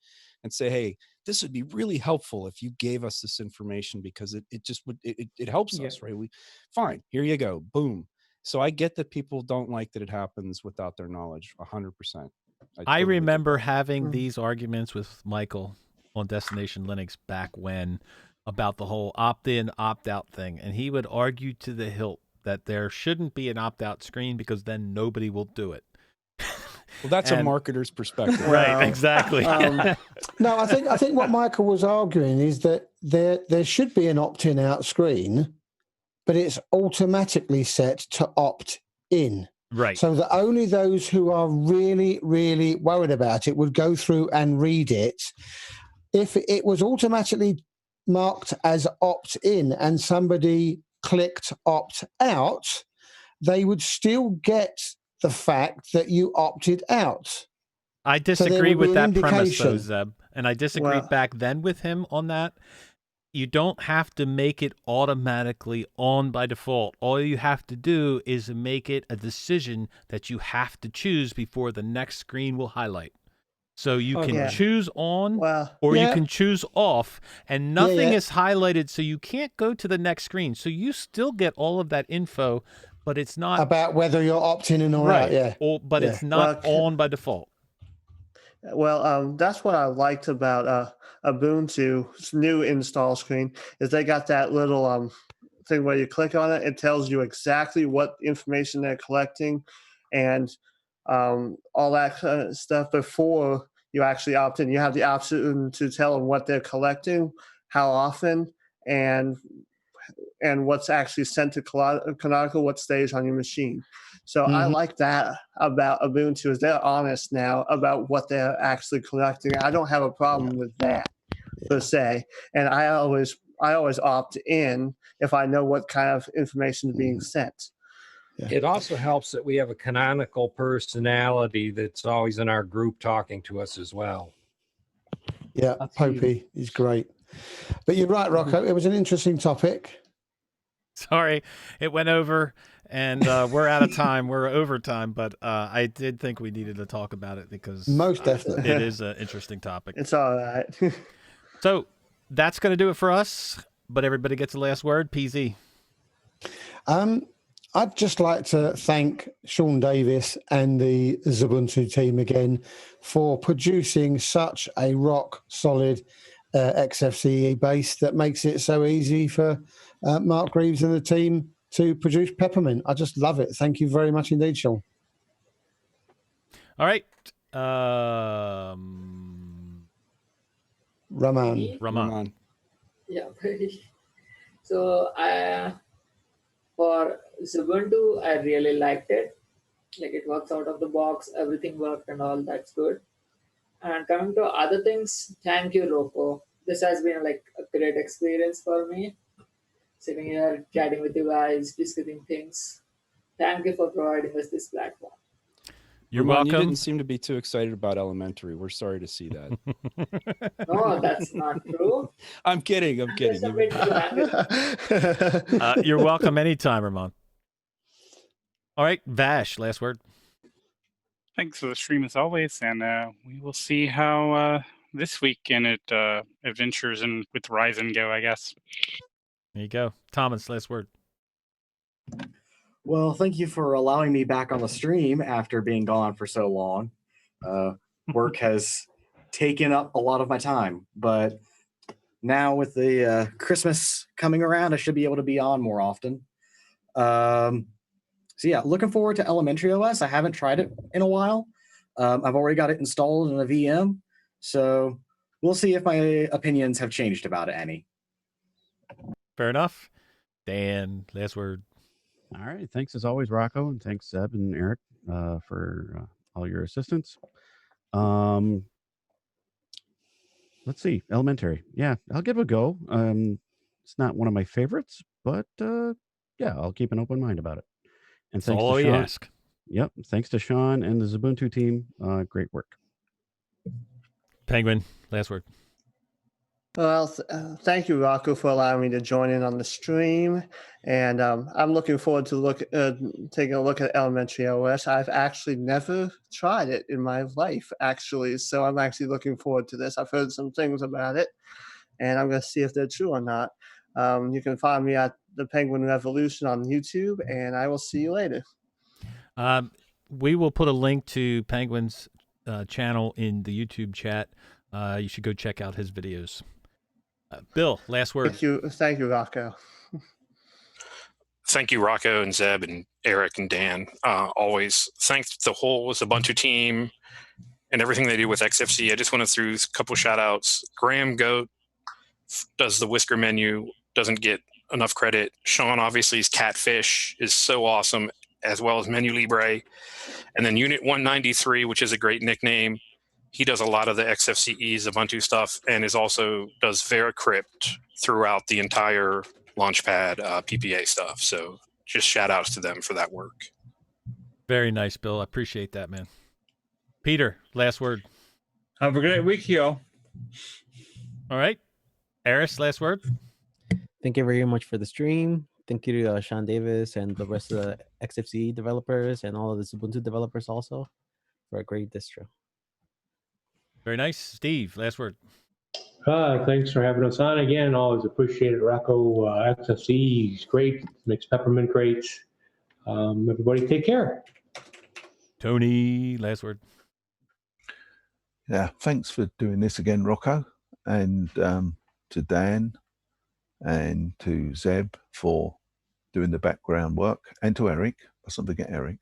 and say, hey, this would be really helpful if you gave us this information because it helps us, right? Fine, here you go, boom. So I get that people don't like that it happens without their knowledge, 100%. I remember having these arguments with Michael on Destination Linux back when about the whole opt-in, opt-out thing. And he would argue to the hilt that there shouldn't be an opt-out screen because then nobody will do it. Well, that's a marketer's perspective. Right, exactly. No, I think what Michael was arguing is that there should be an opt-in out screen, but it's automatically set to opt in. Right. So that only those who are really, really worried about it would go through and read it. If it was automatically marked as opt-in and somebody clicked opt-out, they would still get the fact that you opted out. I So there disagree would with be an that premise, though, indication. Zeb. And I disagreed back then with him on that. You don't have to make it automatically on by default. All you have to do is make it a decision that you have to choose before the next screen will highlight. So you can Okay. choose on or Yeah. you can choose off, and nothing is highlighted, so you can't go to the next screen. So you still get all of that info, but it's not About whether you're opting in or out, yeah. But it's not on by default. Well, that's what I liked about Ubuntu's new install screen is they got that little thing where you click on it, it tells you exactly what information they're collecting and all that kind of stuff before you actually opt in. You have the option to tell them what they're collecting, how often, and what's actually sent to Canonical, what stays on your machine. So I like that about Ubuntu is they're honest now about what they're actually collecting. I don't have a problem with that per se, and I always opt in if I know what kind of information is being sent. It also helps that we have a canonical personality that's always in our group talking to us as well. Yeah, Popey is great. But you're right, Rocco. It was an interesting topic. Sorry, it went over, and we're out of time. We're over time, but I did think we needed to talk about it because most definitely it is an interesting topic. It's all right. So that's going to do it for us. But everybody gets the last word. PZ. I'd just like to thank Sean Davis and the Ubuntu team again for producing such a rock solid XFCE base that makes it so easy for Mark Reeves and the team to produce Peppermint. I just love it. Thank you very much indeed, Sean. All right. Raman. Yeah, pretty. So for Ubuntu, I really liked it. Like it works out of the box, everything worked and all. That's good. And coming to other things, thank you, Rocco. This has been like a great experience for me. Sitting here, chatting with you guys, discussing things. Thank you for providing us this platform. You're Ramon, you welcome. didn't seem to be too excited about Elementary. We're sorry to see that. No, that's not true. I'm kidding. You're welcome anytime, Ramon. All right, Vash, last word. Thanks for the stream as always, and we will see how this weekend at Adventures and with Ryzen go, I guess. There you go. Thomas, last word. Well, thank you for allowing me back on the stream after being gone for so long. Work has taken up a lot of my time, but now with the Christmas coming around, I should be able to be on more often. So yeah, looking forward to Elementary OS. I haven't tried it in a while. I've already got it installed in a VM, so we'll see if my opinions have changed about it any. Fair enough. Dan, last word. All right. Thanks as always, Rocco, and thanks Zeb and Eric for all your assistance. Let's see. Elementary. Yeah, I'll give it a go. It's not one of my favorites, but yeah, I'll keep an open mind about it. And That's all you ask. Yep. Thanks to Sean and the Ubuntu team. Great work. Penguin, last word. Well, thank you, Rocco, for allowing me to join in on the stream. And I'm looking forward to taking a look at Elementary OS. I've actually never tried it in my life, actually. So I'm actually looking forward to this. I've heard some things about it, and I'm going to see if they're true or not. You can find me at the Penguin Revolution on YouTube, and I will see you later. We will put a link to Penguin's channel in the YouTube chat. You should go check out his videos. Bill, last word. Thank you, Rocco. Thank you, Rocco and Zeb and Eric and Dan. Always thanks the whole Ubuntu team and everything they do with XFC. I just want to throw a couple shout outs. Graham Goat does the Whisker menu, doesn't get enough credit. Sean, obviously, his Catfish is so awesome, as well as Menu Libre. And then Unit 193, which is a great nickname. He does a lot of the XFCE's Ubuntu stuff and does Veracrypt throughout the entire Launchpad PPA stuff. So just shout outs to them for that work. Very nice, Bill. I appreciate that, man. Peter, last word. Have a great week, y'all. All right. Eris, last word. Thank you very much for the stream. Thank you to Sean Davis and the rest of the XFCE developers and all of the Ubuntu developers also for a great distro. Very nice. Steve, last word. Thanks for having us on again. Always appreciate it. Rocco, XFC is great. Makes Peppermint great. Everybody take care. Tony, last word. Yeah, thanks for doing this again, Rocco. And to Dan and to Zeb for doing the background work. And to Eric. Let's not forget Eric.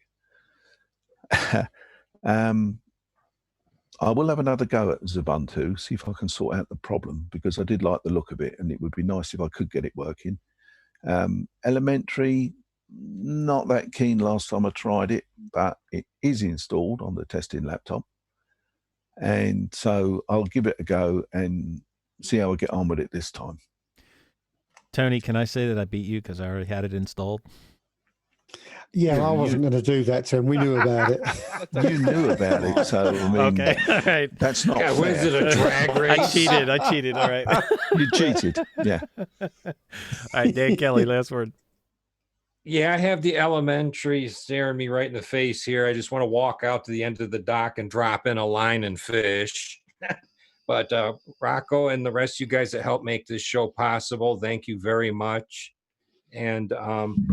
I will have another go at Ubuntu, see if I can sort out the problem, because I did like the look of it, and it would be nice if I could get it working. Elementary, not that keen last time I tried it, but it is installed on the testing laptop. And so I'll give it a go and see how I get on with it this time. Tony, can I say that I beat you because I already had it installed? Yeah, I wasn't going to do that to him. We knew about it. You knew about it, so I mean, Okay, all right. that's not Yeah, fair. was it a drag race? I cheated. All right. You cheated. Yeah. All right, Dan Kelly, last word. Yeah, I have the elementary staring me right in the face here. I just want to walk out to the end of the dock and drop in a line and fish. But Rocco and the rest of you guys that helped make this show possible, thank you very much. And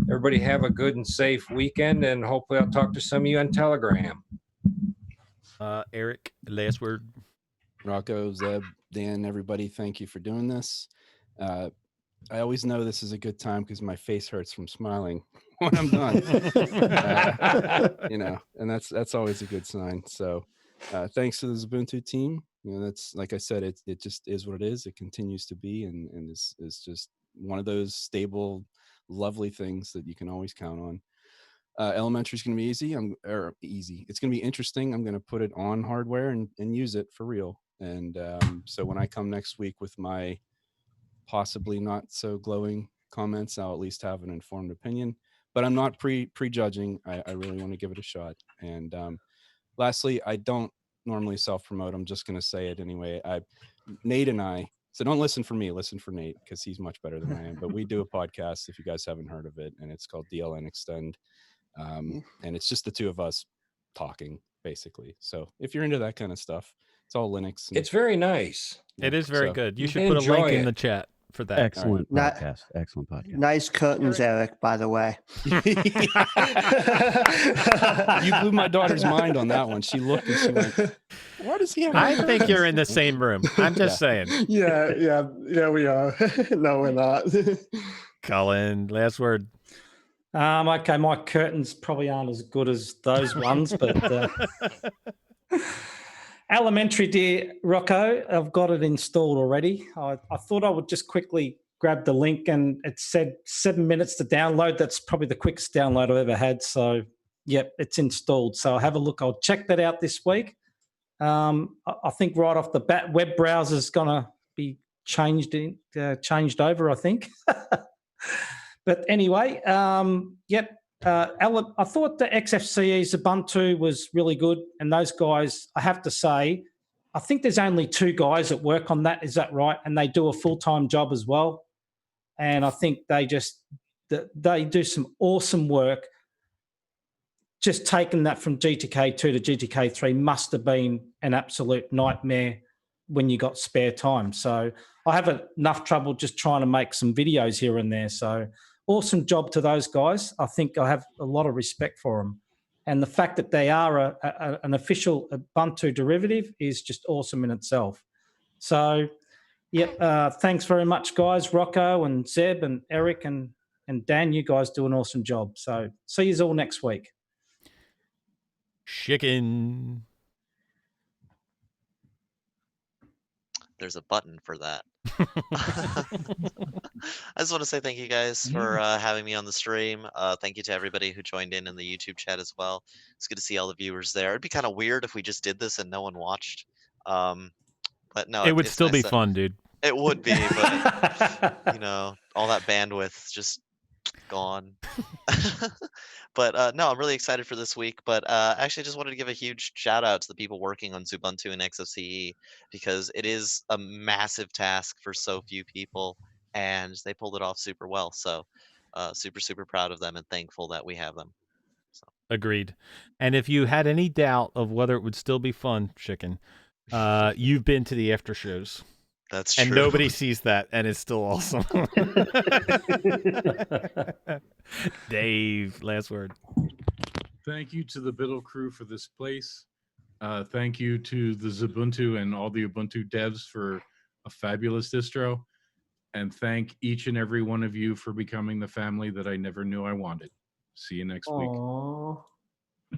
everybody have a good and safe weekend, and hopefully I'll talk to some of you on Telegram. Eric, last word. Rocco, Zeb, Dan, everybody, thank you for doing this. I always know this is a good time because my face hurts from smiling when I'm done. And that's always a good sign. So thanks to the Ubuntu team. That's, like I said, it just is what it is. It continues to be, and is just one of those stable, lovely things that you can always count on. Elementary is going to be easy. It's going to be interesting. I'm going to put it on hardware and use it for real. And so when I come next week with my possibly not so glowing comments, I'll at least have an informed opinion, but I'm not prejudging. I really want to give it a shot. And lastly, I don't normally self-promote. I'm just going to say it anyway. Nate and I, so don't listen for me, listen for Nate, because he's much better than I am, but we do a podcast, if you guys haven't heard of it, and it's called DLN Extend. And it's just the two of us talking, basically. So if you're into that kind of stuff, it's all Linux. It's very nice. It is very good. You should enjoy put a link in it. the chat for that. Excellent Not- podcast. Excellent podcast. Nice curtains, Eric, by the way. You blew my daughter's mind on that one. She looked and she went, "Why does he have?" I think you're in the same room. I'm just saying. Yeah, we are. No, we're not. Colin, last word. Okay, my curtains probably aren't as good as those ones, but elementary, dear Rocco, I've got it installed already. I thought I would just quickly grab the link, and it said 7 minutes to download. That's probably the quickest download I've ever had. So, yep, it's installed. So have a look. I'll check that out this week. I think right off the bat, web browser is going to be changed over, I think. But anyway, yep. I thought the XFCE's Ubuntu was really good, and those guys, I have to say, I think there's only 2 guys that work on that. Is that right? And they do a full-time job as well. And I think they do some awesome work. Just taking that from GTK2 to GTK3 must have been an absolute nightmare when you got spare time. So I have enough trouble just trying to make some videos here and there. So awesome job to those guys. I think I have a lot of respect for them. And the fact that they are an official Ubuntu derivative is just awesome in itself. So, yep, thanks very much, guys. Rocco and Zeb and Eric and Dan, you guys do an awesome job. So see you all next week. Chicken. There's a button for that. I just want to say thank you guys for having me on the stream. Thank you to everybody who joined in the YouTube chat as well. It's good to see all the viewers there. It'd be kind of weird if we just did this and no one watched. But no, It would it's still nice be fun, dude. It would be, but all that bandwidth just gone. But no, I'm really excited for this week. But actually, I just wanted to give a huge shout out to the people working on Ubuntu and XFCE, because it is a massive task for so few people, and they pulled it off super well. So super proud of them and thankful that we have them. Agreed. And if you had any doubt of whether it would still be fun, Chicken, you've been to the after shows. That's and true. nobody sees that, and it's still awesome. Dave, last word. Thank you to the Biddle crew for this place. Thank you to the Ubuntu and all the Ubuntu devs for a fabulous distro. And thank each and every one of you for becoming the family that I never knew I wanted. See you next week.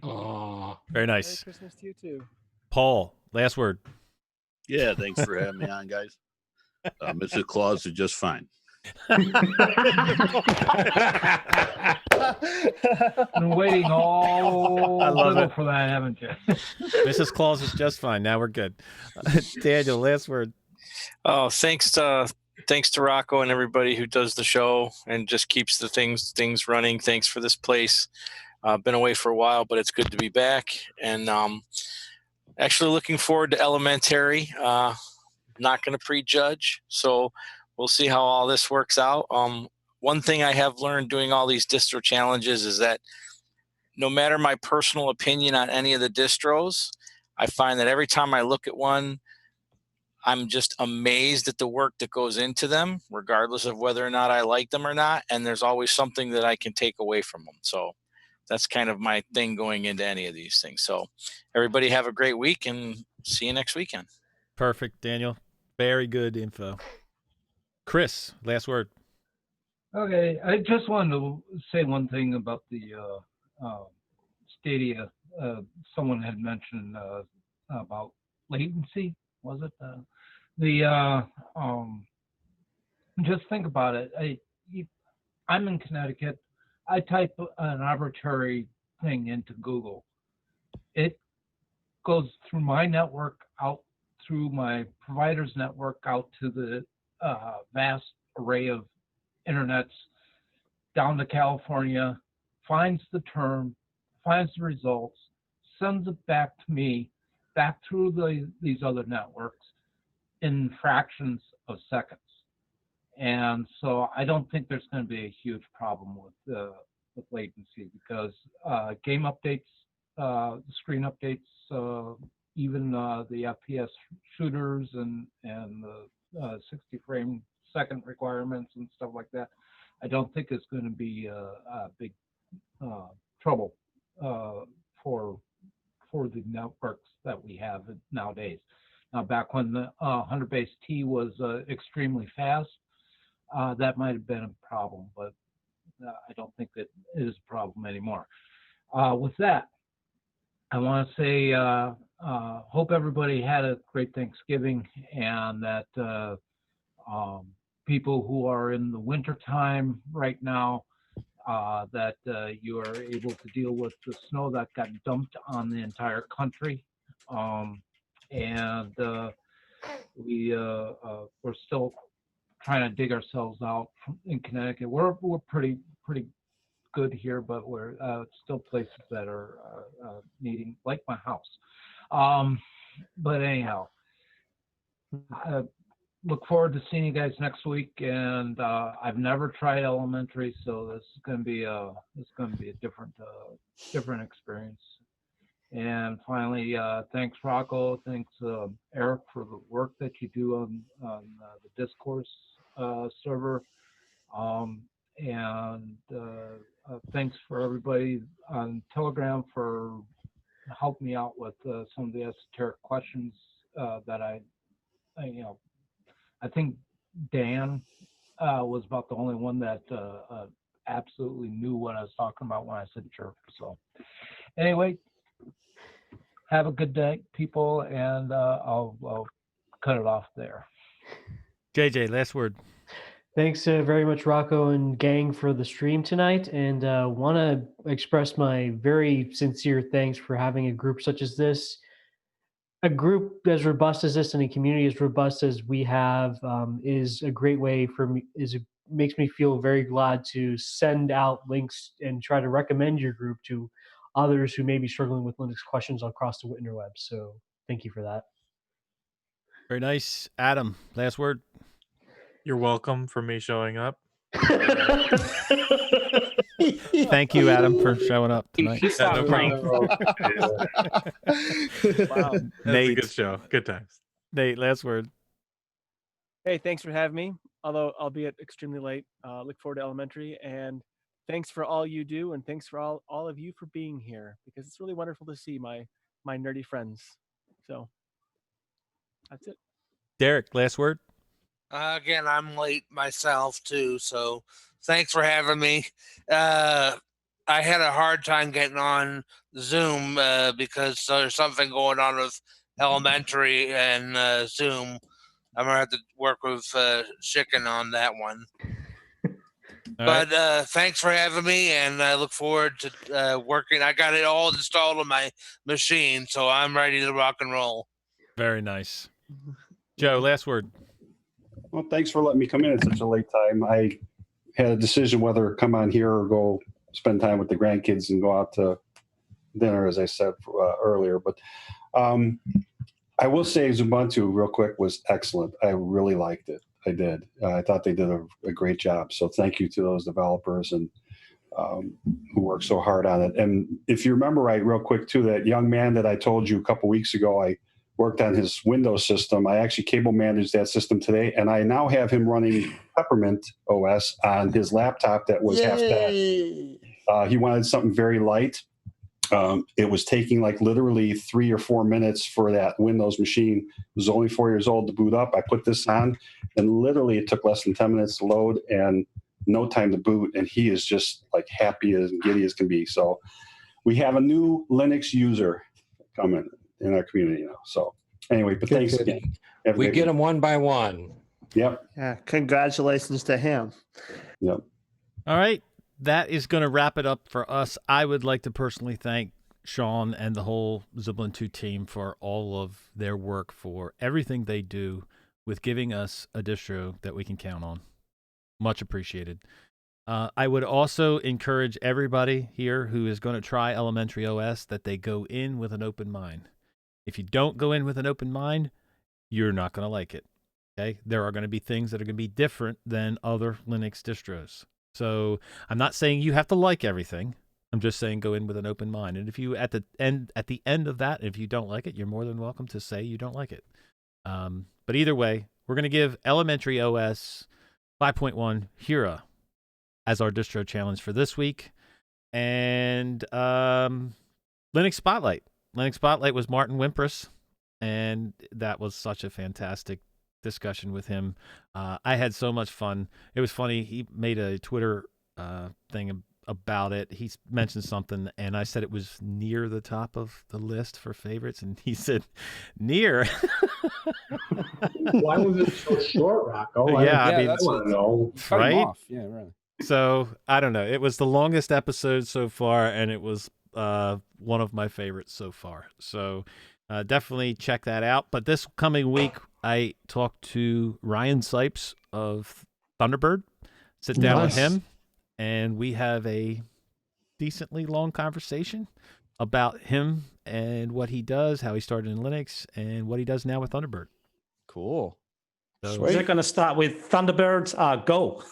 Aww. Very nice. Merry Christmas to you too. Paul, last word. Yeah, thanks for having me on, guys. Mrs. Claus is just fine. Been waiting all I love it. for that, haven't you? Mrs. Claus is just fine. Now we're good. Daniel, last word. Oh, thanks to Thanks to Rocco and everybody who does the show and just keeps the things running. Thanks for this place. Been away for a while, but it's good to be back. And actually looking forward to Elementary. Not going to prejudge, so we'll see how all this works out. One thing I have learned doing all these distro challenges is that no matter my personal opinion on any of the distros, I find that every time I look at one, I'm just amazed at the work that goes into them, regardless of whether or not I like them or not. And there's always something that I can take away from them. So that's kind of my thing going into any of these things. So everybody have a great week and see you next weekend. Perfect, Daniel. Very good info. Chris, last word. Okay, I just wanted to say one thing about the Stadia. Someone had mentioned about latency. Was it just think about it. I'm in Connecticut. I type an arbitrary thing into Google. It goes through my network out through my provider's network out to the vast array of internets down to California, finds the term, finds the results, sends it back to me, back through these other networks in fractions of seconds. And so I don't think there's going to be a huge problem with latency because game updates, screen updates, even the FPS shooters and the 60 frame second requirements and stuff like that, I don't think it's going to be a big trouble for the networks that we have nowadays. Now, back when the 100 base T was extremely fast, that might have been a problem, but I don't think that it is a problem anymore. With that, I want to say hope everybody had a great Thanksgiving and that people who are in the winter time right now, that you are able to deal with the snow that got dumped on the entire country. And we're still trying to dig ourselves out in Connecticut. We're pretty good here, but we're still places that are needing, like my house. But anyhow, I look forward to seeing you guys next week. And I've never tried Elementary, so this is going to be a different experience. And finally, thanks Rocco, thanks Eric for the work that you do on the Discourse server. And thanks for everybody on Telegram for helping me out with some of the esoteric questions that I think Dan was about the only one that absolutely knew what I was talking about when I said chirp. So anyway, have a good day, people, and I'll cut it off there. JJ, last word. Thanks very much, Rocco and gang, for the stream tonight, and want to express my very sincere thanks for having a group such as this. A group as robust as this and a community as robust as we have is a great way for me. Makes me feel very glad to send out links and try to recommend your group to others who may be struggling with Linux questions across the interweb. So thank you for that. Very nice. Adam, last word. You're welcome for me showing up. Thank you, Adam, for showing up tonight. No problem. Wow. That's Nate, a good show. Good times. Nate, last word. Hey, thanks for having me, although albeit extremely late. Look forward to Elementary, and thanks for all you do, and thanks for all of you for being here, because it's really wonderful to see my nerdy friends. So that's it. Derek, last word. Again, I'm late myself too, so thanks for having me. I had a hard time getting on Zoom because there's something going on with Elementary and Zoom. I'm gonna have to work with Chicken on that one. But thanks for having me, and I look forward to working. I got it all installed on my machine, so I'm ready to rock and roll. Very nice. Joe, last word. Well, thanks for letting me come in at such a late time. I had a decision whether to come on here or go spend time with the grandkids and go out to dinner, as I said earlier. But I will say Ubuntu real quick was excellent. I really liked it. I did. I thought they did a great job. So thank you to those developers and who worked so hard on it. And if you remember right, real quick too, that young man that I told you a couple weeks ago, I worked on his Windows system. I actually cable managed that system today, and I now have him running Peppermint OS on his laptop that was half dead. He wanted something very light. It was taking like literally 3 or 4 minutes for that Windows machine. It was only 4 years old to boot up. I put this on, and literally it took less than 10 minutes to load and no time to boot. And he is just like happy as giddy as can be. So we have a new Linux user coming in our community now. So anyway, but thanks again. We get them one by one. Yep. Yeah. Congratulations to him. Yep. All right. That is going to wrap it up for us. I would like to personally thank Sean and the whole Ubuntu team for all of their work, for everything they do with giving us a distro that we can count on. Much appreciated. I would also encourage everybody here who is going to try Elementary OS that they go in with an open mind. If you don't go in with an open mind, you're not going to like it. Okay? There are going to be things that are going to be different than other Linux distros. So I'm not saying you have to like everything. I'm just saying go in with an open mind. And if you at the end of that, if you don't like it, you're more than welcome to say you don't like it. But either way, we're going to give Elementary OS 5.1 Hira as our distro challenge for this week. And Linux Spotlight. Linux Spotlight was Martin Wimpress, and that was such a fantastic discussion with him. I had so much fun. It was funny. He made a Twitter thing about it. He mentioned something, and I said it was near the top of the list for favorites, and he said, near. Why was it so short, Rocco? Yeah, I mean, I want to know. right? Off. Yeah, right. So I don't know. It was the longest episode so far, and it was one of my favorites so far. So definitely check that out. But this coming week, I talked to Ryan Sipes of Thunderbird. Sit down with him, and we have a decently long conversation about him and what he does, how he started in Linux, and what he does now with Thunderbird. Cool. So is it going to start with Thunderbirds? Go.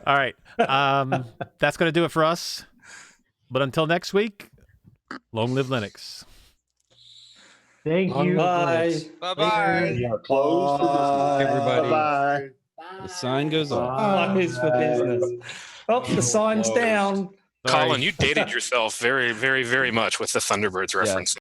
All right. That's going to do it for us. But until next week, long live Linux. Thank you. Bye. Bye-bye. We are closed for business. Everybody. Bye. The sign goes off. Bye for business. Oh, the sign's down. Colin, you dated yourself very, very, very much with the Thunderbirds reference.